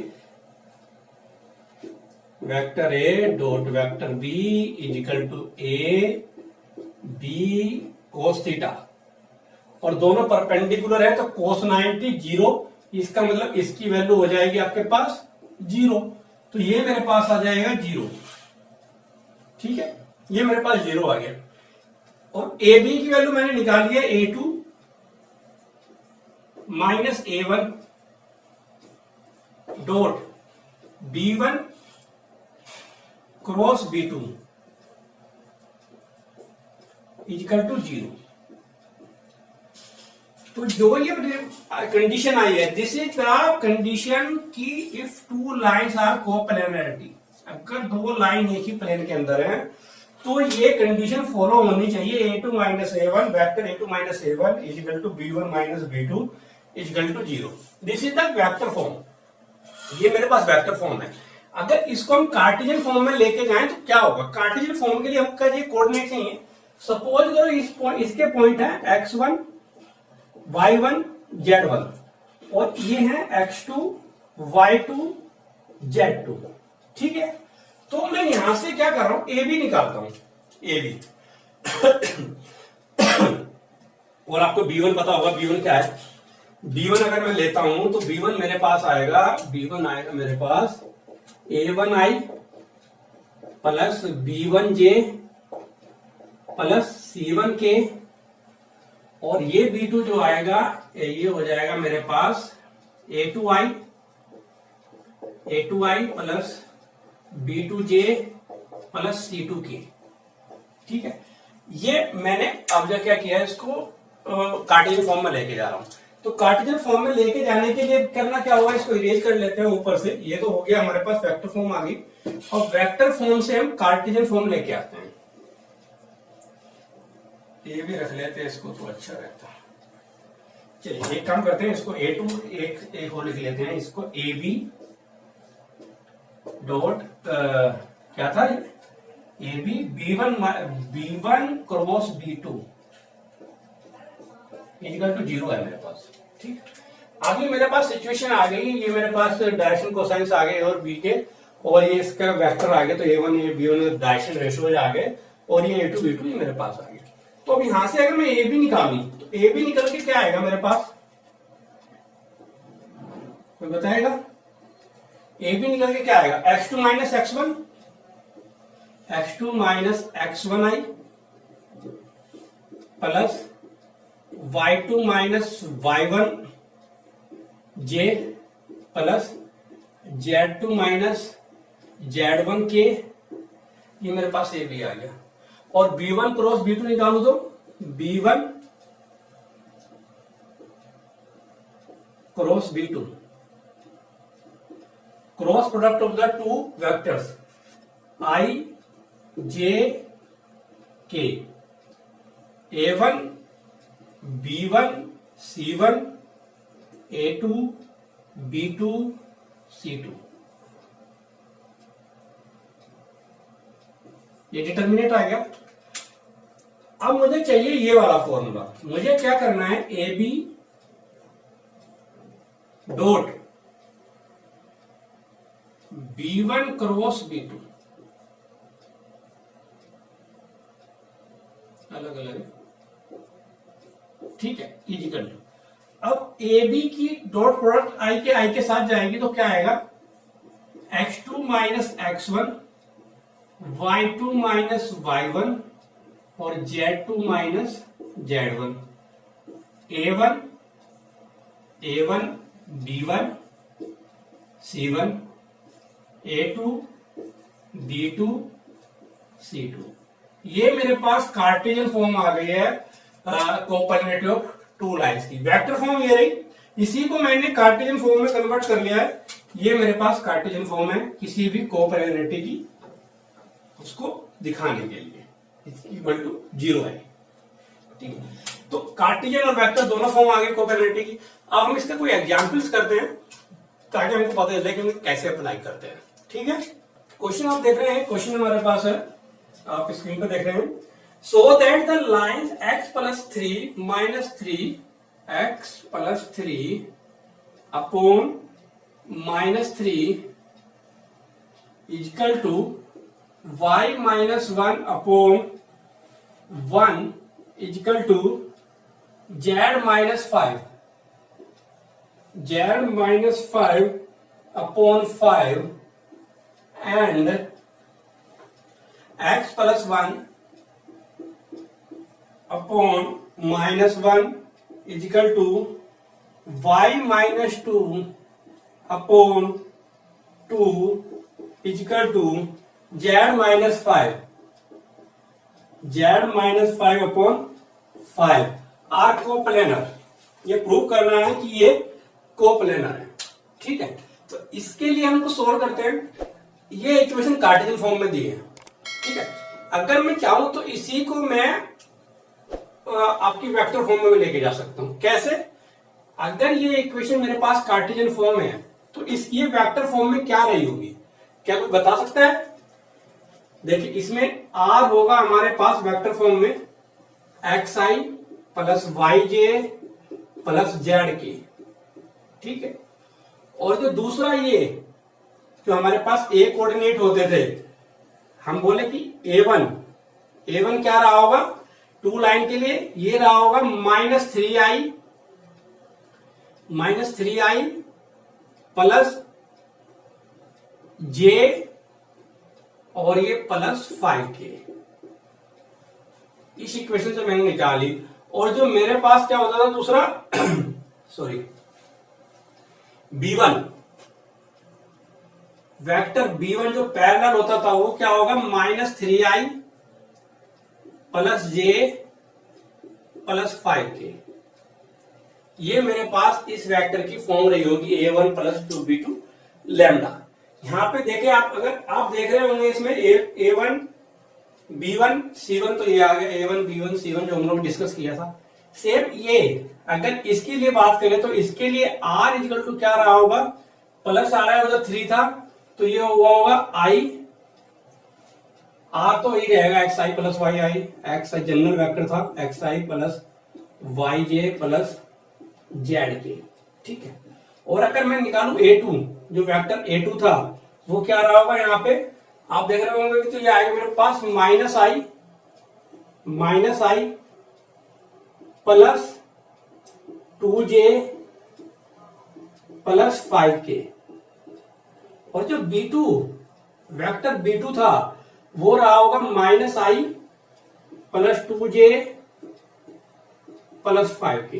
vector A dot vector B is equal to A B cos theta, और दोनों परपेंडिकुलर है तो कोस 90 जीरो, इसका मतलब इसकी वैल्यू हो जाएगी आपके पास जीरो, तो ये मेरे पास आ जाएगा जीरो। ठीक है, ये मेरे पास जीरो आ गया। और ए बी की वैल्यू मैंने निकाली है A2 minus A1 dot B1 cross B2 equal to zero. तो जो ये कंडीशन आई है, दिस इज द कंडीशन की if two lines are coplanarity, अगर दो लाइन एक ही प्लेन के अंदर है तो ये कंडीशन फॉलो होनी चाहिए। A2 minus A1 vector A2 minus A1 equal to B1 minus B2 equal to zero. This is the vector form, ये मेरे पास वेक्टर फॉर्म है। अगर इसको हम कार्टेशियन फॉर्म में लेके जाएं तो क्या होगा, कार्टेशियन फॉर्म के लिए हमका ये कोऑर्डिनेट चाहिए। सपोज करो इसके पॉइंट है x1 y1 z1 और ये है x2 y2 z2। ठीक है, तो मैं यहां से क्या कर रहा हूं, ए बी निकालता हूं, ए बी और आपको B1 पता होगा, B1 क्या है। B1 अगर मैं लेता हूं तो B1 मेरे पास आएगा, B1 आएगा मेरे पास A1i plus B1j plus C1k, और ये B2 जो आएगा ये हो जाएगा मेरे पास A2i plus B2j plus C2k। ठीक है, ये मैंने अब जो क्या किया है, इसको कार्टेशियन फॉर्म में लेके जा रहा हूं। तो कार्टेशियन फॉर्म में लेके जाने के लिए करना क्या होगा, इसको इरेज कर लेते हैं ऊपर से। ये तो हो गया हमारे पास वेक्टर फॉर्म आ गई, और वेक्टर फॉर्म से हम कार्टेशियन फॉर्म लेके आते हैं। ये भी रख लेते हैं इसको तो अच्छा रहता है। चलिए एक काम करते हैं, इसको A2 एक और लिख लेते हैं, इसको AB डॉट क्या था, AB B1 cross B2 equal to zero है मेरे पास। ठीक, आगे मेरे पास सिचुएशन आ गई, ये मेरे पास डायरेक्शन कोसाइंस आ गए और बी के, और ये इसका वेक्टर आ गया, तो A1 B1 डायरेक्शन रेशियो आ गए, और ये A2 B2 ये मेरे पास आ गया। तो अब यहां से अगर मैं ए बी निकालूं तो ए बी निकल के क्या आएगा मेरे पास, कोई बताएगा, ए बी निकल के क्या आएगा, x2 minus x1, x2 minus x1i plus y2 minus y1 j plus z2 minus z1 k, ये मेरे पास ए बी आ गया। और B1 क्रॉस B2 निकालू तो B1 cross B2, cross product of the two vectors I J K, A1 B1 C1 A2 B2 C2, ये determinant आ गया। अब मुझे चाहिए ये वाला फॉर्मूला, मुझे क्या करना है, A B dot B1 cross B2 अलग अलग है। ठीक है, इजिकल टू, अब ए बी की डॉट प्रोडक्ट आई के साथ जाएगी तो क्या आएगा, x2 minus x1 y2 minus y1 और z2 minus z1, A1 B1 C1 A2 B2 C2। ये मेरे पास कार्टेशियन फॉर्म आ गई है कोऑर्डिनेट ऑफ टू लाइंस की। वेक्टर फॉर्म ये रही, इसी को मैंने कार्टेशियन फॉर्म में कन्वर्ट कर लिया है ये मेरे पास कार्टेशियन फॉर्म है किसी भी कोपोलैरिटी की उसको दिखाने के लिए, इक्वल टू 0 है। ठीक है, तो कार्टेशियन और वेक्टर दोनों फॉर्म आ गए कोपोलैरिटी की। अब हम इसके कोई एग्जांपल्स करते हैं ताकि हमको पता चले कि हम कैसे अप्लाई करते हैं। ठीक है, क्वेश्चन आप देख रहे हैं, क्वेश्चन हमारे पास है, आप स्क्रीन पर देख रहे हैं। So that the lines x plus 3 minus 3x plus 3 upon minus 3 equal to y minus 1 upon 1 equal to z minus 5, z minus 5 upon 5 and x plus 1 upon minus 1 equal to y minus 2 upon 2 equal to z minus 5, z minus 5 upon 5 are coplanar. ये prove करना है कि ये coplanar है। ठीक है, तो इसके लिए हमको सोल्व करते हैं। ये इक्वेशन कार्टेशियन फॉर्म में दी है। ठीक है, अगर मैं चाहूं तो इसी को मैं आपकी वेक्टर फॉर्म में भी लेके जा सकता हूं। कैसे? अगर ये इक्वेशन मेरे पास कार्टेशियन फॉर्म में है तो इस ये वेक्टर फॉर्म में क्या रही होगी, क्या कोई बता सकता है? देखिए, इसमें आर होगा हमारे पास वेक्टर फॉर्म में एक्स आई प्लस वाई जे प्लस जेड के। ठीक है, और जो दूसरा ये जो हमारे पास ए कोऑर्डिनेट होते थे, हम बोले कि ए वन क्या रहा होगा 2 लाइन के लिए, ये रहा होगा माइनस थ्री आई प्लस जे और ये प्लस 5k। इस इक्वेशन से मैंने निकाली। और जो मेरे पास क्या होता था दूसरा सॉरी B1, वेक्टर B1 जो पैरेलल होता था वो क्या होगा minus 3i plus J plus 5k। ये मेरे पास इस वेक्टर की फॉर्म रही होगी A1 प्लस 2B2 लैम्डा। यहां पे देखें आप, अगर आप देख रहे होंगे इसमें A1 B1 C1, तो ये आ गया A1 B1 C1 जो हम लोग डिस्कस किया था। सेम ये अगर इसके लिए बात करें तो इसके लिए R इक्वल टू क्या रहा होगा, प्लस आ रहा है उधर 3 था तो ये हुआ होगा I, R तो ही रहेगा x I plus y i, x i general vector था, एक्स आई प्लस वाई जे प्लस जेड के। ठीक है, और अगर मैं निकालू A2, जो वेक्टर A2 था वो क्या रहा होगा, यहाँ पे आप देख रहे होंगे कि तो ये आएगा मेरे पास माइनस आई प्लस 2j प्लस 5k। और जो B2 वेक्टर B2 था वो रहा होगा माइनस आई प्लस 2j प्लस 5k।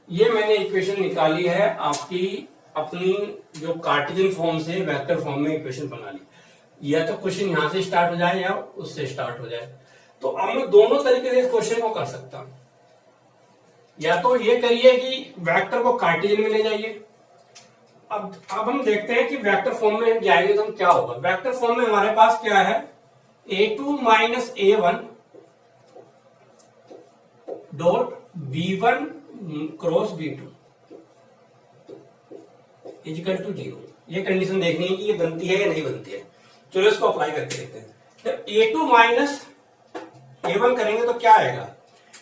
ये मैंने इक्वेशन निकाली है आपकी अपनी जो कार्टेशियन फॉर्म से वेक्टर फॉर्म में इक्वेशन बना ली। या तो क्वेश्चन यहां से स्टार्ट हो जाए या उससे स्टार्ट हो जाए। तो अब मैं दोनों तरीके से इस क्वेश्चन को कर सकता हूं। या तो ये करिए कि वेक्टर को कार्टेशियन में ले जाइए। अब हम देखते हैं कि वेक्टर फॉर्म में जाएंगे तो क्या होगा। वेक्टर फॉर्म में हमारे पास क्या है, A2 minus A1 dot B1 cross B2 equal to 0। ये कंडीशन देखनी है कि ये बनती है या नहीं बनती है। चलो इसको अप्लाई करके देखते हैं। जब A2 माइनस A1 करेंगे तो क्या आएगा,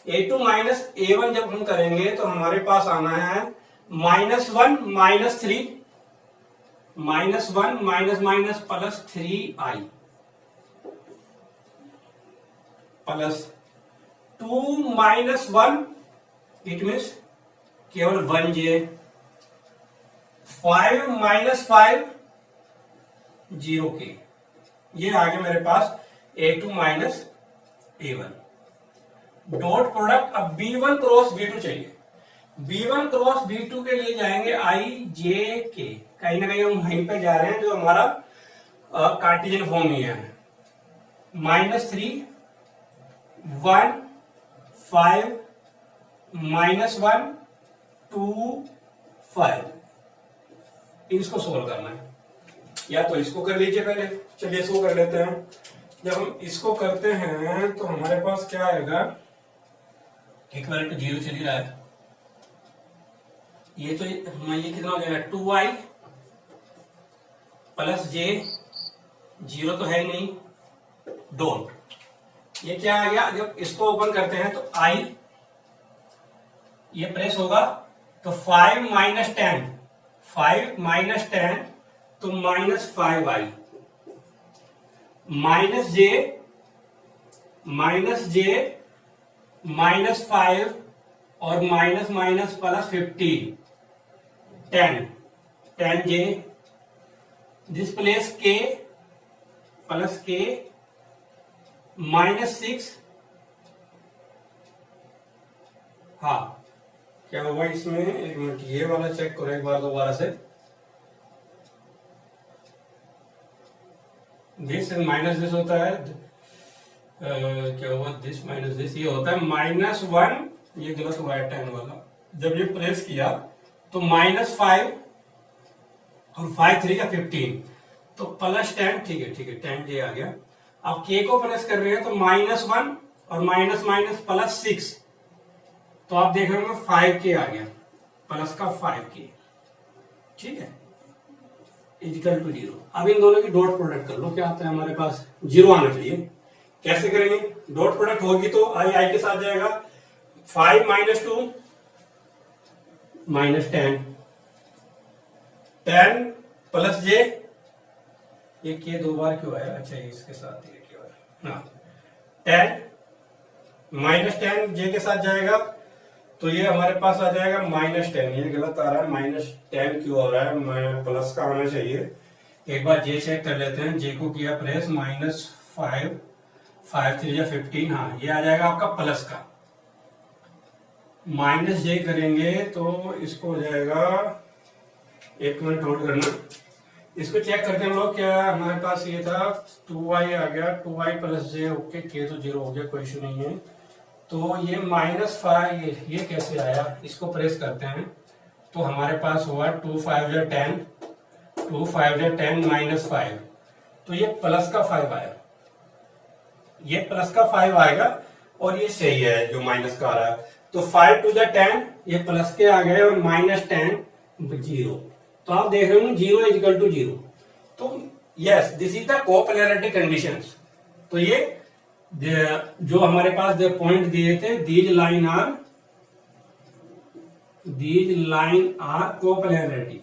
A2 माइनस A1 जब हम करेंगे तो हमारे पास आना है -1 -3 -1 minus plus 3i plus 2 minus 1 it means केवल 1j, 5 माइनस 5 0k। ये आ गया मेरे पास A2 minus A1 dot product. अब B1 क्रॉस B2 चाहिए। B1 क्रॉस B2 के लिए जाएंगे I J K। कहीं ना कहीं हम वहीं पे जा रहे हैं जो हमारा कार्टेशियन फॉर्म ही है। -3 1 5 -1 2 5 इसको सोल्व करना है, या तो इसको कर लीजिए पहले। चलिए इसको कर लेते हैं। जब हम इसको करते हैं तो हमारे पास क्या आएगा, इक्वल टू 0 चल ही रहा है, ये तो ये कितना हो जाएगा 2y प्लस जे, 0 तो है ही नहीं, डॉट, ये क्या आ गया। जब इसको ओपन करते हैं तो i ये प्रेस होगा तो 5 माइनस 10, 5 माइनस 10 तो माइनस 5i, माइनस जे माइनस 5 और minus minus plus 15, 10 J, this place के प्लस के माइनस 6, हाँ क्या हुआ इसमें, एक मिनट ये वाला चेक करो एक बार दोबारा से। दिस माइनस दिस होता है, क्या हुआ, दिस माइनस दिस, ये होता है -1, ये गलत हुआ है 10 वाला। जब ये प्रेस किया तो -5 और 5 3 का 15 तो +10, ठीक है 10 जे आ गया। अब के को प्रेस कर रहे हैं तो -1 और माइनस माइनस प्लस 6, तो आप देख रहे होंगे 5k आ गया, प्लस का 5k, ठीक है, इक्वल टू 0। अब इन दोनों की डॉट प्रोडक्ट कर लो, क्या आता है हमारे पास, 0 आना चाहिए। कैसे करेंगे, डॉट प्रोडक्ट होगी तो आई के साथ जाएगा, 5 माइनस 2 माइनस 10 प्लस जे, ये के 2 बार क्यों आया, अच्छा ये इसके साथ ये क्यों आया, हाँ 10 माइनस 10 जे के साथ जाएगा तो ये हमारे पास आ जाएगा -10, ये गलत आ रहा है, -10 क्यों आ रहा है, प्लस का आना चाहिए। एक बार जे चेक कर लेते हैं, जे को किया प्रेस, -5 5 3 या 15, हाँ ये आ जाएगा आपका प्लस का, माइनस जे करेंगे तो इसको हो जाएगा, एक मिनट होल्ड करना, इसको चेक करते हैं हम लोग। क्या हमारे पास ये था 2y आ गया, 2y प्लस जे, ओके के तो 0 हो गया, कोई इशू नहीं है। तो ये -5 ये कैसे आया, इसको प्रेस करते हैं तो हमारे पास हुआ 2 5 या 10, 2 5 या 10 -5, तो ये प्लस का 5 आया, ये प्लस का 5 आएगा और ये सही है जो माइनस का आ रहा है। तो 5 2 या 10, ये प्लस के आ गए और -10 0, तो आप देख रहे हो 0 इक्वल टू 0। तो yes this is the coplanarity conditions. तो ये जो हमारे पास जो पॉइंट दिए थे, दीज लाइन आर कोप्लेनरिटी,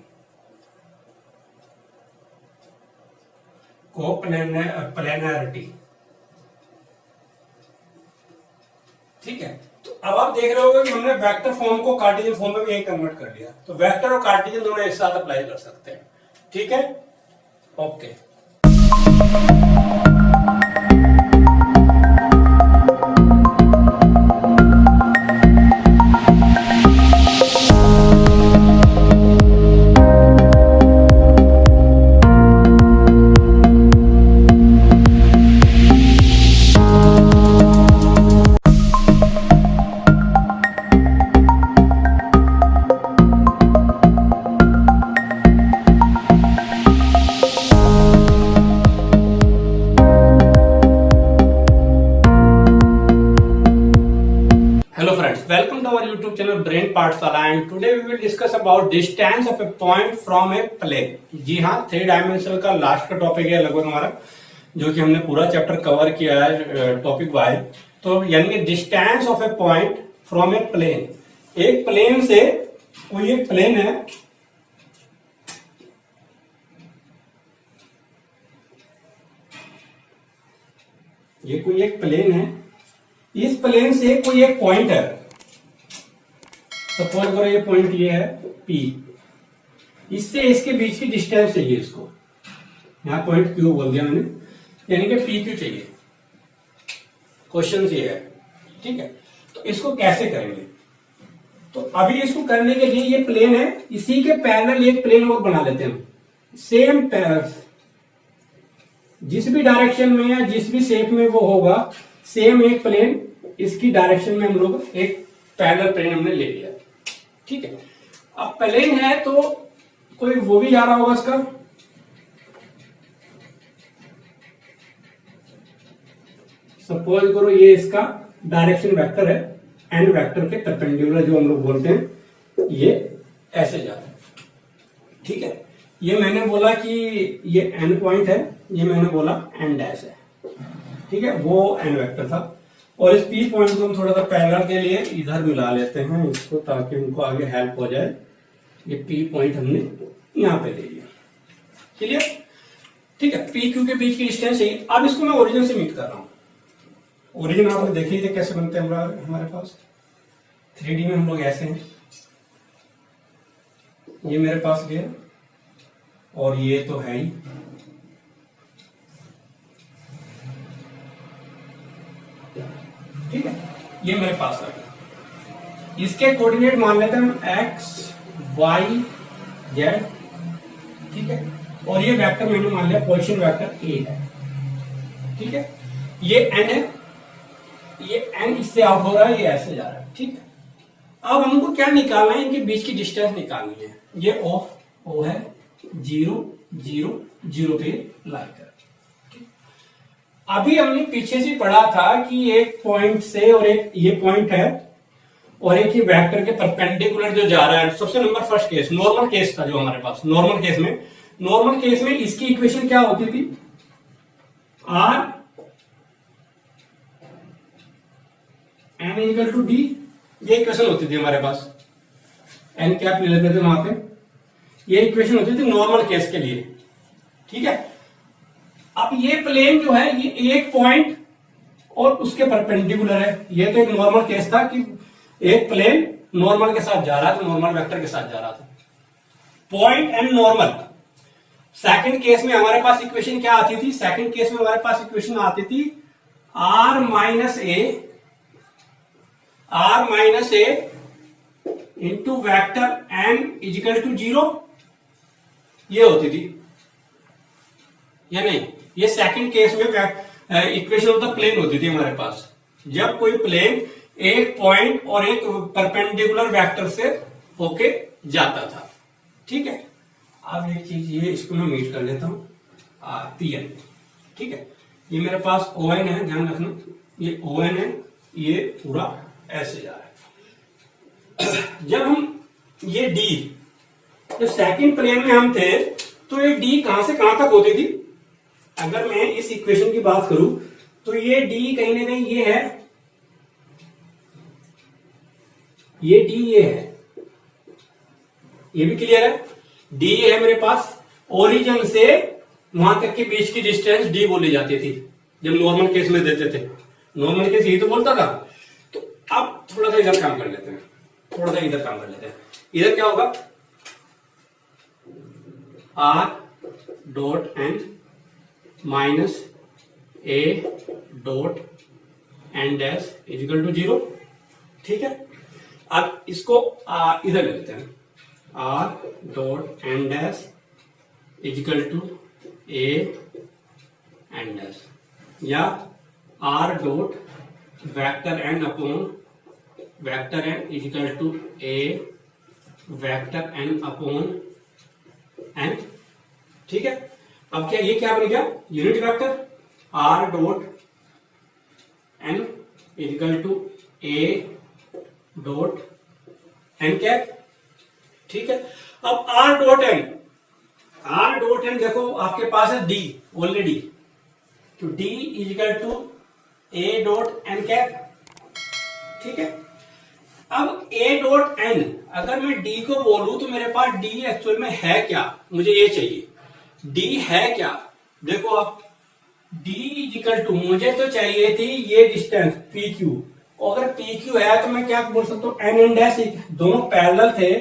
ठीक है। तो अब आप देख रहे होगे कि हमने वेक्टर फॉर्म को कार्टेशियन फॉर्म में भी यही कन्वर्ट कर लिया, तो वेक्टर और कार्टेशियन दोनों एक साथ अप्लाई कर सकते हैं, ठीक है, okay. Welcome to our YouTube channel Brain Pathshala, and today we will discuss about distance of a point from a plane। जी हाँ, 3 डायमेंशनल का लास्ट का टॉपिक है लगभग हमारा, जो कि हमने पूरा चैप्टर कवर किया है टॉपिक वाइज। तो यानी कि distance of a point from a plane, एक प्लेन से, कोई एक प्लेन है, ये कोई एक प्लेन है, इस प्लेन से कोई एक पॉइंट है, सपोज करो ये पॉइंट ये है P, इससे इसके बीच की डिस्टेंस चाहिए इसको, यहां पॉइंट Q बोल दिया मैंने, यानी कि PQ चाहिए। क्वेश्चन ये है, ठीक है। तो इसको कैसे करेंगे, तो अभी इसको करने के लिए ये प्लेन है, इसी के पैरेलल एक प्लेन और बना लेते हैं, सेम जिस भी डायरेक्शन में या जिस भी शेप में वो होगा, सेम एक प्लेन, इसकी डायरेक्शन में हम लोग एक पैरेलल प्लेन हमने ले लिया, ठीक है। अब प्लेन है तो कोई वो भी जा रहा होगा इसका, सपोज करो ये इसका डायरेक्शन वेक्टर है, एन वेक्टर के परपेंडिकुलर जो हम लोग बोलते हैं, ये ऐसे जा रहा है, ठीक है। ये मैंने बोला कि ये एन पॉइंट है, ये मैंने बोला एन डैश है, ठीक है, वो एन वेक्टर था। और इस पी पॉइंट को हम थोड़ा सा पैरेलल के लिए इधर मिला लेते हैं इसको, ताकि उनको आगे हेल्प हो जाए। ये पी पॉइंट हमने यहाँ पे ले लिया, क्लियर, ठीक है। पी क्यू के बीच की डिस्टेंस है। अब इसको मैं ओरिजिन से मीट कर रहा हूं। ओरिजिन आप लोग देख लीजिए कैसे बनते हैं हमारे पास 3D में। हम लोग ऐसे हैं, ये मेरे पास गया और ये तो है ही, ठीक है, ये मेरे पास आ गया। इसके कोऑर्डिनेट मान लेते हैं हम एक्स वाई जेड, ठीक है। और ये वेक्टर मैंने मान लिया पोजीशन वेक्टर ए है, ठीक है। ये एन है, ये एन इससे आउट हो रहा है, ये ऐसे जा रहा है, ठीक है। अब हमको क्या निकालना है, इनके बीच की डिस्टेंस निकालनी है। ये ओ है, 0 0 0 पे लाई कर। अभी हमने पीछे से पढ़ा था कि एक पॉइंट से, और एक ये पॉइंट है और एक ही वेक्टर के परपेंडिकुलर जो जा रहा है। सबसे number first case, normal case था जो हमारे पास। नॉर्मल केस में इसकी इक्वेशन क्या होती थी, r n equal to d, ये इक्वेशन होती थी हमारे पास। एन कैप ले लेते थे वहां पे, ये इक्वेशन होती थी नॉर्मल केस के लिए, ठीक है। अब ये प्लेन जो है, ये एक पॉइंट और उसके परपेंडिकुलर है। ये तो एक नॉर्मल केस था कि एक प्लेन नॉर्मल के साथ जा रहा था, नॉर्मल वेक्टर के साथ जा रहा था, point and normal. Second case में हमारे पास इक्वेशन क्या आती थी, सेकंड केस में हमारे पास इक्वेशन आती थी r minus A into vector n equal to 0, ये होती थी या नहीं। ये सेकंड केस में इक्वेशन ऑफ द प्लेन होती थी हमारे पास, जब कोई प्लेन एक पॉइंट और एक परपेंडिकुलर वेक्टर से होके जाता था, ठीक है। अब एक चीज, ये इसको मैं मीट कर लेता हूं, पी एन, ठीक है। ये मेरे पास ओ एन है, ध्यान रखना, ये ओ एन है, ये पूरा ऐसे जा रहा है। जब हम ये डी, जब सेकंड प्लेन में हम थे, तो ये डी कहां से कहां तक होती थी। अगर मैं इस इक्वेशन की बात करूं तो ये डी कहीं ना कहीं ये है, ये डी ये है, ये भी क्लियर है। डी ये है मेरे पास, ओरिजिन से वहां तक के बीच की डिस्टेंस डी बोली जाती थी जब नॉर्मल केस में देते थे। नॉर्मल केस यही तो बोलता था। तो अब थोड़ा सा इधर काम कर लेते हैं, थोड़ा सा इधर काम कर लेते हैं। इधर क्या होगा, R dot N minus A dot N dash equal to 0, ठीक है। अब इसको इधर ले लेते हैं, R dot N dash equal to A N dash, या R dot vector N upon vector N equal to A vector N upon N, ठीक है। अब क्या ये क्या बन गया, unit vector, are dot N equal to A dot N cap, ठीक है। अब आर डॉट एन देखो आपके पास है डी ऑलरेडी, तो d equal to A dot N cap, ठीक है। अब ए डॉट एन, अगर मैं डी को बोलूं तो मेरे पास डी एक्चुअल में है क्या, मुझे ये चाहिए। डी है क्या, देखो आप, डी इजिकल टू, मुझे तो चाहिए थी ये डिस्टेंस पी क्यू। अगर पी क्यू है तो मैं क्या बोल सकता हूं, एन एन डैश, दोनों पैरेलल थे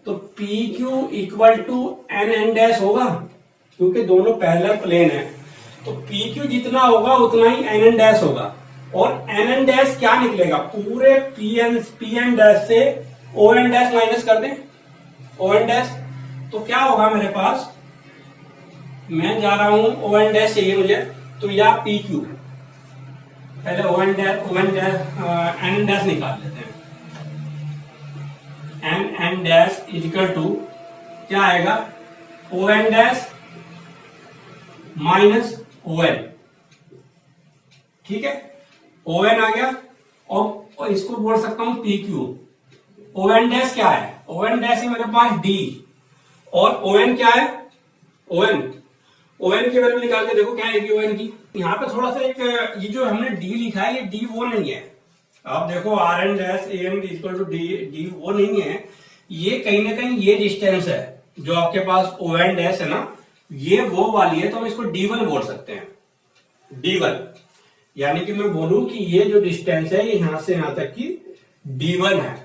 तो p q equal to n n dash होगा, क्योंकि दोनों पैरेलल प्लेन है। तो पी क्यू जितना होगा उतना ही एन एन डैश होगा, और एन एन डैश क्या निकलेगा, पूरे पी एन डैश से ओ एन डैश माइनस कर दें, ओ एन डैश, तो क्या होगा मेरे पास, मैं जा रहा हूं ओ एन डैश चाहिए मुझे, तो या पी क्यू, पहले ओ एन डैश निकाल लेते हैं। N n dash equal to क्या आएगा, o n dash minus o n, ठीक है, ओ एन आ गया और इसको बोल सकता हूं p q. O n dash क्या है, ओ एन डैश है मेरे पास डी, और ओ एन क्या है, ओ एन, ओ एन की वैल्यू निकाल के देखो क्या है ओ एन की। यहाँ पे थोड़ा सा एक ये जो हमने डी लिखा है ये डी वो नहीं है, आप देखो r n dash a n equal to d, d वो नहीं है, ये कहीं ना कहीं ये डिस्टेंस है जो आपके पास ओ एन डैश है ना, ये वो वाली है, तो हम इसको डी वन बोल सकते हैं, डी वन। यानी कि मैं बोलूं कि ये जो डिस्टेंस है ये यहां से यहां तक की डी वन है,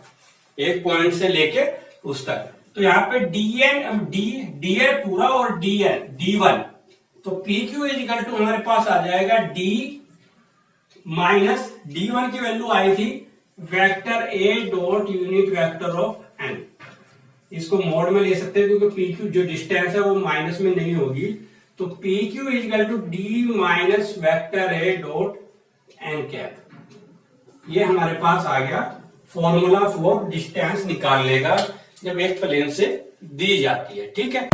एक पॉइंट से लेके उस तक। तो यहाँ पे डी एन डी एन पूरा और डी एन डी वन, तो p q is equal to हमारे पास आ जाएगा डी माइनस डी वन की वैल्यू आई थी vector A dot unit vector of n. इसको मोड में ले सकते हैं क्योंकि पी क्यू जो डिस्टेंस है वो माइनस में नहीं होगी, तो p q is equal to d minus vector A dot N cap. ये हमारे पास आ गया फॉर्मूला फॉर डिस्टेंस निकालने का जब एक प्लेन से दी जाती है, ठीक है।